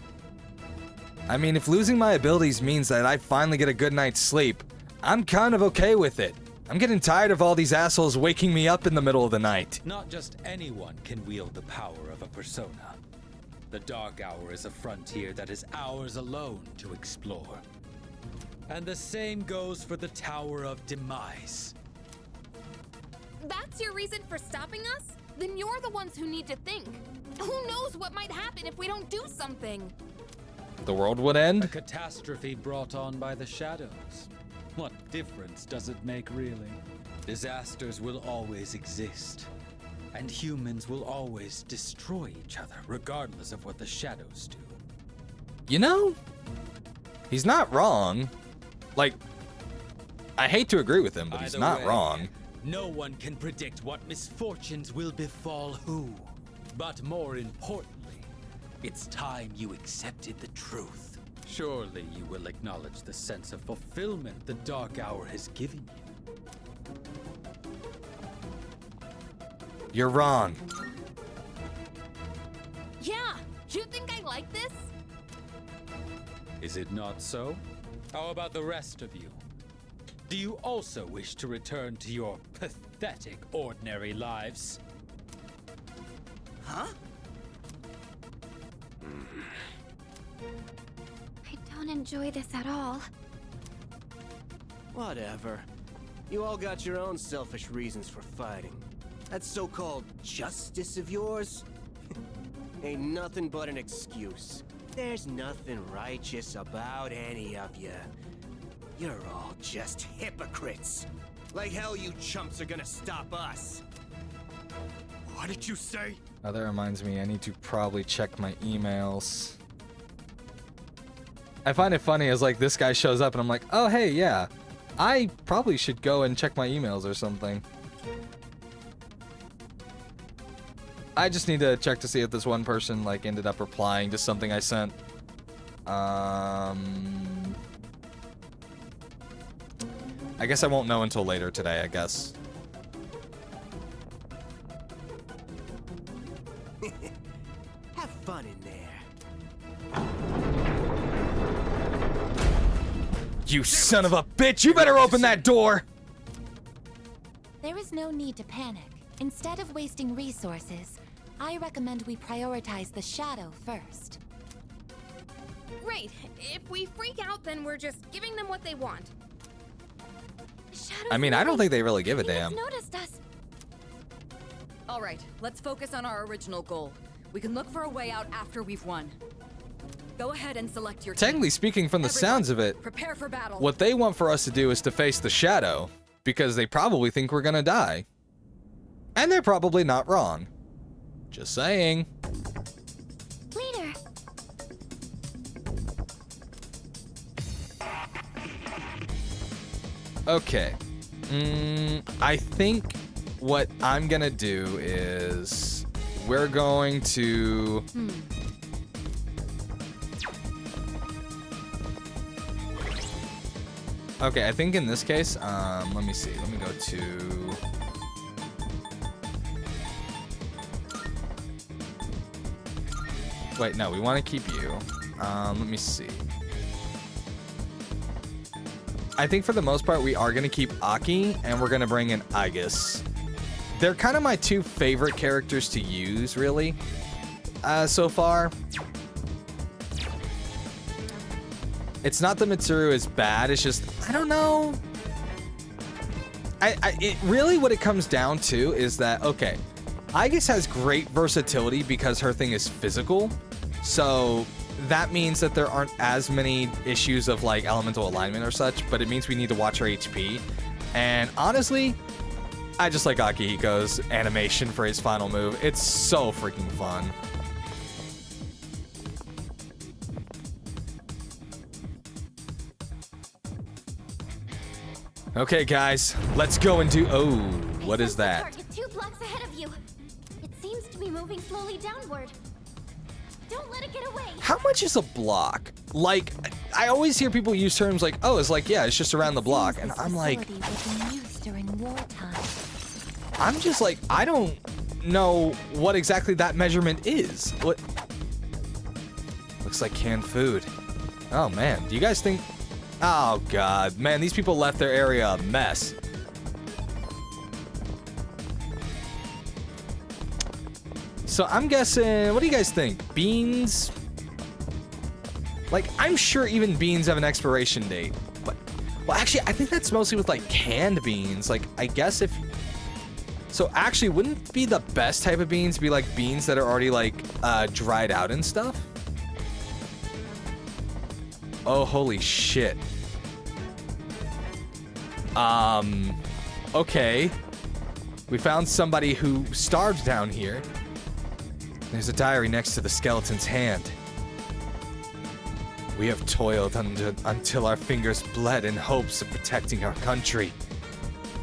A: I mean, if losing my abilities means that I finally get a good night's sleep, I'm kind of okay with it. I'm getting tired of all these assholes waking me up in the middle of the night.
R: Not just anyone can wield the power of a persona. The Dark Hour is a frontier that is ours alone to explore. And the same goes for the Tower of Demise.
F: That's your reason for stopping us? Then you're the ones who need to think. Who knows what might happen if we don't do something?
A: The world would end?
R: A catastrophe brought on by the shadows. What difference does it make, really? Disasters will always exist. And humans will always destroy each other, regardless of what the shadows do.
A: You know, he's not wrong. Like, I hate to agree with him, but he's
R: Either
A: not
R: way,
A: wrong.
R: No one can predict what misfortunes will befall who. But more importantly, it's time you accepted the truth. Surely you will acknowledge the sense of fulfillment the Dark Hour has given you.
A: You're wrong.
F: Yeah, you think I like this?
R: Is it not so? How about the rest of you? Do you also wish to return to your pathetic, ordinary lives?
C: Huh?
B: I don't enjoy this at all.
I: Whatever. You all got your own selfish reasons for fighting. That so-called justice of yours ain't nothing but an excuse. There's nothing righteous about any of you. You're all just hypocrites. Like hell you chumps are gonna stop us. What did you say?
A: Oh, that reminds me, I need to probably check my emails. I find it funny as like this guy shows up and I'm like, oh hey, yeah. I probably should go and check my emails or something. I just need to check to see if this one person like ended up replying to something I sent. I guess I won't know until later today, I guess.
I: Have fun in there.
A: You son of a bitch! You better open that door!
Q: There is no need to panic. Instead of wasting resources, I recommend we prioritize the shadow first.
F: Right. If we freak out, then we're just giving them what they want.
A: I mean, I don't think they really give a damn.
B: Noticed us.
D: All right, let's focus on our original goal. We can look for a way out after we've won. Go ahead and select your team.
A: Technically speaking, from the sounds of it,
D: Prepare for battle.
A: what they want for us to do is to face the shadow, because they probably think we're gonna die. And they're probably not wrong. Just saying.
B: Leader.
A: Okay. I think what I'm gonna do is we're going to... Okay, I think in this case, let me see. Let me go to... Wait, no, we want to keep you. Let me see. I think for the most part, we are going to keep Aki, and we're going to bring in Aigis. They're kind of my two favorite characters to use, really, so far. It's not that Mitsuru is bad, it's just, I don't know. It really what it comes down to is that, okay, Aigis has great versatility because her thing is physical. So that means that there aren't as many issues of like elemental alignment or such, but it means we need to watch her HP. And honestly, I just like Akihiko's animation for his final move. It's so freaking fun. Okay, guys, let's go and do... Oh, what is that?
B: Target 2 blocks ahead of you. It seems to be moving slowly downward. Don't let it get away.
A: How much is a block? Like, I always hear people use terms like, oh, it's like, yeah, it's just around the block. And I'm like... I'm just like, I don't know what exactly that measurement is. What? Looks like canned food. Oh, man. Do you guys think... Oh, God. Man, these people left their area a mess. So I'm guessing... What do you guys think? Beans? Like, I'm sure even beans have an expiration date. But, well, actually, I think that's mostly with, like, canned beans. Like, I guess if... So, actually, wouldn't it be the best type of beans be, like, beans that are already, like, dried out and stuff? Oh, holy shit. Okay. We found somebody who starved down here. There's a diary next to the skeleton's hand. We have toiled until our fingers bled in hopes of protecting our country.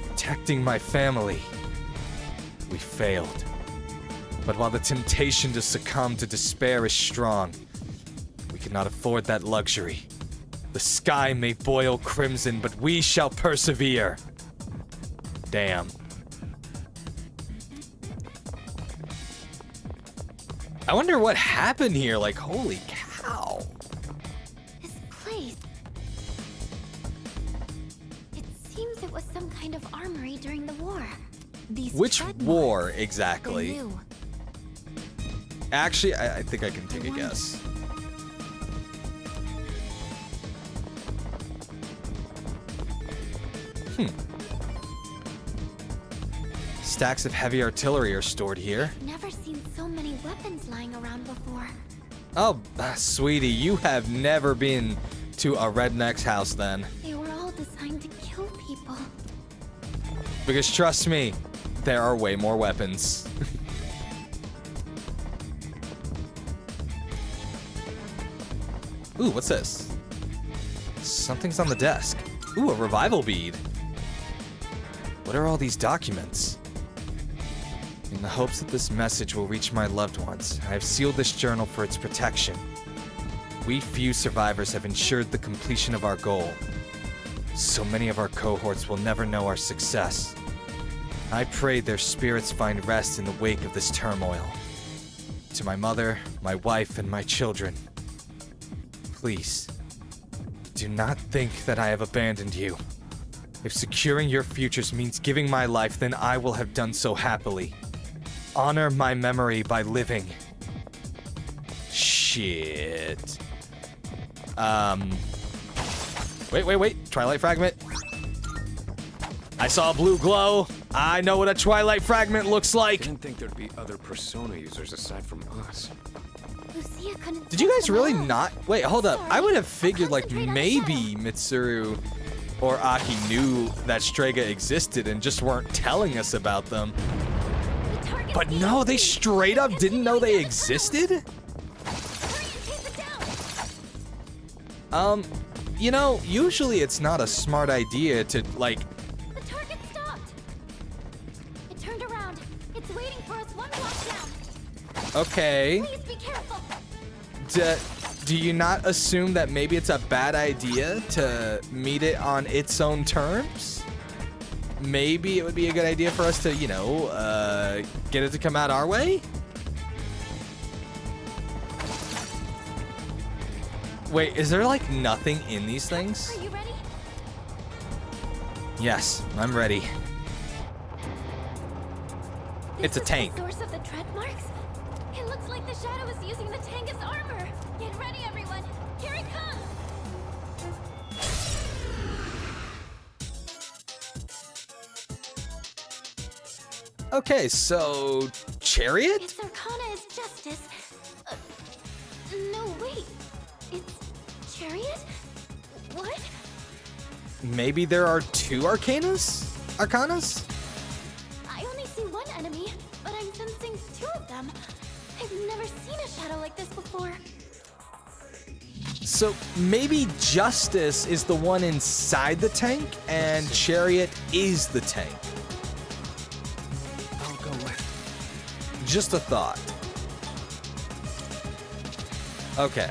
A: Protecting my family. We failed. But while the temptation to succumb to despair is strong, we cannot afford that luxury. The sky may boil crimson, but we shall persevere. Damn. I wonder what happened here. Like, holy cow.
B: This place. It seems it was some kind of armory during the war.
A: Which war exactly? Actually, I think I can take a guess. Stacks of heavy artillery are stored here.
B: Never seen so many weapons lying around before.
A: Oh, sweetie, you have never been to a redneck's house then.
B: They were all designed to kill people.
A: Because trust me, there are way more weapons. Ooh, what's this? Something's on the desk. Ooh, a revival bead. What are all these documents? In the hopes that this message will reach my loved ones, I have sealed this journal for its protection. We few survivors have ensured the completion of our goal. So many of our cohorts will never know our success. I pray their spirits find rest in the wake of this turmoil. To my mother, my wife, and my children, please, do not think that I have abandoned you. If securing your futures means giving my life, then I will have done so happily. Honor my memory by living. Shit. Wait. Twilight fragment. I saw a blue glow. I know what a Twilight fragment looks like.
N: I didn't think there'd be other Persona users aside from us.
B: Lucia couldn't.
A: Did you guys really not? Wait, hold up. I would have figured like maybe Mitsuru or Aki knew that Strega existed and just weren't telling us about them. But no, they straight up didn't know they existed? You know, usually it's not a smart idea to, like...
B: The target stopped. It turned around. It's waiting for us one block down.
A: Okay.
B: Please be careful.
A: Do you not assume that maybe it's a bad idea to meet it on its own terms? Maybe it would be a good idea for us to, you know, get it to come out our way? Wait, is there like nothing in these things?
B: Are you ready?
A: Yes, I'm ready. It's a tank.
B: The source of the tread marks? It looks like the shadow is using the tank as armor. Get ready, everyone. Here it comes.
A: Okay, so Chariot?
B: Its arcana is justice. No, wait. It's Chariot? What?
A: Maybe there are two Arcanas?
B: I only see one enemy, but I'm sensing two of them. I've never seen a shadow like this before.
A: So maybe Justice is the one inside the tank, and Chariot is the tank.
M: I'll go with.
A: Just a thought. Okay.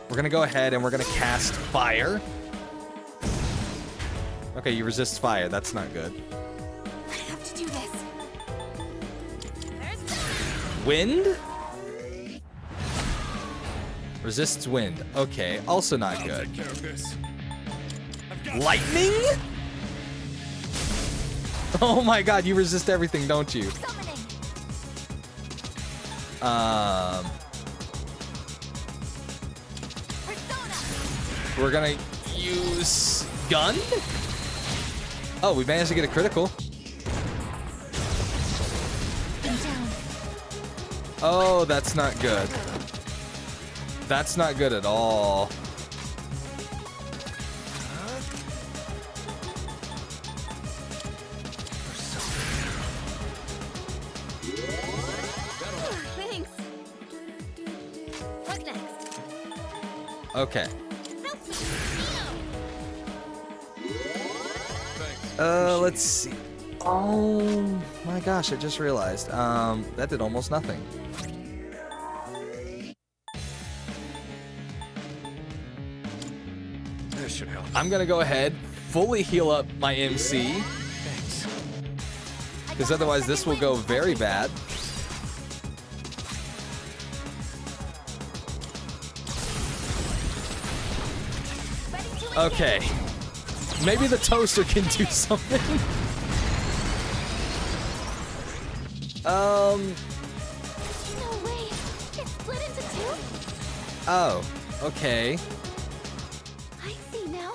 A: We're gonna go ahead and we're gonna cast Fire. Okay, you resist fire. That's not good.
F: I have to do this.
A: Wind? Resists wind. Okay, also not good. Lightning? Oh my god, you resist everything, don't you? We're gonna use gun? Oh, we managed to get a critical. Oh, that's not good. That's not good at all.
F: Thanks. What next?
A: Okay. Let's see. Oh my gosh, I just realized. That did almost nothing.
N: That should help.
A: I'm gonna go ahead, fully heal up my MC. Because otherwise this will go very bad. Okay. Maybe the toaster can do something.
B: No way. It split into two?
A: Oh, okay.
B: I see now.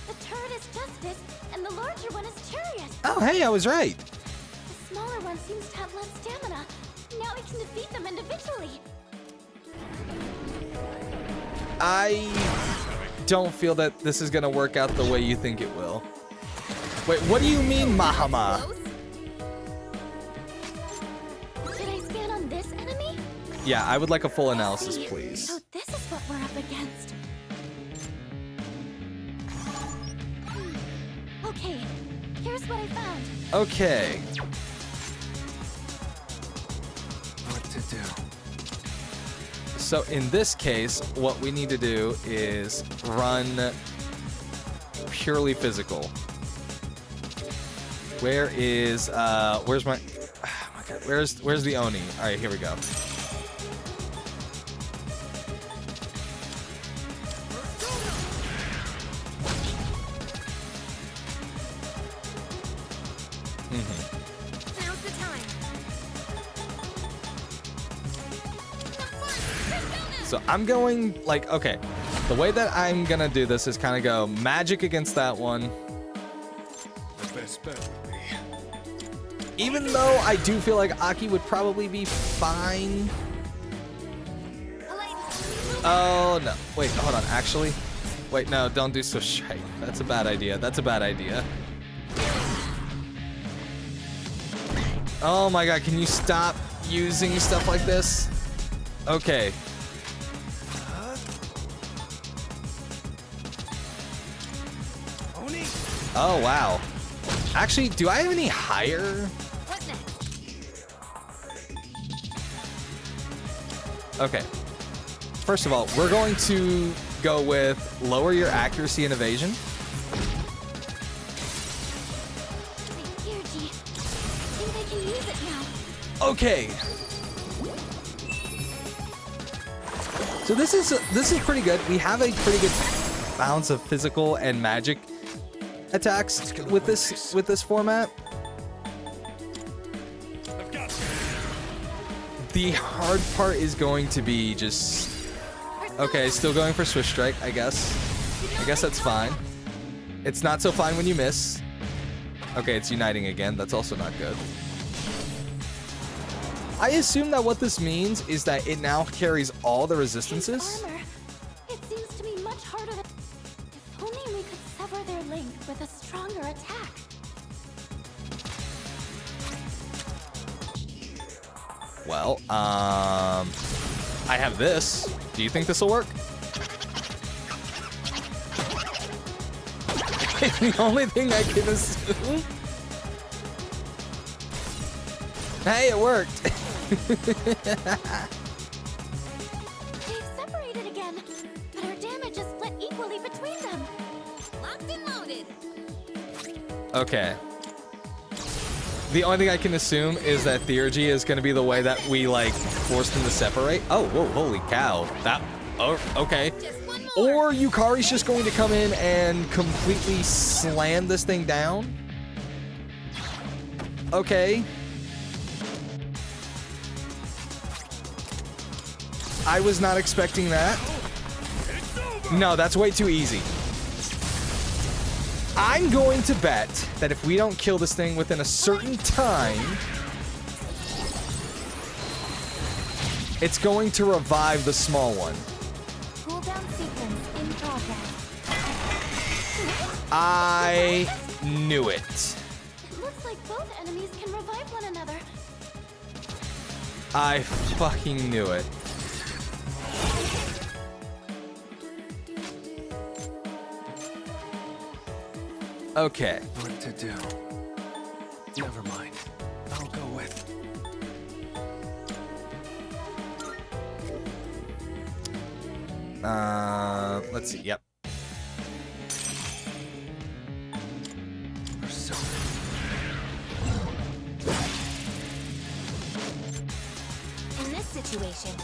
B: The turret is Justice, and the larger one is Chariot.
A: Oh, hey, I was right.
B: The smaller one seems to have less stamina. Now we can defeat them individually.
A: I don't feel that this is gonna work out the way you think it will. Wait, what do you mean, Mahama?
B: Should I scan on this enemy?
A: Yeah, I would like a full analysis, please.
B: So this is what we're up against. Okay, here's what I found.
A: Okay.
M: What to do?
A: So in this case, what we need to do is run purely physical. Where is where's my oh my god, where's the Oni? All right, here we go.
F: Now's the time.
A: So I'm going like, okay, the way that I'm gonna do this is kind of go magic against that one.
M: The best bet would be.
A: Even though I do feel like Aki would probably be fine Oh, no. Wait, hold on. Actually, wait, no, don't do Swift Strike. That's a bad idea. That's a bad idea. Oh my god, can you stop using stuff like this? Okay. Oh, wow. Actually, do I have any higher? Okay. First of all, we're going to go with lower your accuracy and evasion. Okay. So this is pretty good. We have a pretty good balance of physical and magic attacks with this format. The hard part is going to be just... Okay, still going for Swift Strike, I guess. I guess that's fine. It's not so fine when you miss. Okay, it's uniting again. That's also not good. I assume that what this means is that it now carries all the resistances.
B: It seems to me much harder than... If only we could sever their link with a stronger attack.
A: Well, I have this. Do you think this will work? The only thing I can assume. Hey, it worked.
B: They've separated again, but our damage is split equally between them. Locked and loaded.
A: Okay. The only thing I can assume is that Theurgy is going to be the way that we, like, force them to separate. Oh, whoa, holy cow. That... Oh, okay. Or Yukari's just going to come in and completely slam this thing down. Okay. I was not expecting that. No, that's way too easy. I'm going to bet that if we don't kill this thing within a certain time, it's going to revive the small one.
B: Cooldown sequence in progress.
A: I knew it.
B: It looks like both enemies can revive one another.
A: I fucking knew it. Okay.
N: What to do? Never mind. I'll go with.
A: Let's see. Yep.
Q: In this situation,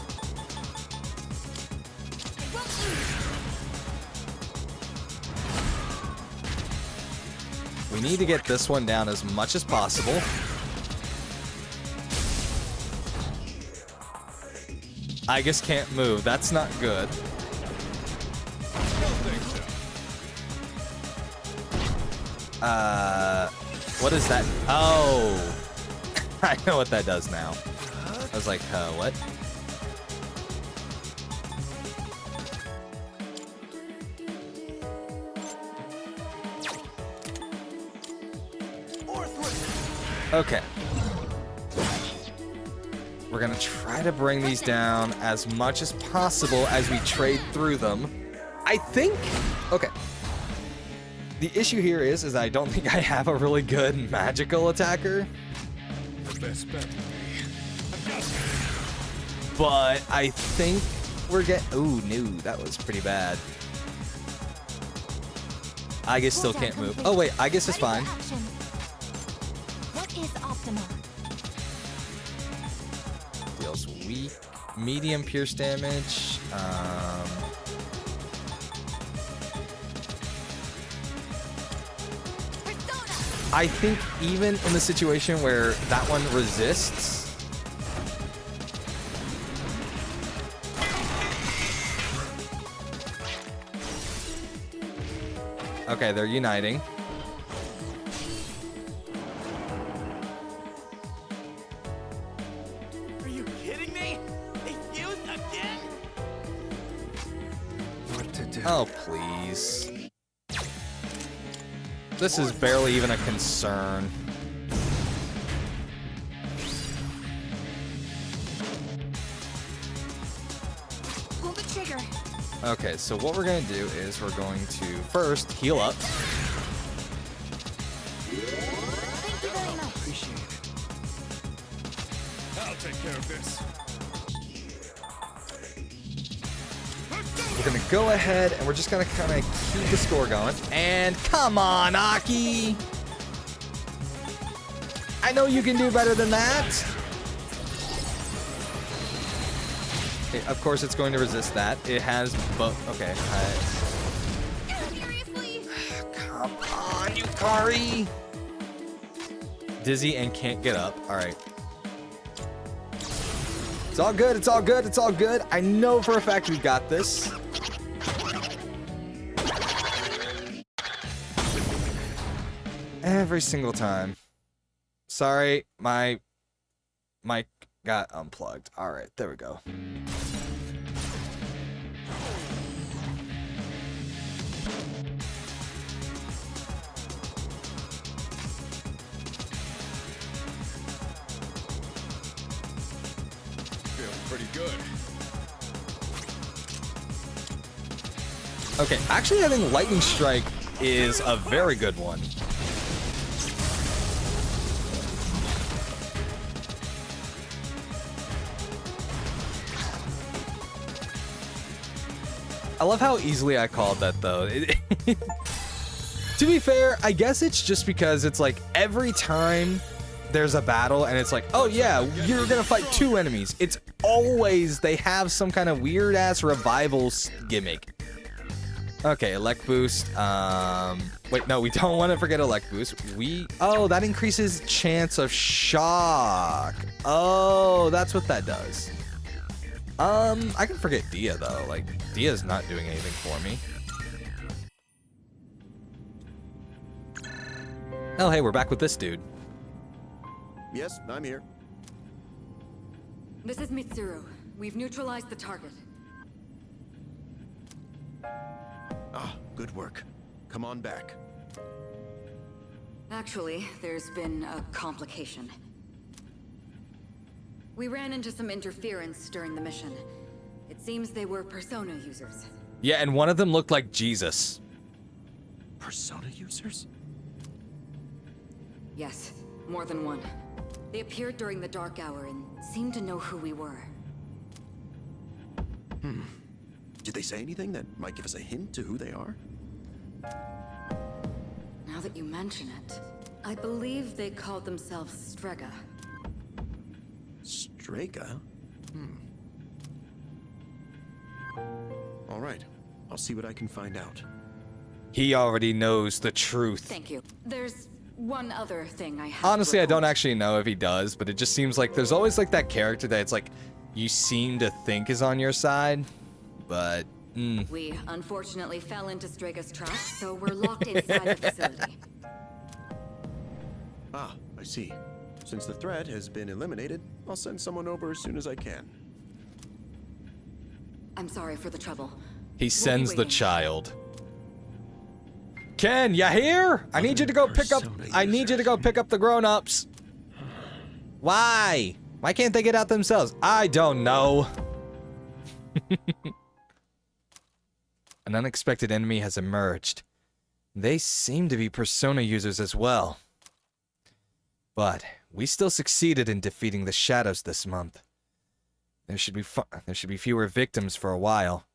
A: We need to get this one down as much as possible. I just can't move. That's not good. What is that? Oh, I know what that does now. I was like, what? Okay. We're gonna try to bring these down as much as possible as we trade through them. I think... Okay. The issue here is I don't think I have a really good magical attacker.
N: The best bet.
A: But I think we're Ooh, no, that was pretty bad. I guess still can't move. Oh wait, I guess it's fine.
Q: what is optimal?
A: Deals weak, medium pierce damage. I think even in the situation where that one resists, okay, they're uniting.
C: Are you kidding me? They fused again?
N: do.
A: Oh, please. This is barely even a concern.
F: Pull the trigger.
A: Okay, so what we're going to do is we're going to first heal up.
F: Thank you very much.
N: Appreciate it.
O: I'll take care of this.
A: We're going to go ahead and we're just going to kind of keep the score going. And come on, Aki! I know you can do better than that. Okay, of course, it's going to resist that. It has both. Okay. Come on, Yukari! Dizzy and can't get up. All right. It's all good. It's all good. It's all good. I know for a fact we got this. Every single time. Sorry, my mic got unplugged. All right, there we go.
O: Feeling pretty good.
A: Okay, actually, I think Lightning Strike is a very good one. I love how easily I called that, though. To be fair, I guess it's just because it's like every time there's a battle and it's like, oh yeah, you're gonna fight two enemies. It's always they have some kind of weird ass revival gimmick. Okay, Elect Boost. Wait, no, we don't want to forget Elect Boost. Oh, that increases chance of shock. Oh, that's what that does. I can forget Dia though. Like, Dia's not doing anything for me. Oh, hey, we're back with this dude.
P: Yes, I'm here.
D: This is Mitsuru. We've neutralized the target.
P: Ah, good work. Come on back.
D: Actually, there's been a complication. We ran into some interference during the mission. It seems they were Persona users.
A: Yeah, and one of them looked like Jesus.
P: Persona users?
D: Yes, more than one. They appeared during the dark hour and seemed to know who we were.
P: Did they say anything that might give us a hint to who they are?
D: Now that you mention it, I believe they called themselves Strega.
P: Strega? All right, I'll see what I can find out.
A: He already knows the truth.
D: Thank you. There's one other thing I have.
A: Honestly, I don't actually know if he does, but it just seems like there's always like that character that it's like you seem to think is on your side, but
D: We unfortunately fell into Strega's trap, so we're locked inside the facility.
P: Ah, I see. Since the threat has been eliminated, I'll send someone over as soon as I can.
D: I'm sorry for the trouble.
A: he sends the child. Ken, ya here? I need you to go pick up. I need you to go pick up the grown-ups. Why? Why can't they get out themselves? I don't know. An unexpected enemy has emerged. They seem to be Persona users as well. But we still succeeded in defeating the shadows this month. There should be fewer victims for a while.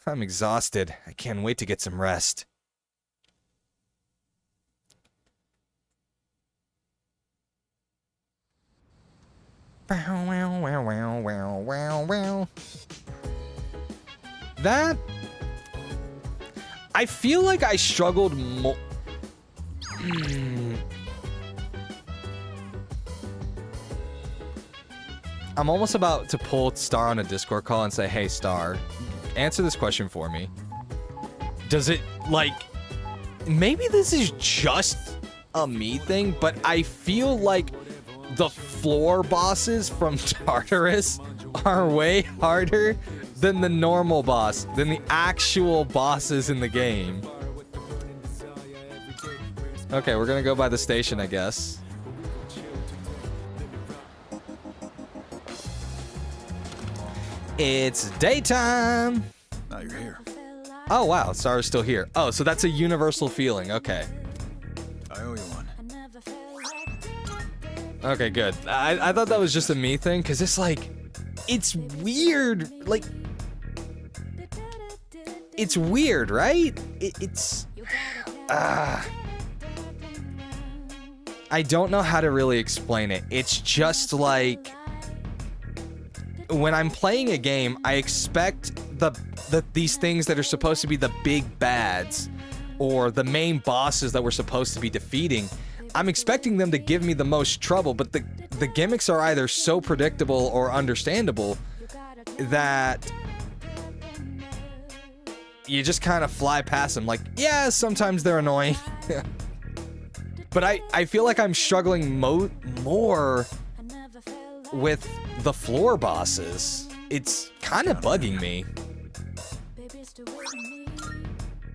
A: I'm exhausted. I can't wait to get some rest. That... I feel like I struggled more... I'm almost about to pull Star on a Discord call and say, hey, Star, answer this question for me. Does it, like... Maybe this is just a me thing, but I feel like the floor bosses from Tartarus are way harder than the normal boss, than the actual bosses in the game. Okay, we're gonna go by the station, I guess. It's daytime.
M: Now you're here.
A: Oh wow, Sarah's still here. Oh, so that's a universal feeling. Okay.
M: I owe you one.
A: Okay, good. I thought that was just a me thing, because it's like, it's weird. Like, it's weird, right? I don't know how to really explain it. It's just like, when I'm playing a game, I expect these things that are supposed to be the big bads or the main bosses that we're supposed to be defeating. I'm expecting them to give me the most trouble, but the gimmicks are either so predictable or understandable that you just kind of fly past them. Like, yeah, sometimes they're annoying. But I feel like I'm struggling more with the floor bosses. It's kind of bugging me.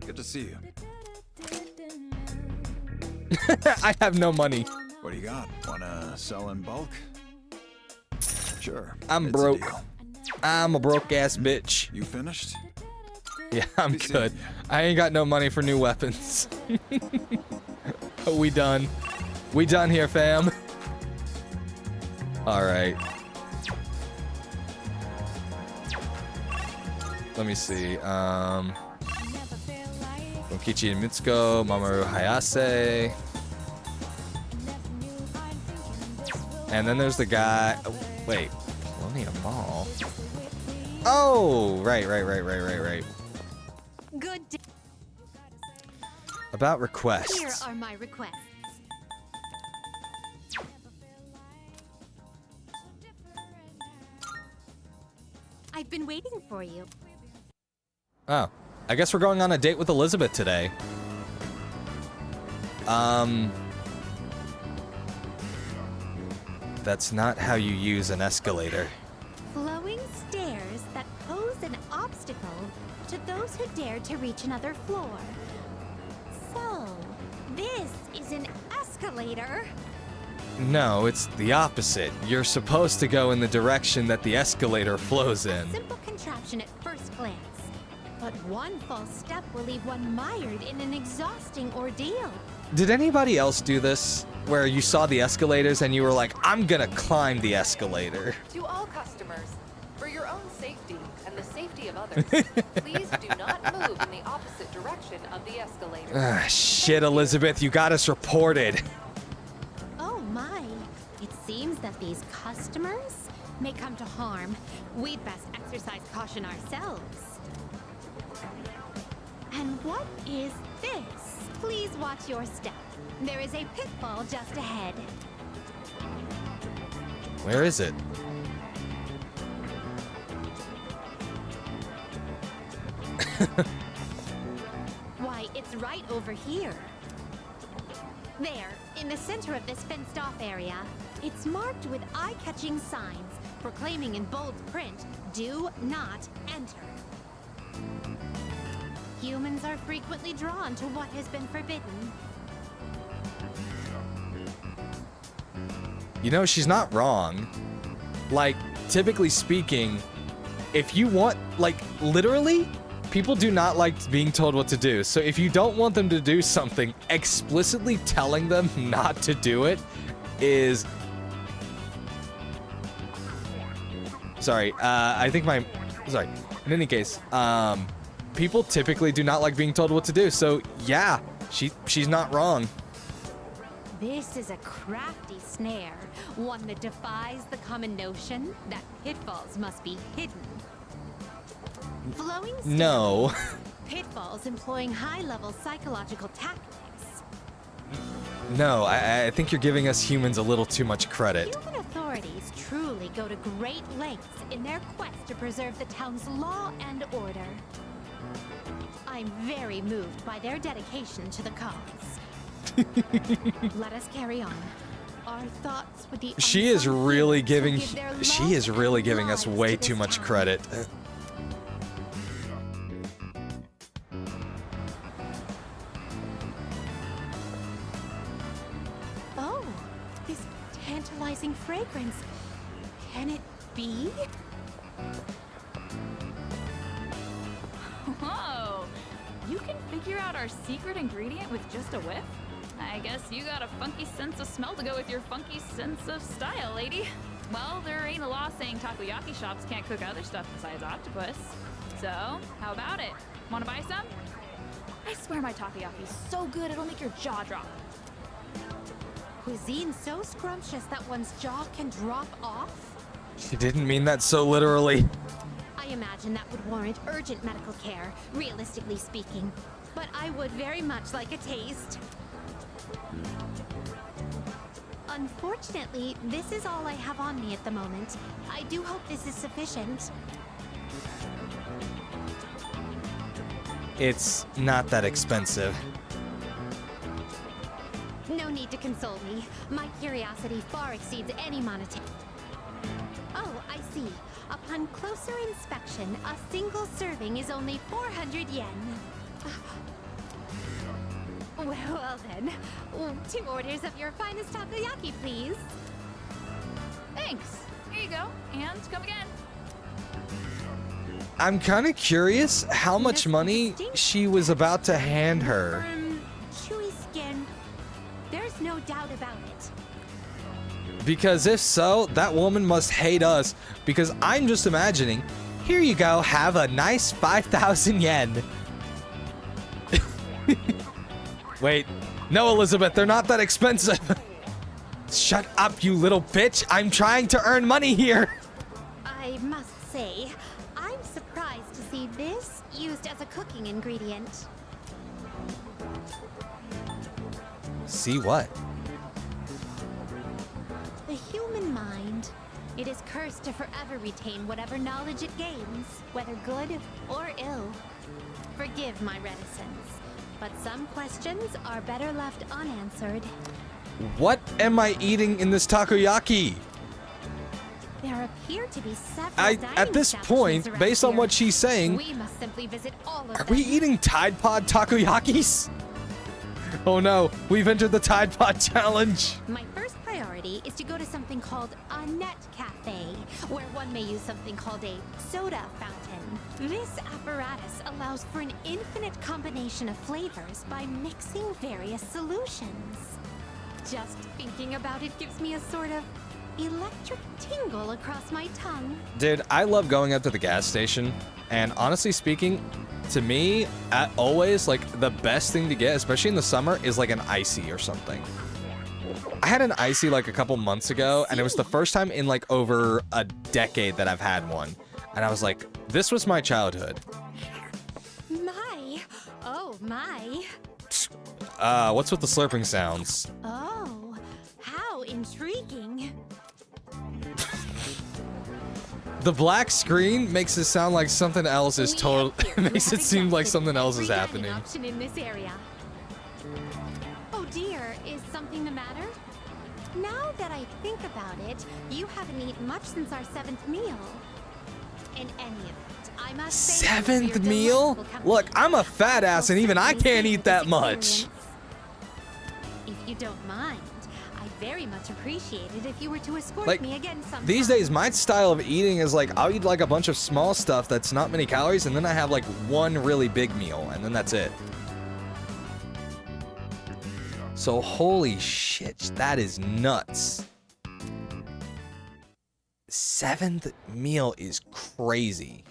M: Good to see you.
A: I have no money.
M: What do you got? Wanna sell in bulk? Sure.
A: I'm
M: it's a
A: broke.
M: deal.
A: I'm a broke ass bitch.
M: You finished?
A: Yeah, I'm good. I ain't got no money for new weapons. We done. We done here, fam. All right. Let me see. Kichi and Mitsuko, Mamoru Hayase. And then there's the guy. Oh, wait. Colonial Mall. Oh, right.
L: Good day.
A: About requests.
L: Here are my requests. I've been waiting for you.
A: Oh, I guess we're going on a date with Elizabeth today. That's not how you use an escalator.
L: Flowing stairs that pose an obstacle to those who dare to reach another floor. So, this is an escalator?
A: No, it's the opposite. You're supposed to go in the direction that the escalator flows in.
L: Simple contraption at first glance. But one false step will leave one mired in an exhausting ordeal.
A: Did anybody else do this? Where you saw the escalators and you were like, I'm gonna climb the escalator.
S: To all customers, for your own safety and the safety of others, please do not move in the opposite direction of the escalator.
A: Ah, shit, Elizabeth, you got us reported.
L: Oh my. It seems that these customers may come to harm. We'd best exercise caution ourselves. And what is this? Please watch your step. There is a pitfall just ahead.
A: Where is it?
L: Why, it's right over here. There, in the center of this fenced-off area, it's marked with eye-catching signs proclaiming in bold print, "Do not enter." Humans are frequently drawn to what has been forbidden.
A: You know, she's not wrong. Like, typically speaking, if you want, like, literally, people do not like being told what to do. So if you don't want them to do something, explicitly telling them not to do it is... Sorry, Sorry. In any case, people typically do not like being told what to do. So, yeah, she's not wrong.
L: This is a crafty snare, one that defies the common notion that pitfalls must be hidden. Flowing stairs,
A: No.
L: pitfalls employing high-level psychological tactics.
A: No, I think you're giving us humans a little too much credit.
L: Human authorities truly go to great lengths in their quest to preserve the town's law and order. I'm very moved by their dedication to the cause. Let us carry on. Our thoughts with the
A: She is really giving
L: give their
A: she is really giving us way too much credit.
F: ingredients. Can it be?
T: Whoa! You can figure out our secret ingredient with just a whiff? I guess you got a funky sense of smell to go with your funky sense of style, lady. Well, there ain't a law saying takoyaki shops can't cook other stuff besides octopus. So, how about it? Wanna buy some? I swear my takoyaki's so good it'll make your jaw drop.
L: Cuisine so scrumptious that one's jaw can drop off?
A: She didn't mean that so literally.
L: I imagine that would warrant urgent medical care, realistically speaking. But I would very much like a taste. Unfortunately, this is all I have on me at the moment. I do hope this is sufficient.
A: It's not that expensive.
L: No need to console me. My curiosity far exceeds any monetary. Oh, I see. Upon closer inspection, a single serving is only 400 yen. Well then, 2 orders of your finest takoyaki, please.
T: Thanks. Here you go. And come again.
A: I'm kind of curious how much money she was about to hand her.
L: Chewy skin. There's no doubt about it.
A: Because if so, that woman must hate us. Because I'm just imagining, here you go, have a nice 5,000 yen. Wait, no, Elizabeth, they're not that expensive. Shut up, you little bitch. I'm trying to earn money here.
L: I must say, I'm surprised to see this used as a cooking ingredient.
A: See what?
L: The human mind. It is cursed to forever retain whatever knowledge it gains, whether good or ill. Forgive my reticence, but some questions are better left unanswered.
A: What am I eating in this takoyaki?
L: There appear to be several
A: At this point, based on what she's saying,
L: we must simply visit all of
A: are
L: them.
A: we eating Tide Pod takoyakis? Oh no, we've entered the Tide Pod challenge.
L: My first priority is to go to something called a net cafe, where one may use something called a soda fountain. This apparatus allows for an infinite combination of flavors by mixing various solutions. Just thinking about it gives me a sort of electric tingle across my tongue.
A: Dude, I love going up to the gas station, and honestly speaking, to me, always, like, the best thing to get, especially in the summer, is like an icy or something. I had an icy like a couple months ago, and it was the first time in like over a decade that I've had one. And I was like, this was my childhood.
L: My, oh my.
A: What's with the slurping sounds?
L: Oh, how intriguing.
A: The black screen makes it sound like something else is total. Makes it seem like something else is happening.
L: Option in this area. Oh dear, is something the matter? Now that I think about it, you haven't eaten much since our 7th meal. In any event, I must say.
A: 7th meal? Look, I'm a fat ass, and even I can't eat that much.
L: If you don't mind, I'd very much appreciate it if you were to escort
A: Like,
L: me again sometime.
A: these days, my style of eating is like, I'll eat like a bunch of small stuff that's not many calories, and then I have like one really big meal, and then that's it. So holy shit, that is nuts. 7th meal is crazy.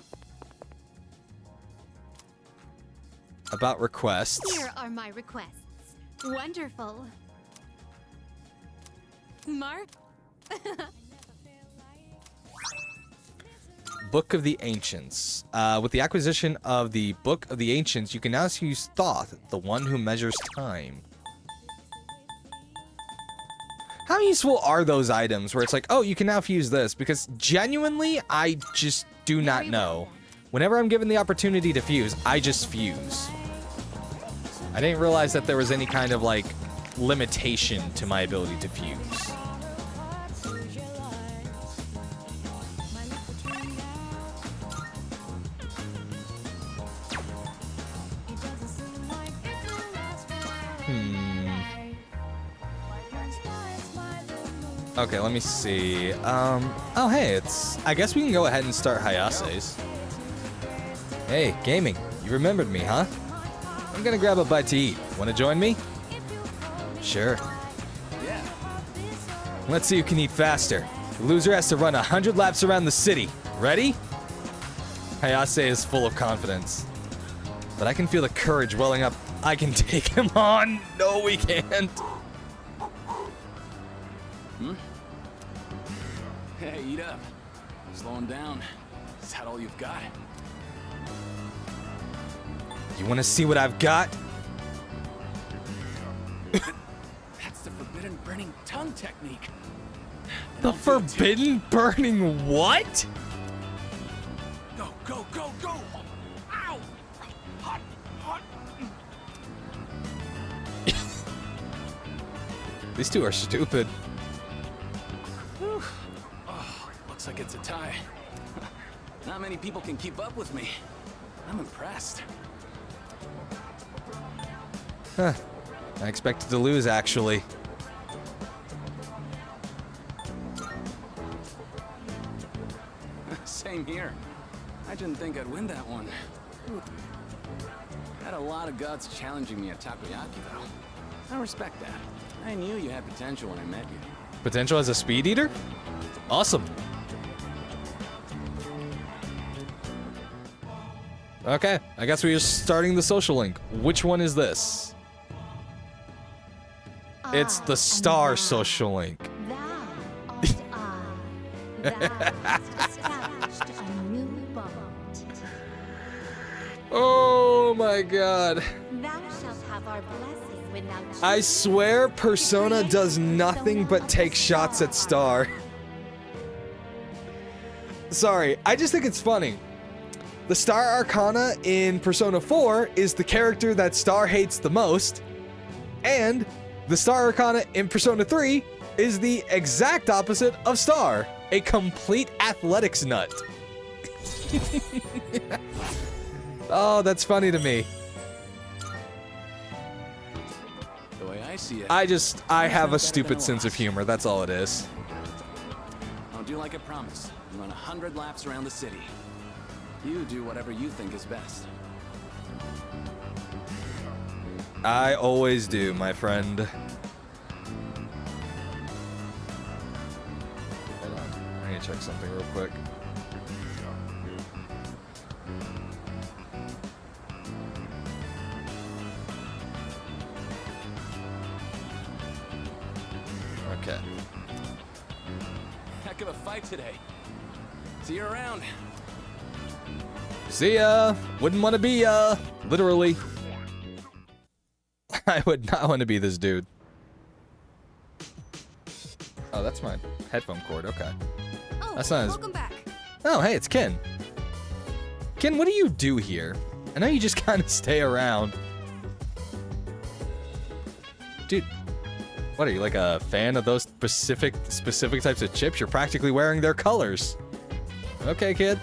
A: About requests.
L: Here are my requests. Wonderful. Mark?
A: Book of the Ancients. With the acquisition of the Book of the Ancients, you can now use Thoth, the one who measures time. How useful are those items where it's like, oh, you can now fuse this? Because genuinely, I just do not know. Whenever I'm given the opportunity to fuse, I just fuse. I didn't realize that there was any kind of, like, limitation to my ability to fuse. Okay, let me see. Oh, hey, I guess we can go ahead and start Hayase's. Hey, gaming, you remembered me, huh? I'm gonna grab a bite to eat. Wanna join me? Sure.
E: Yeah.
A: Let's see who can eat faster. The loser has to run 100 laps around the city. Ready? Hayase is full of confidence. But I can feel the courage welling up. I can take him on. No, we can't.
E: Hey, eat up. Slowing down. Is that all you've got?
A: You want to see what I've got?
E: That's the forbidden burning tongue technique.
A: The forbidden burning what?
E: Go, go, go, go! Ow! Hot, hot.
A: These two are stupid.
E: Whew. Oh, looks like it's a tie. Not many people can keep up with me. I'm impressed.
A: Huh. I expected to lose, actually.
E: Same here. I didn't think I'd win that one. Had a lot of guts challenging me at Takoyaki, though. I respect that. I knew you had potential when I met you.
A: Potential as a speed eater? Awesome. Okay, I guess we're just starting the social link. Which one is this? It's the star social link. Oh my god.
L: Thou shalt have our blessing when thou
A: I swear Persona does nothing but take shots at Star. Sorry, I just think it's funny. The Star Arcana in Persona 4 is the character that Star hates the most, and the Star Arcana in Persona 3 is the exact opposite of Star, a complete athletics nut. Oh, that's funny to me.
E: The way I see it,
A: I have a stupid sense of humor, that's all it is.
E: I'll do like I promised and run 100 laps around the city. You do whatever you think is best.
A: I always do, my friend. Hold on, I need to check something real quick. Okay.
E: Heck of a fight today. See you around.
A: See ya! Wouldn't want to be ya! Literally. I would not want to be this dude. Oh, that's my headphone cord, okay.
F: Oh,
A: that's not
F: welcome back.
A: Oh, hey, it's Ken. Ken, what do you do here? I know you just kind of stay around. Dude, what are you, like a fan of those specific types of chips? You're practically wearing their colors. Okay, kid.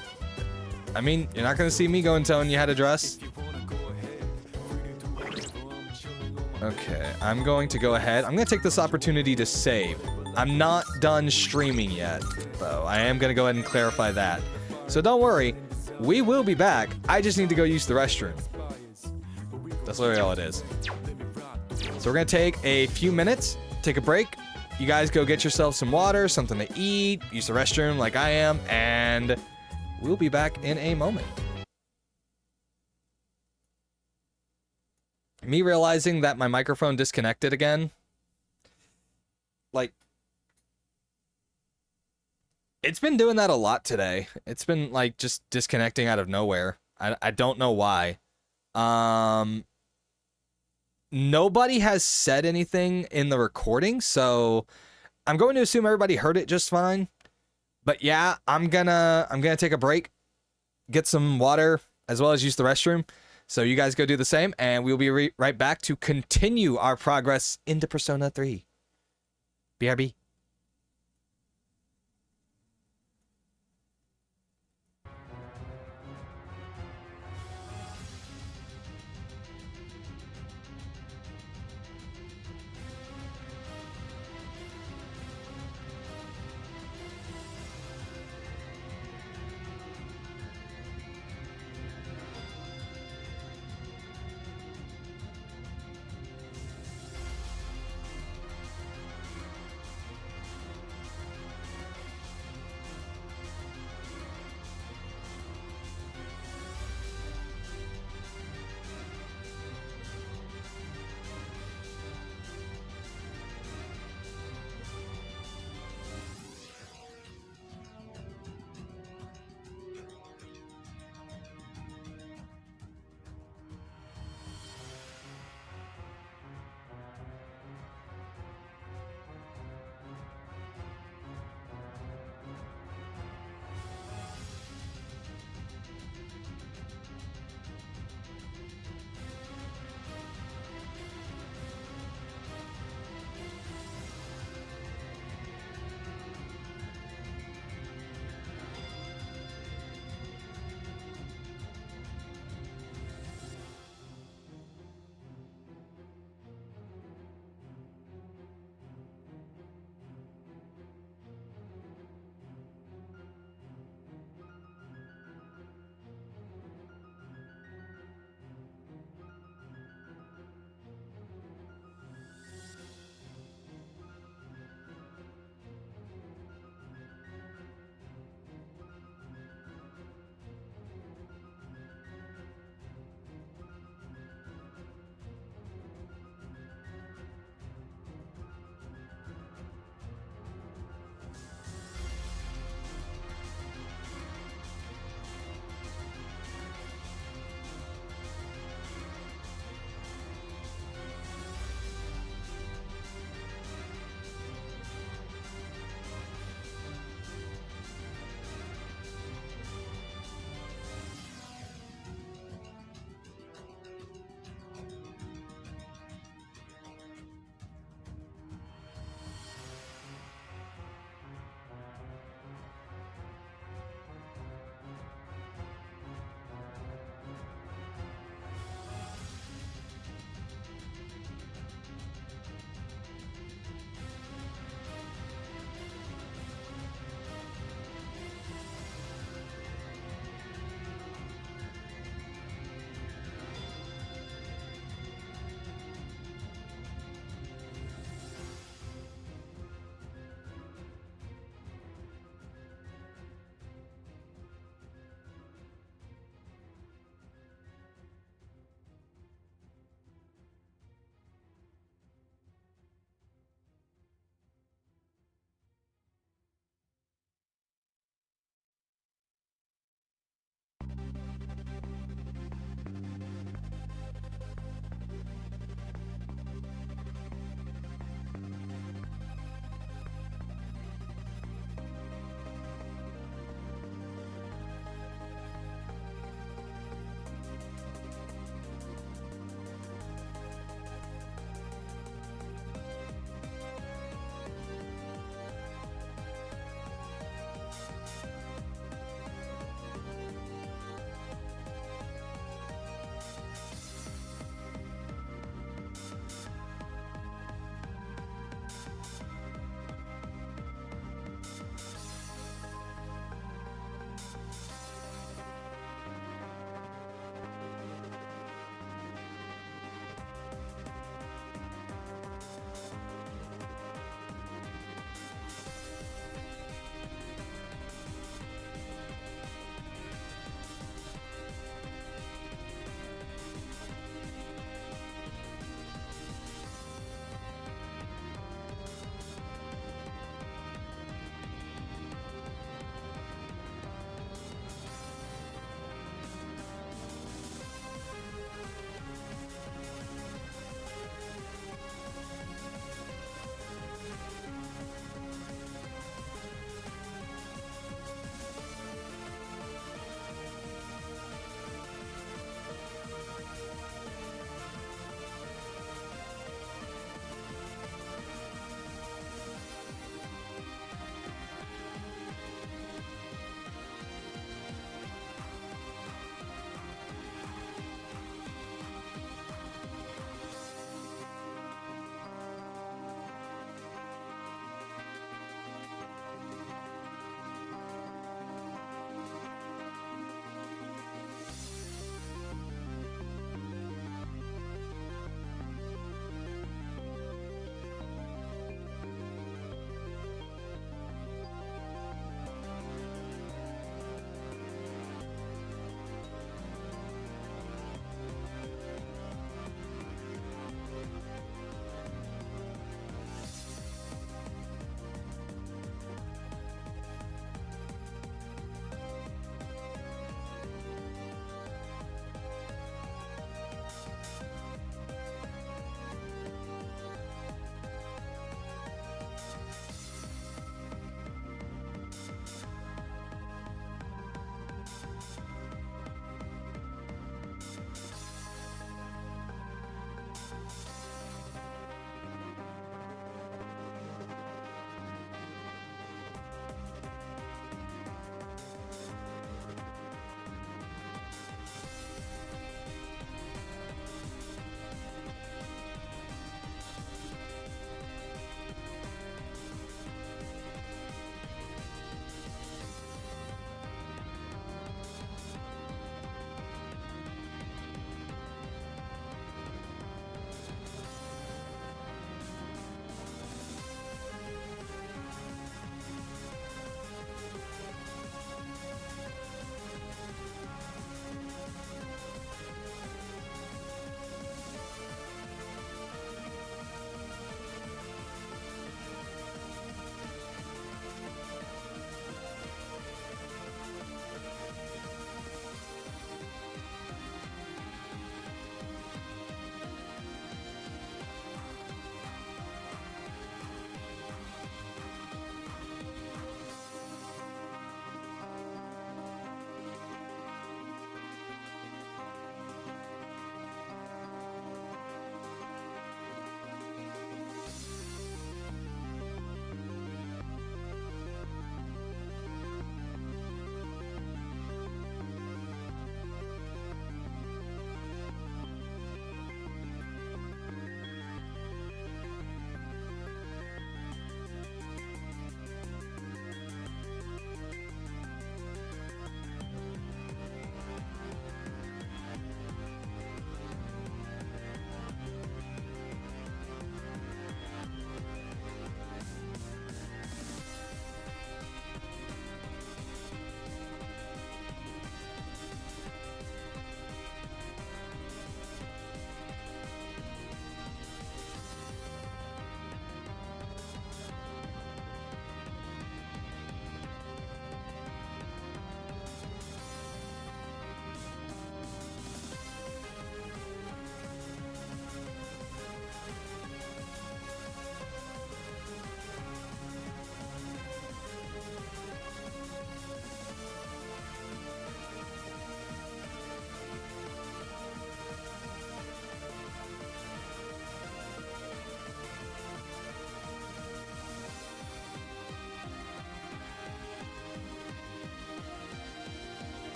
A: I mean, you're not gonna see me go and telling you how to dress. Okay, I'm going to go ahead. I'm gonna take this opportunity to save. I'm not done streaming yet, though. I am gonna go ahead and clarify that. So don't worry, we will be back. I just need to go use the restroom. That's literally all it is. So we're gonna take a few minutes, take a break. You guys go get yourself some water, something to eat, use the restroom like I am, and we'll be back in a moment. Me realizing that my microphone disconnected again. Like, it's been doing that a lot today. It's been like just disconnecting out of nowhere. I don't know why. Nobody has said anything in the recording, so I'm going to assume everybody heard it just fine. But yeah, I'm gonna take a break, get some water, as well as use the restroom. So you guys go do the same, and we'll be right back to continue our progress into Persona 3. BRB.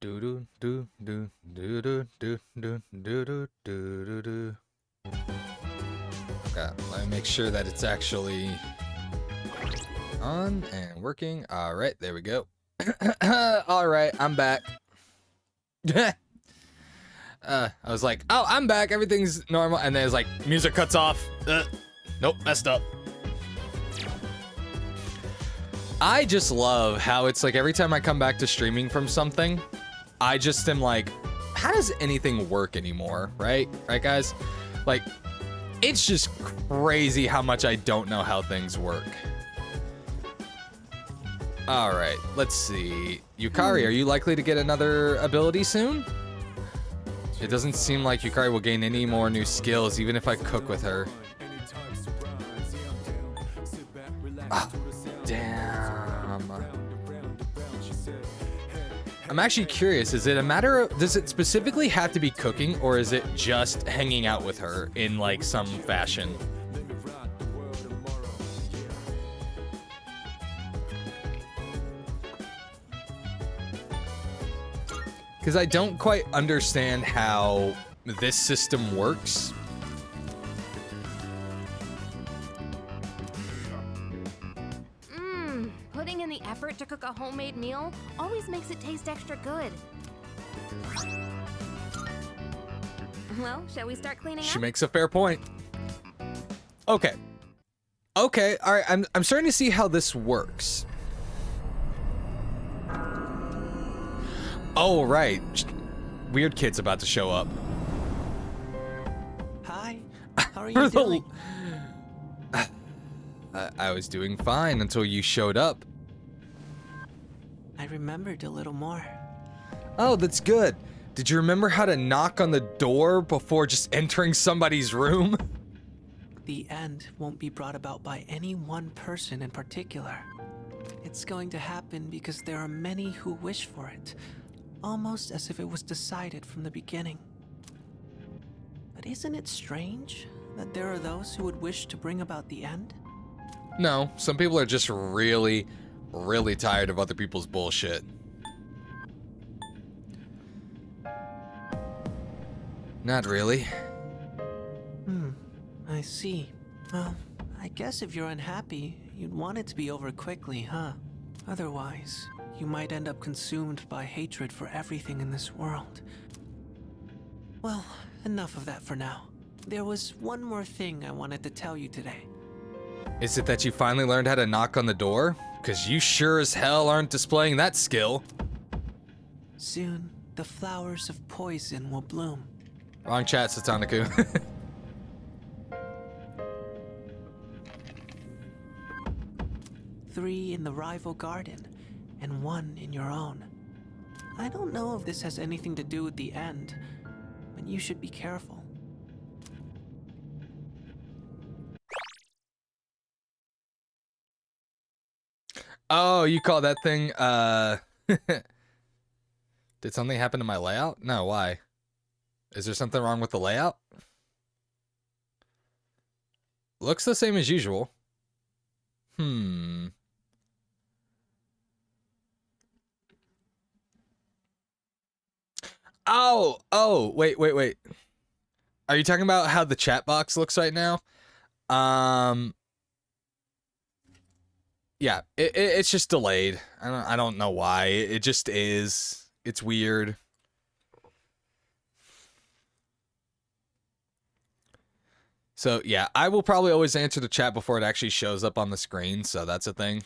A: Do do do do do do do do do do do. Okay, let me make sure that it's actually on and working. All right, there we go. All right, I'm back. I was like, oh, I'm back. Everything's normal. And then it's like, music cuts off. Nope, messed up. I just love how it's like every time I come back to streaming from something, I just am like, how does anything work anymore? Right? Right, guys? Like, it's just crazy how much I don't know how things work. All right, let's see. Yukari, are you likely to get another ability soon? It doesn't seem like Yukari will gain any more new skills, even if I cook with her. Ah, damn. I'm actually curious, is it a matter of, does it specifically have to be cooking, or is it just hanging out with her in like some fashion? Because I don't quite understand how this system works.
F: Putting in the effort to cook a homemade meal always makes it taste extra good. Well, shall we start cleaning
A: She
F: up?
A: makes a fair point. Okay. Okay, all right, I'm starting to see how this works. Oh, right. Weird kid's about to show up.
G: Hi. How are you doing?
A: I was doing fine until you showed up.
G: I remembered a little more.
A: Oh, that's good. Did you remember how to knock on the door before just entering somebody's room?
G: The end won't be brought about by any one person in particular. It's going to happen because there are many who wish for it, almost as if it was decided from the beginning. But isn't it strange that there are those who would wish to bring about the end?
A: No, some people are just really, really tired of other people's bullshit. Not really.
G: I see. Well, I guess if you're unhappy, you'd want it to be over quickly, huh? Otherwise, you might end up consumed by hatred for everything in this world. Well, enough of that for now. There was one more thing I wanted to tell you today.
A: Is it that you finally learned how to knock on the door? Because you sure as hell aren't displaying that skill.
G: Soon, the flowers of poison will bloom.
A: Wrong chat, Satanaku.
G: 3 in the rival garden, and 1 in your own. I don't know if this has anything to do with the end, but you should be careful.
A: Oh, you call that thing, Did something happen to my layout? No, why? Is there something wrong with the layout? Looks the same as usual. Oh, wait. Are you talking about how the chat box looks right now? Yeah, it's just delayed. I don't know why. It just is. It's weird. So yeah, I will probably always answer the chat before it actually shows up on the screen, so that's a thing.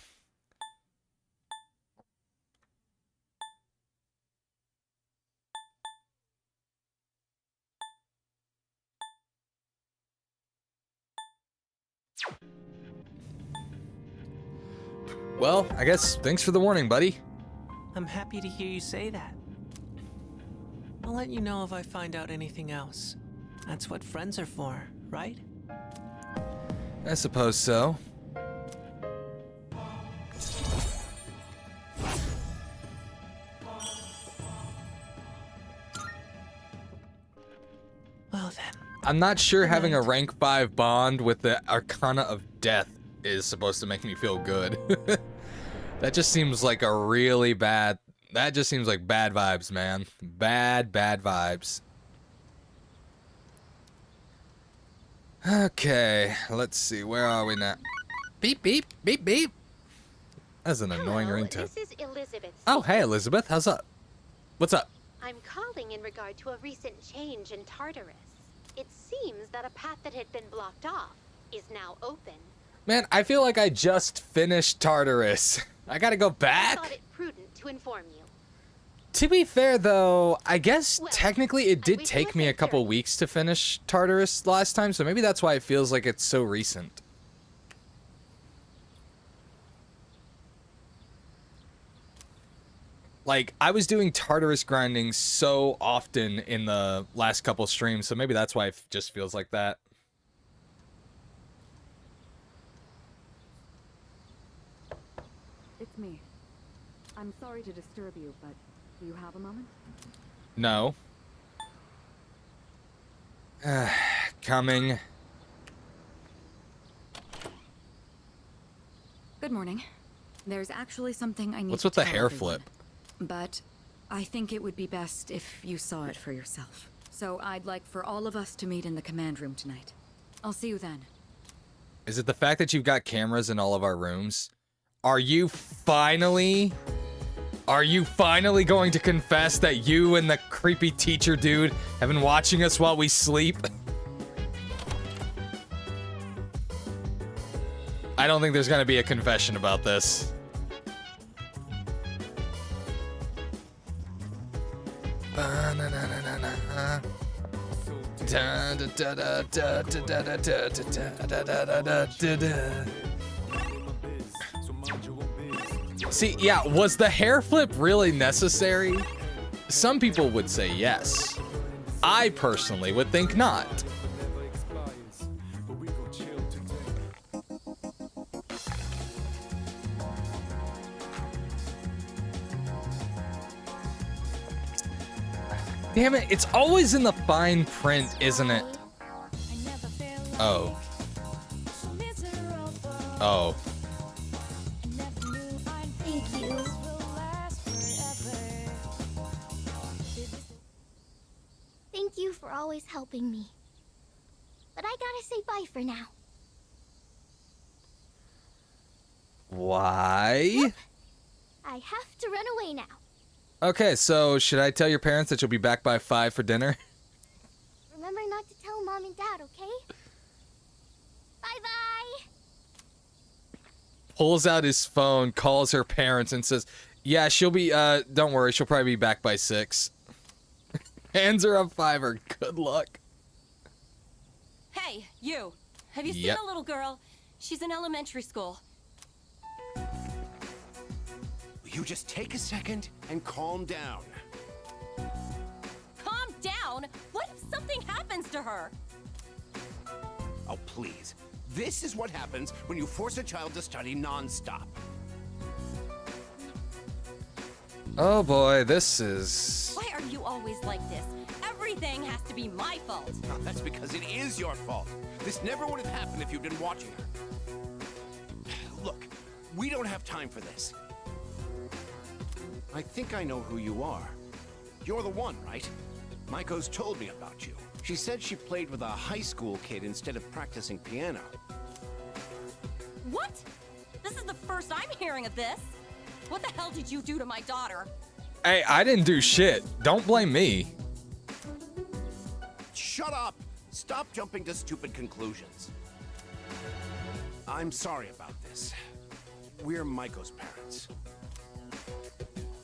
A: Well, I guess thanks for the warning, buddy.
G: I'm happy to hear you say that. I'll let you know if I find out anything else. That's what friends are for, right?
A: I suppose so.
G: Well then.
A: I'm not sure having a rank 5 bond with the Arcana of Death is supposed to make me feel good. That just seems like a really bad That just seems like bad vibes, man. Bad vibes. Okay, let's see. Where are we now? Beep, beep, beep, beep. That's an annoying ringtone.
U: This is Elizabeth.
A: Oh, hey, Elizabeth. How's up? What's up?
U: I'm calling in regard to a recent change in Tartarus. It seems that a path that had been blocked off is now open.
A: Man, I feel like I just finished Tartarus. I gotta go
U: I
A: back?
U: thought it prudent to inform you.
A: To be fair, though, I guess technically it did take me a couple weeks to finish Tartarus last time, so maybe that's why it feels like it's so recent. Like, I was doing Tartarus grinding so often in the last couple streams, so maybe that's why it just feels like that.
D: It's me. I'm sorry to disturb you, but do you have a moment?
A: No. Coming.
D: Good morning. There's actually something I need
A: What's
D: to
A: with the
D: tell
A: hair
D: everyone.
A: flip?
D: But I think it would be best if you saw it for yourself. So I'd like for all of us to meet in the command room tonight. I'll see you then.
A: Is it the fact that you've got cameras in all of our rooms? Are you finally going to confess that you and the creepy teacher dude have been watching us while we sleep? I don't think there's gonna be a confession about this. See, yeah, was the hair flip really necessary? Some people would say yes. I personally would think not. Damn it, it's always in the fine print, isn't it? Oh. Oh.
B: Thank you. Thank you for always helping me. But I gotta say bye for now.
A: Why?
B: I have to run away now.
A: Okay, so should I tell your parents that you'll be back by 5 for dinner?
B: Remember not to tell Mom and Dad, okay? Bye-bye!
A: Pulls out his phone, calls her parents, and says, yeah, she'll be, don't worry, she'll probably be back by 6. Hands her a $5. Good luck.
K: Hey, you. Have you
A: Yep.
K: seen a little girl? She's in elementary school.
I: You just take a second and calm down.
K: Calm down? What if something happens to her?
I: Oh, please. This is what happens when you force a child to study non-stop.
A: Oh boy, this is...
K: Why are you always like this? Everything has to be my fault.
I: No, that's because it is your fault. This never would have happened if you'd been watching her. Look, we don't have time for this. I think I know who you are. You're the one, right? Maiko's told me about you. She said she played with a high school kid instead of practicing piano.
K: What? This is the first I'm hearing of this. What the hell did you do to my daughter?
A: Hey, I didn't do shit. Don't blame me.
I: Shut up! Stop jumping to stupid conclusions. I'm sorry about this. We're Maiko's parents.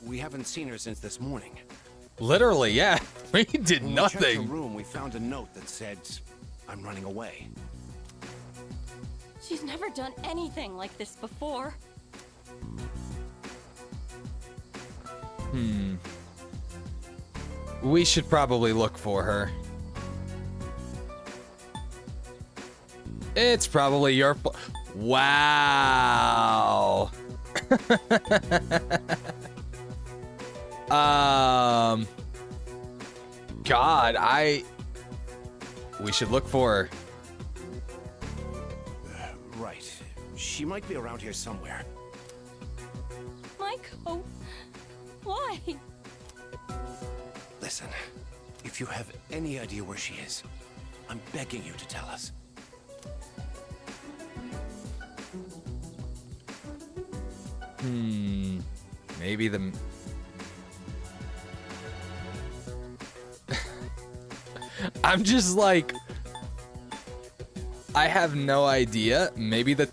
I: We haven't seen her since this morning.
A: Literally, yeah. We did
I: When we checked her
A: nothing.
I: room, we found a note that said, I'm running away.
K: She's never done anything like this before.
A: We should probably look for her. It's probably your fault. Wow. God, we should look for her.
I: Right. She might be around here somewhere.
K: Mike, oh, why? okay.
J: Listen, if you have any idea where she is, I'm begging you to tell us.
A: Maybe the... I'm just like... I have no idea. Maybe the...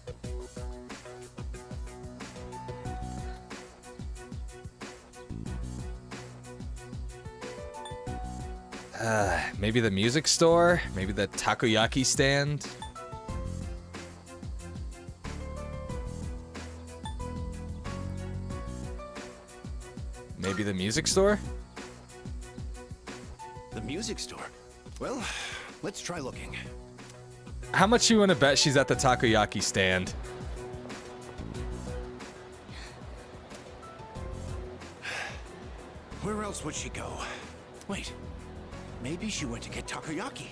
A: Maybe the music store? Maybe the takoyaki stand? Maybe the music store?
J: The music store? Well, let's try looking.
A: How much you want to bet she's at the takoyaki stand?
J: Where else would she go? Wait, maybe she went to get takoyaki.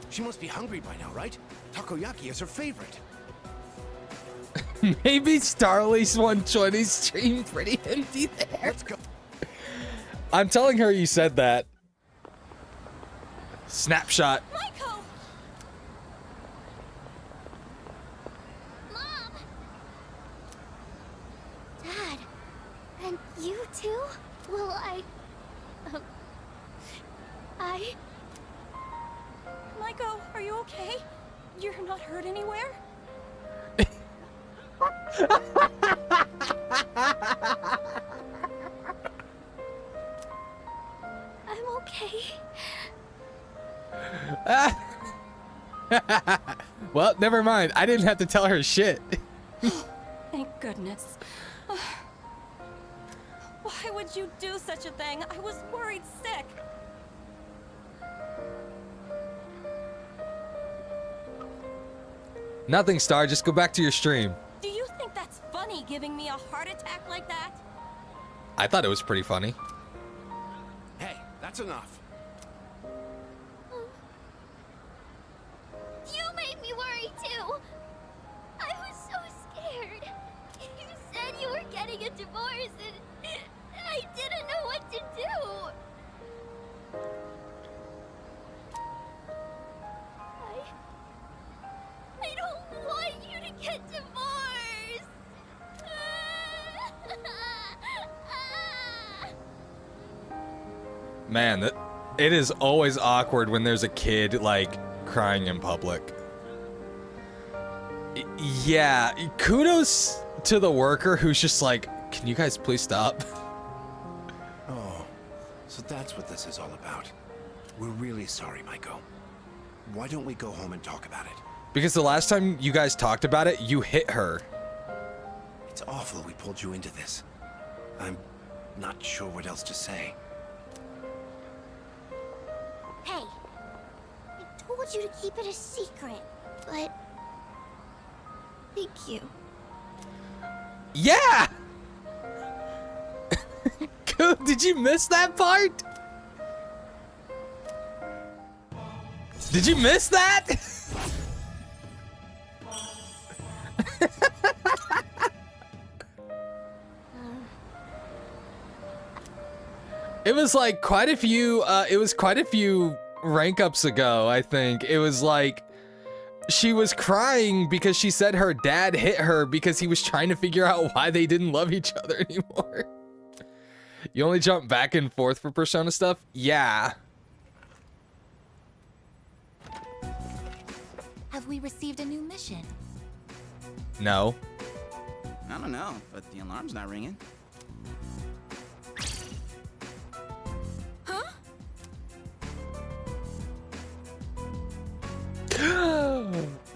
J: She must be hungry by now, right? Takoyaki is her favorite.
A: Maybe Starly's 120 stream pretty empty there.
J: Let's go.
A: I'm telling her you said that. Snapshot.
B: Maiko! Mom! Dad, and you too? Well,
K: Maiko, are you okay? You're not hurt anywhere?
B: I'm okay.
A: Well, never mind. I didn't have to tell her shit.
K: Thank goodness. Why would you do such a thing? I was worried sick.
A: Nothing, Star. Just go back to your stream.
K: Do you think that's funny, giving me a heart attack like that?
A: I thought it was pretty funny.
J: Hey, that's enough.
B: You made me worry too. I was so scared. You said you were getting a divorce and I didn't know what to do. I don't want you to get divorced.
A: Man, it is always awkward when there's a kid, like, crying in public. Yeah, kudos to the worker who's just like, can you guys please stop?
J: Oh, so that's what this is all about. We're really sorry, Maiko. Why don't we go home and talk about it?
A: Because the last time you guys talked about it, you hit her.
J: It's awful we pulled you into this. I'm not sure what else to say.
B: Hey, I told you to keep it a secret, but thank you.
A: Yeah! Did you miss that part? Did you miss that? It was like quite a few, rank ups ago, I think. It was like, she was crying because she said her dad hit her because he was trying to figure out why they didn't love each other anymore. You only jump back and forth for Persona stuff? Yeah.
Q: Have we received a new mission?
A: No.
C: I don't know, but the alarm's not ringing.
K: Huh?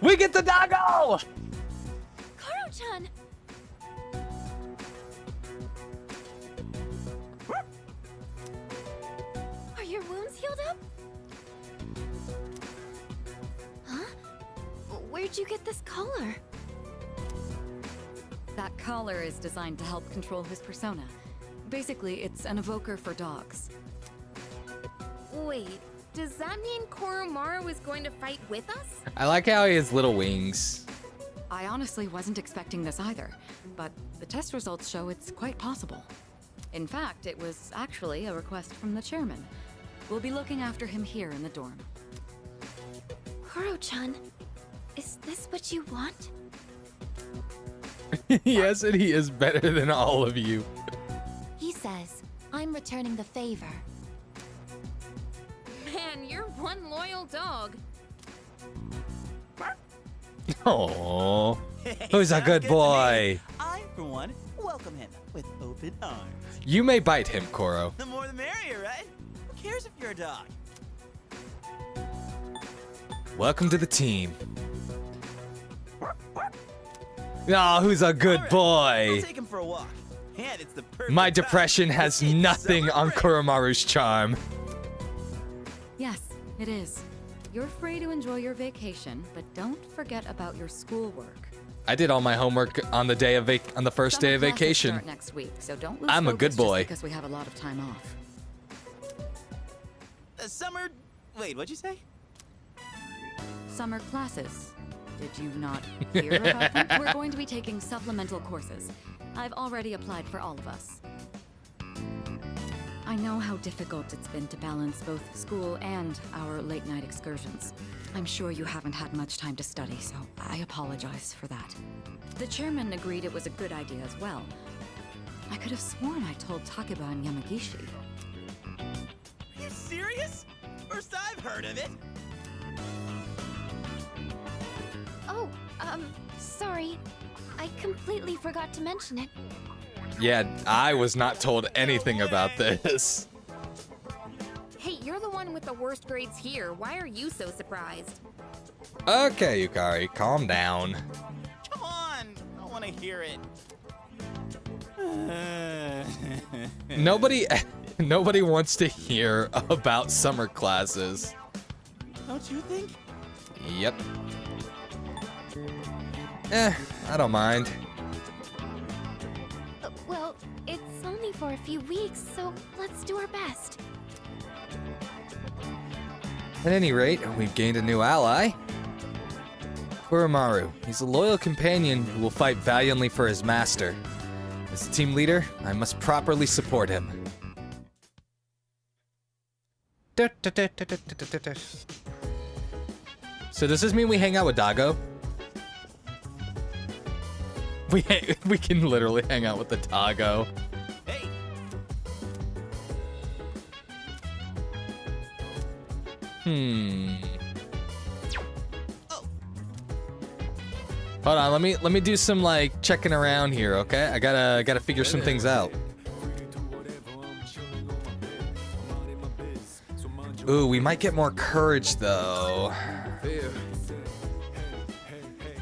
A: We get the doggo!
B: Koro-chan! Are your wounds healed up? Huh? Where'd you get this collar?
D: That collar is designed to help control his persona. Basically, it's an evoker for dogs.
F: Wait, does that mean Koromaru is going to fight with us?
A: I like how he has little wings.
D: I honestly wasn't expecting this either, but the test results show it's quite possible. In fact, it was actually a request from the chairman. We'll be looking after him here in the dorm.
B: Koro-chan, is this what you want?
A: Yes, and he is better than all of you.
Q: He says, I'm returning the favor.
F: Man, you're one loyal dog.
A: Oh, who's a good boy?
C: I, for one, welcome him with open arms.
A: You may bite him, Koro.
C: The more the merrier, right? Who cares if you're a dog?
A: Welcome to the team. Oh, who's a good
C: I'll
A: boy?
C: take him for a walk. And it's the perfect
A: My
C: time.
A: depression has nothing on Kuromaru's charm.
D: Yes, it is. You're free to enjoy your vacation, but don't forget about your schoolwork.
A: I did all my homework on the day of on the first day of
D: Summer classes
A: vacation.
D: start next week, so don't lose
A: I'm a
D: focus
A: good
D: just
A: boy.
D: because we have a lot of time off.
C: Summer... Wait, what'd you say?
D: Summer classes. Did you not hear about them? We're going to be taking supplemental courses. I've already applied for all of us. I know how difficult it's been to balance both school and our late-night excursions. I'm sure you haven't had much time to study, so I apologize for that. The chairman agreed it was a good idea as well. I could have sworn I told Takeba and Yamagishi.
C: Are you serious? First I've heard of it.
B: Oh, sorry. I completely forgot to mention it.
A: Yeah, I was not told anything about this.
F: Hey, you're the one with the worst grades here. Why are you so surprised?
A: Okay, Yukari, calm down.
C: Come on. I want to hear it.
A: Nobody wants to hear about summer classes.
C: Don't you think?
A: Yep. I don't mind.
B: Well, it's only for a few weeks, so let's do our best.
A: At any rate, we've gained a new ally. Kuromaru. He's a loyal companion who will fight valiantly for his master. As the team leader, I must properly support him. So does this mean we hang out with Dago? We can literally hang out with the Dago.
C: Hey.
A: Hold on, let me do some like checking around here, okay? I gotta figure some things out. Ooh, we might get more courage though.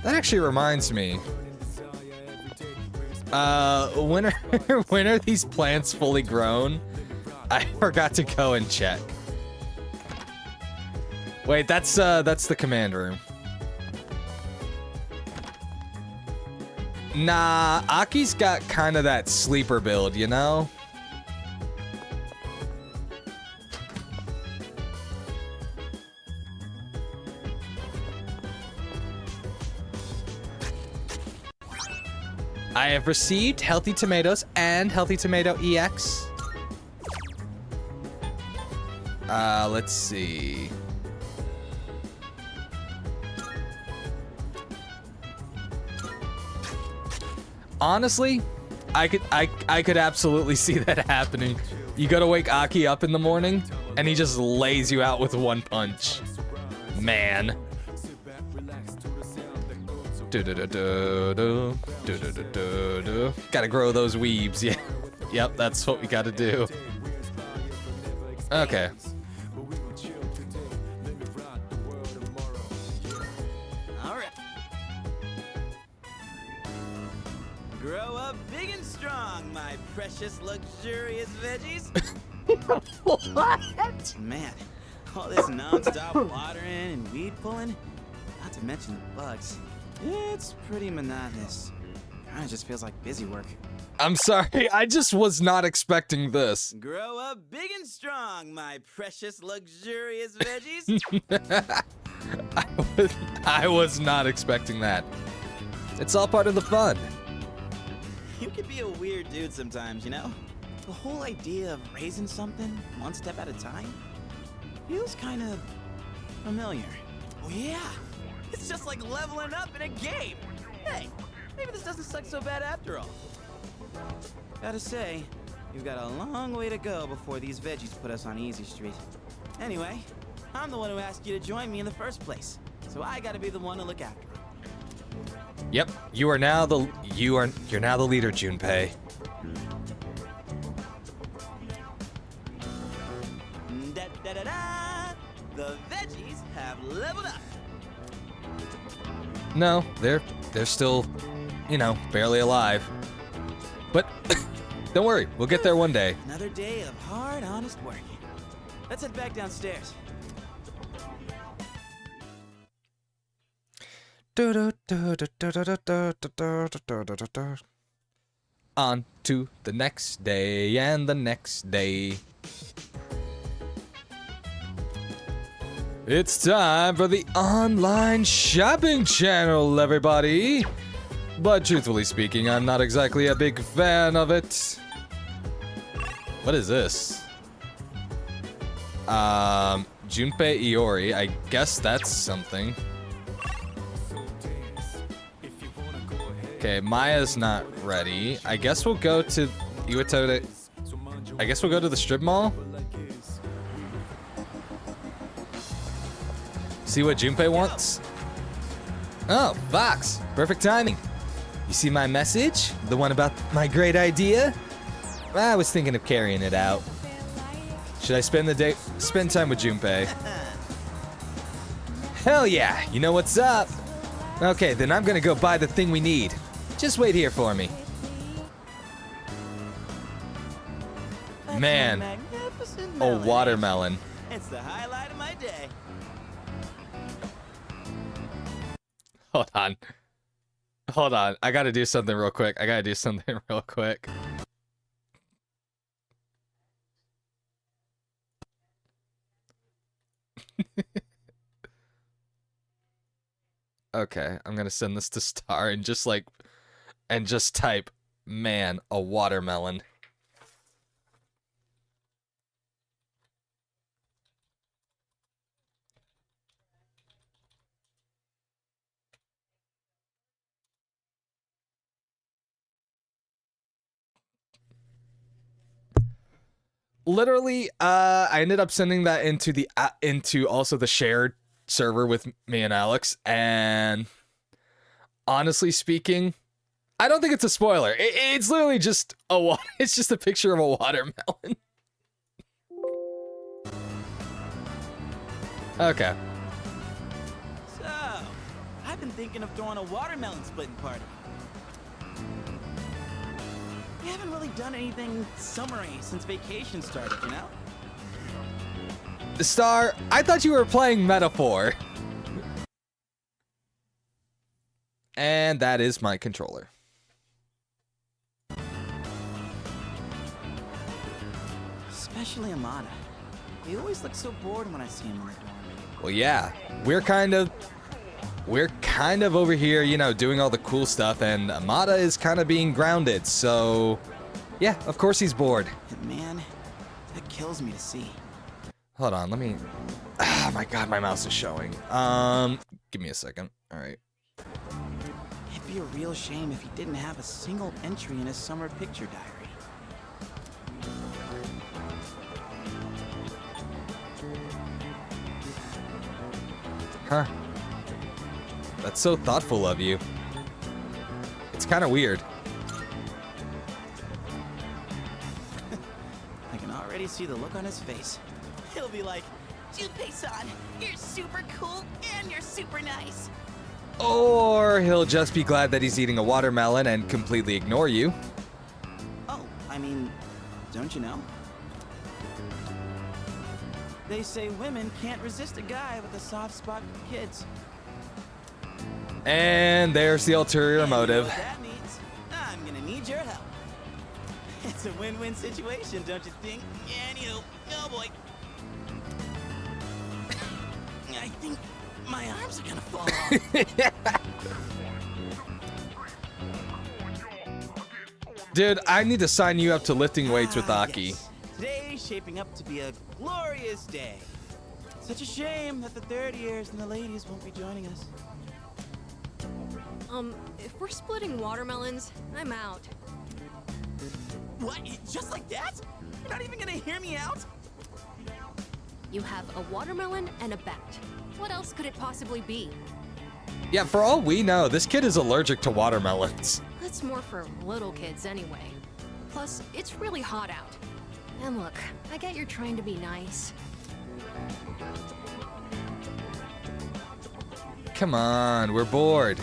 A: That actually reminds me. When are these plants fully grown? I forgot to go and check. Wait, that's the command room. Nah, Aki's got kind of that sleeper build, you know? I have received Healthy Tomatoes and Healthy Tomato EX. Let's see. Honestly, I could absolutely see that happening. You gotta wake Aki up in the morning, and he just lays you out with one punch. Man. Gotta grow those weebs, yeah. Yep, that's what we gotta do. Okay.
C: Alright. Grow up big and strong, my precious luxurious veggies.
A: What?
C: Man, all this non-stop watering and weed pulling, not to mention the bugs. It's pretty monotonous. Kinda just feels like busy work.
A: I'm sorry, I just was not expecting this.
C: Grow up big and strong, my precious luxurious veggies.
A: I was not expecting that. It's all part of the fun.
C: You can be a weird dude sometimes, you know? The whole idea of raising something one step at a time feels kind of familiar. Oh yeah, it's just like leveling up in a game. Hey, maybe this doesn't suck so bad after all. Gotta say, you've got a long way to go before these veggies put us on easy street. Anyway, I'm the one who asked you to join me in the first place, so I gotta be the one to look after them.
A: Yep, you're now the leader, Junpei.
C: Da-da-da-da! The veggies have leveled up.
A: No, they're still, you know, barely alive. But don't worry, we'll get there one day.
C: Another day of hard, honest work. Let's head back downstairs.
A: On to the next day and the next day. It's time for the online shopping channel, everybody. But truthfully speaking, I'm not exactly a big fan of it. What is this? Junpei Iori. I guess that's something. Okay, Maya's not ready. I guess we'll go to Iwatode. I guess we'll go to the strip mall. See what Junpei wants? Oh, Fox. Perfect timing. You see my message? The one about my great idea? I was thinking of carrying it out. Should I spend time with Junpei? Hell yeah, you know what's up. Okay, then I'm gonna go buy the thing we need. Just wait here for me. Man, a watermelon.
C: It's the highlight of my day.
A: Hold on. Hold on. I gotta do something real quick. Okay, I'm gonna send this to Star and just type, man, a watermelon. Literally, I ended up sending that into also the shared server with me and Alex, and honestly speaking, I don't think it's a spoiler. It's literally just it's just a picture of a watermelon. Okay.
C: So, I've been thinking of throwing a watermelon splitting party. We haven't really done anything summery since vacation started, you know?
A: Star, I thought you were playing Metaphor. And that is my controller.
C: Especially Amada. He always looks so bored when I see him in the dorm.
A: Well, yeah, we're kind of over here, you know, doing all the cool stuff, and Amada is kind of being grounded, so yeah, of course he's bored.
C: Man, that kills me to see.
A: Hold on, let me... Oh my god, my mouse is showing. Give me a second. All right.
C: It'd be a real shame if he didn't have a single entry in his summer picture diary.
A: Huh. That's so thoughtful of you. It's kind of weird.
C: I can already see the look on his face. He'll be like, Junpei-san, you're super cool and you're super nice.
A: Or he'll just be glad that he's eating a watermelon and completely ignore you.
C: Oh, I mean, don't you know? They say women can't resist a guy with a soft spot for kids.
A: And there's the ulterior motive.
C: You know what that means? I'm gonna need your help. It's a win-win situation, don't you think? Anywho, oh boy. I think my arms are gonna fall off.
A: Dude, I need to sign you up to lifting weights with Aki.
C: Yes. Today's shaping up to be a glorious day. Such a shame that the third years and the ladies won't be joining us.
K: If we're splitting watermelons, I'm out.
C: What? Just like that? You're not even gonna hear me out?
K: You have a watermelon and a bat. What else could it possibly be?
A: Yeah, for all we know, this kid is allergic to watermelons.
K: That's more for little kids anyway. Plus, it's really hot out. And look, I get you're trying to be nice.
A: Come on, we're bored.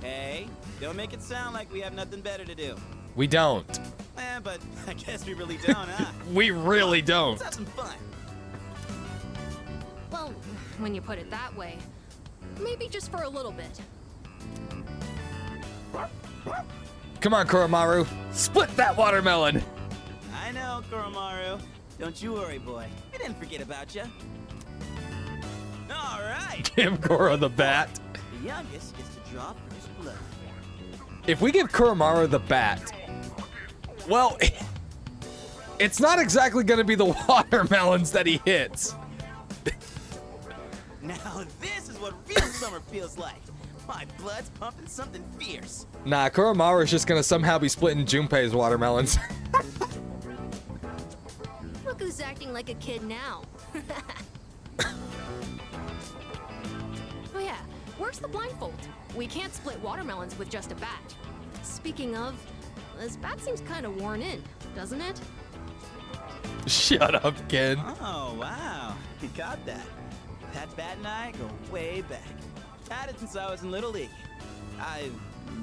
C: Hey, don't make it sound like we have nothing better to do.
A: We don't.
C: But I guess we really don't, huh?
A: We really don't.
C: Let's have some fun.
K: Well, when you put it that way, maybe just for a little bit.
A: Come on, Koromaru. Split that watermelon.
C: I know, Koromaru. Don't you worry, boy. We didn't forget about you. All right.
A: Give Goro the bat.
C: The youngest gets to draw first blood.
A: If we give Koromaru the bat, well, it's not exactly going to be the watermelons that he hits.
C: Now this is what real summer feels like. My blood's pumping something fierce.
A: Nah, Koromaru is just going to somehow be splitting Junpei's watermelons.
K: Look who's acting like a kid now. Oh yeah, where's the blindfold? We can't split watermelons with just a bat. Speaking of, this bat seems kind of worn in, doesn't it?
A: Shut up, kid.
C: Oh, wow. You got that. That bat and I go way back. Had it since I was in Little League. I've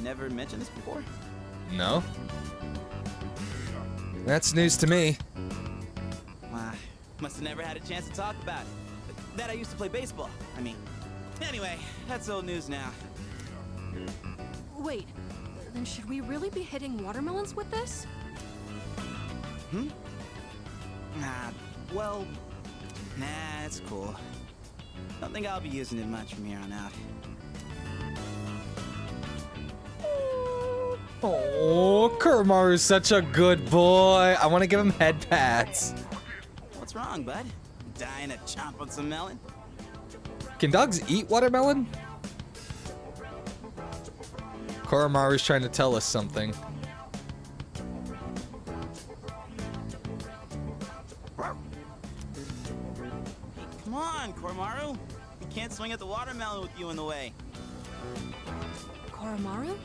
C: never mentioned this before.
A: No. That's news to me.
C: Must have never had a chance to talk about it. That I used to play baseball, I mean. Anyway, that's old news now.
K: Wait, then should we really be hitting watermelons with this?
C: Well, nah, it's cool. Don't think I'll be using it much from here on out.
A: Oh, Koromaru's such a good boy. I want to give him head pats.
C: What's wrong, bud? Dying to chomp on some melon?
A: Can dogs eat watermelon? Koromaru's trying to tell us something.
C: Come on, Koromaru. We can't swing at the watermelon with you in the way.
K: Koromaru?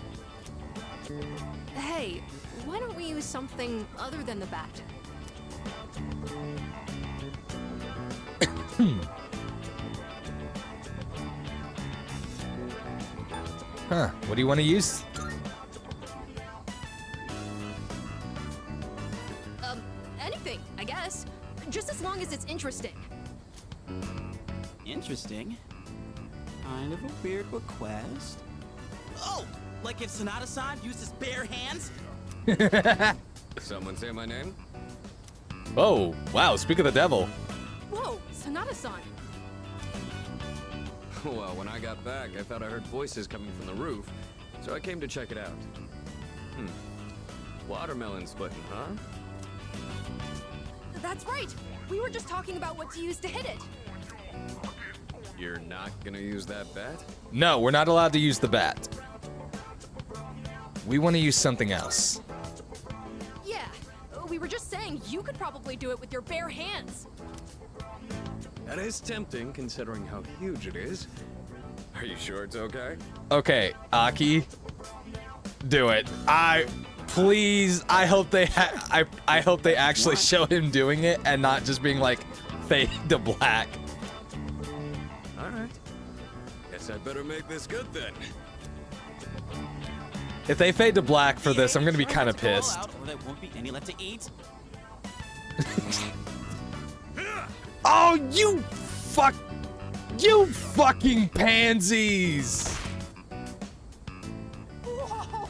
K: Hey, why don't we use something other than the bat?
A: Huh, what do you want to use?
K: Anything, I guess. Just as long as it's interesting.
C: Interesting. Kind of a weird request. Oh, like if Sonata-san used his bare hands?
N: Someone say my name?
A: Oh, wow, speak of the devil.
K: Whoa, Sonata-san.
N: Well, when I got back, I thought I heard voices coming from the roof, so I came to check it out. Watermelon splitting, huh?
K: That's right. We were just talking about what to use to hit it.
N: You're not gonna use that bat?
A: No, we're not allowed to use the bat. We want to use something else.
K: Yeah, we were just saying you could probably do it with your bare hands.
N: That is tempting, considering how huge it is. Are you sure it's okay?
A: Okay, Aki, do it. I hope they I hope they actually show him doing it and not just being like fade to black.
N: All right. Guess I better make this good then.
A: If they fade to black for this, I'm gonna be kind of pissed.
C: Or there won't be any left to eat.
A: Oh, you fucking pansies!
K: Whoa!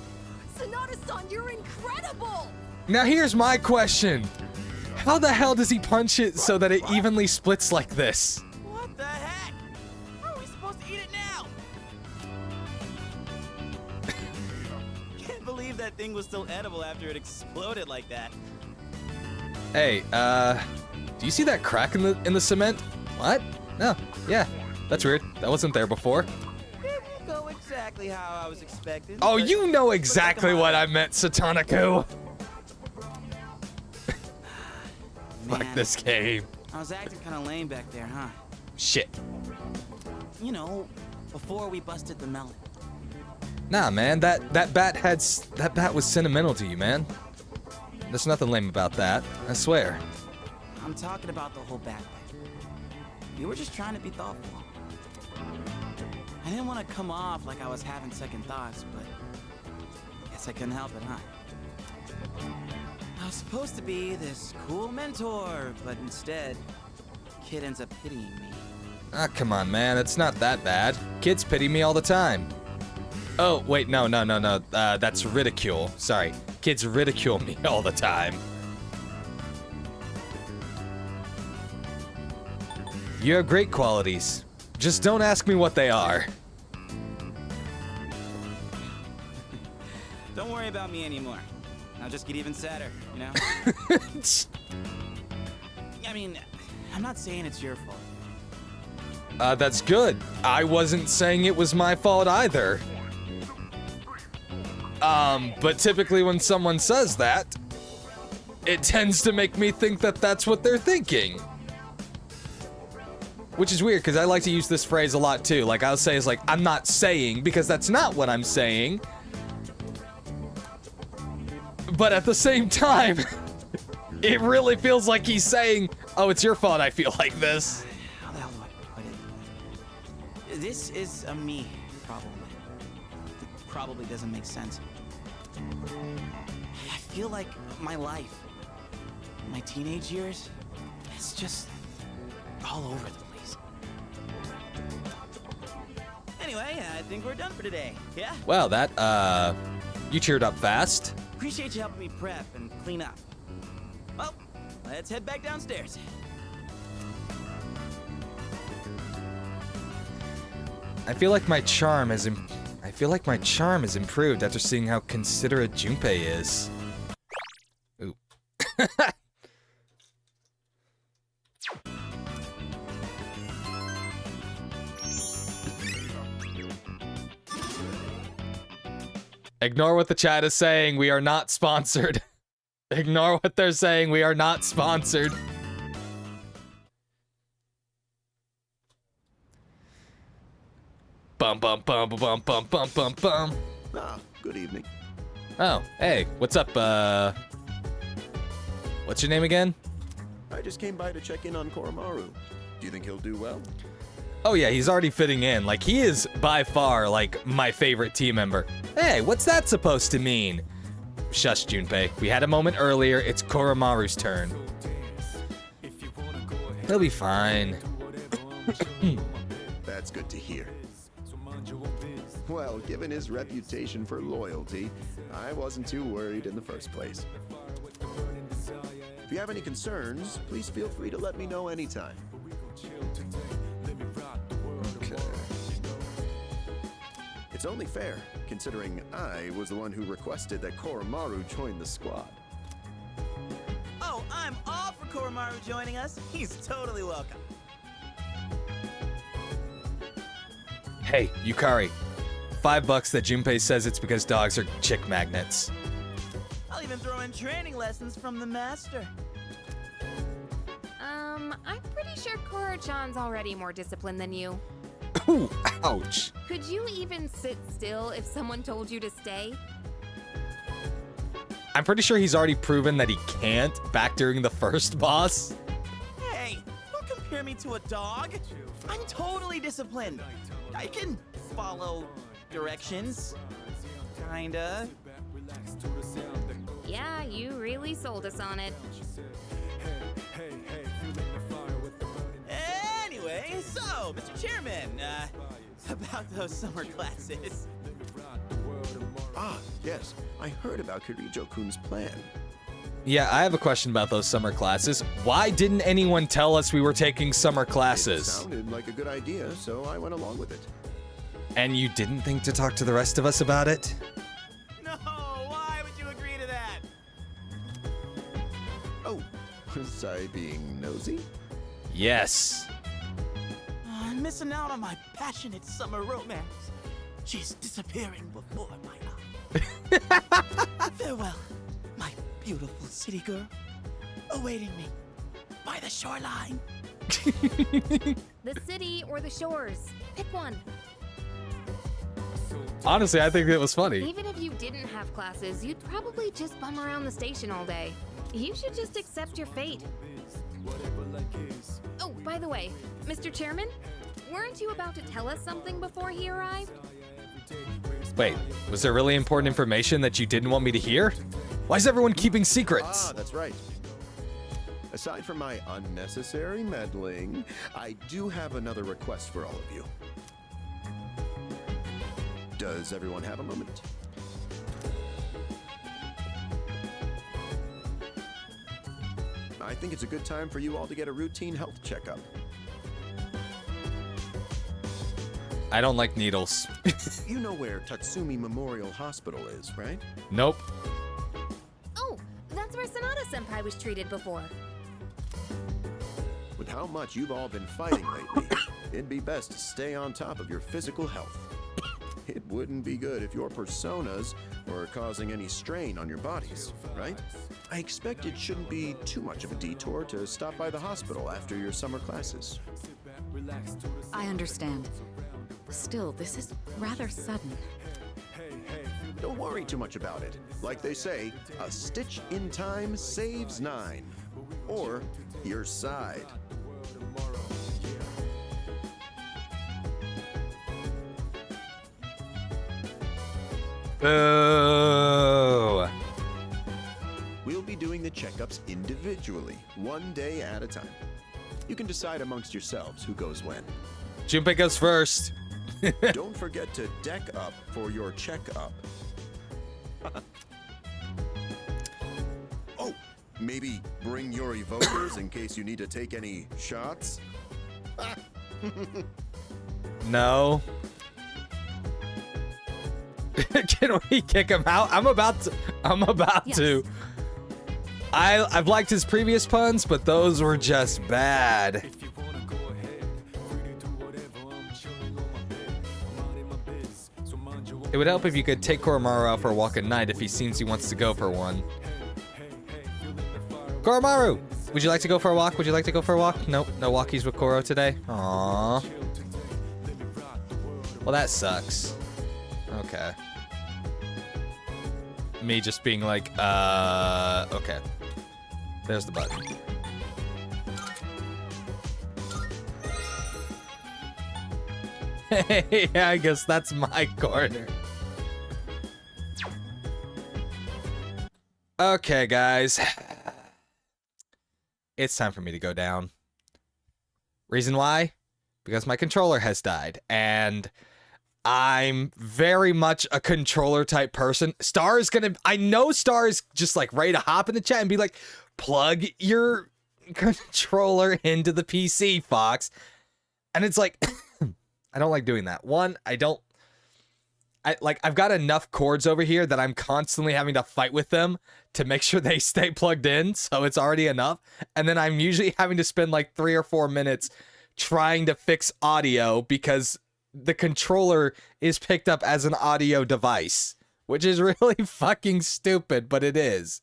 K: Sonata-san, you're incredible!
A: Now here's my question. How the hell does he punch it so that it evenly splits like this?
C: What the heck? How are we supposed to eat it now? thing was still edible after it exploded like that.
A: Hey, do you see that crack in the cement? What? No, yeah, that's weird. That wasn't there before.
C: It didn't go exactly how I was expecting.
A: Oh,
C: but-
A: you know exactly what I meant, Satanico. Fuck this game.
C: I was acting kind of lame back there, huh?
A: Shit.
C: You know, before we busted the melon.
A: Nah, man, that bat was sentimental to you, man. There's nothing lame about that, I swear.
C: I'm talking about the whole back thing. You were just trying to be thoughtful. I didn't want to come off like I was having second thoughts, but guess I couldn't help it, huh? I was supposed to be this cool mentor, but instead, kid ends up pitying me.
A: Ah, come on, man, it's not that bad. Kids pity me all the time. Oh, wait, no, that's ridicule. Sorry, kids ridicule me all the time. You have great qualities. Just don't ask me what they are.
C: Don't worry about me anymore. I'll just get even sadder, you know? I mean, I'm not saying it's your fault.
A: That's good. I wasn't saying it was my fault either. But typically when someone says that, it tends to make me think that that's what they're thinking. Which is weird, because I like to use this phrase a lot too. Like, I'll say, it's like, I'm not saying, because that's not what I'm saying. But at the same time, it really feels like he's saying, oh, it's your fault I feel like this.
C: How the hell do I put it? This is a me problem. It probably doesn't make sense. I feel like my life, my teenage years, it's just all over the place. Anyway, I think we're done for today, yeah?
A: Well, that, you cheered up fast.
C: Appreciate you helping me prep and clean up. Well, let's head back downstairs.
A: I feel like my charm has improved after seeing how considerate Junpei is. Ooh. Ignore what the chat is saying. We are not sponsored. Ignore what they're saying. We are not sponsored. Bum bum bum bum bum bum bum bum.
P: Ah, good evening.
A: Oh, hey, what's up? What's your name again?
P: I just came by to check in on Koromaru. Do you think he'll do well?
A: Oh yeah, he's already fitting in. Like, he is by far, like, my favorite team member. Hey, what's that supposed to mean? Shush, Junpei. We had a moment earlier. It's Koromaru's turn. He'll be fine.
P: That's good to hear. Well, given his reputation for loyalty, I wasn't too worried in the first place. If you have any concerns, please feel free to let me know anytime. Okay. It's only fair, considering I was the one who requested that Koromaru join the squad.
C: Oh, I'm all for Koromaru joining us. He's totally welcome.
A: Hey, Yukari. $5 that Junpei says it's because dogs are chick magnets.
C: I'll even throw in training lessons from the master.
F: I'm pretty sure Koro-chan's already more disciplined than you.
A: Ooh, ouch.
F: Could you even sit still if someone told you to stay?
A: I'm pretty sure he's already proven that he can't back during the first boss.
C: Hey, don't compare me to a dog. I'm totally disciplined. I can follow directions. Kinda.
F: Yeah, you really sold us on it.
C: Anyway, so, Mr. Chairman, about those summer classes.
P: Ah, yes. I heard about Kirijo-kun's plan.
A: Yeah, I have a question about those summer classes. Why didn't anyone tell us we were taking summer classes?
P: It sounded like a good idea, so I went along with it.
A: And you didn't think to talk to the rest of us about it?
C: No, why would
P: Was I being nosy?
A: Yes.
C: I'm missing out on my passionate summer romance. She's disappearing before my eyes. Farewell, my beautiful city girl, awaiting me by the shoreline.
F: The city or the shores. Pick one.
A: Honestly, I think it was funny.
F: Even if you didn't have classes, you'd probably just bum around the station all day. You should just accept your fate. Oh, by the way, Mr. Chairman, weren't you about to tell us something before he arrived?
A: Wait, was there really important information that you didn't want me to hear? Why is everyone keeping secrets?
P: Ah, that's right. Aside from my unnecessary meddling, I do have another request for all of you. Does everyone have a moment? I think it's a good time for you all to get a routine health checkup.
A: I don't like needles.
P: You know where Tatsumi Memorial Hospital is, right?
A: Nope.
F: Oh, that's where Sanada-senpai was treated before.
P: With how much you've all been fighting lately, it'd be best to stay on top of your physical health. It wouldn't be good if your personas were causing any strain on your bodies, right? I expect it shouldn't be too much of a detour to stop by the hospital after your summer classes.
D: I understand. Still, this is rather sudden.
P: Don't worry too much about it. Like they say, a stitch in time saves 9. Or your side.
A: Boo!
P: We'll be doing the checkups individually, one day at a time. You can decide amongst yourselves who goes when.
A: Junpei goes first.
P: Don't forget to deck up for your checkup. Oh, maybe bring your evokers in case you need to take any shots.
A: No. Can we kick him out? I'm about to. I've liked his previous puns, but those were just bad. It would help if you could take Koromaru out for a walk at night if he seems he wants to go for one. Koromaru! Would you like to go for a walk? Would you like to go for a walk? Nope, no walkies with Koro today. Aww. Well, that sucks. Okay. Me just being like, okay. There's the button. Yeah, I guess that's my corner. Okay, guys. It's time for me to go down. Reason why? Because my controller has died, and I'm very much a controller type person. Star is gonna, I know Star is just like ready to hop in the chat and be like, plug your controller into the PC, Fox. And it's like, I don't like doing that. One, I've got enough cords over here that I'm constantly having to fight with them to make sure they stay plugged in, so it's already enough. And then I'm usually having to spend like 3 or 4 minutes trying to fix audio because the controller is picked up as an audio device, which is really fucking stupid, but it is.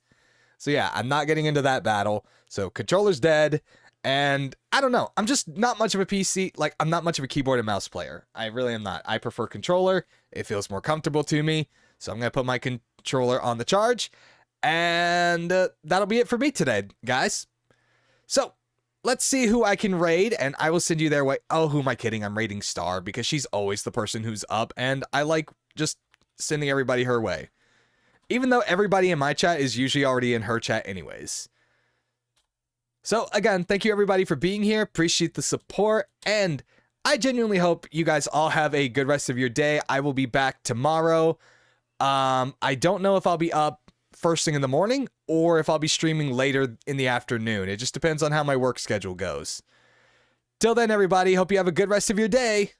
A: So yeah, I'm not getting into that battle. So controller's dead. And I don't know. I'm just not much of a PC. Like, I'm not much of a keyboard and mouse player. I really am not. I prefer controller. It feels more comfortable to me. So I'm going to put my controller on the charge. And that'll be it for me today, guys. So let's see who I can raid. And I will send you their way. Oh, who am I kidding? I'm raiding Star because she's always the person who's up. And I like just sending everybody her way. Even though everybody in my chat is usually already in her chat anyways. So again, thank you everybody for being here. Appreciate the support. And I genuinely hope you guys all have a good rest of your day. I will be back tomorrow. I don't know if I'll be up first thing in the morning or if I'll be streaming later in the afternoon. It just depends on how my work schedule goes. Till then, everybody, hope you have a good rest of your day.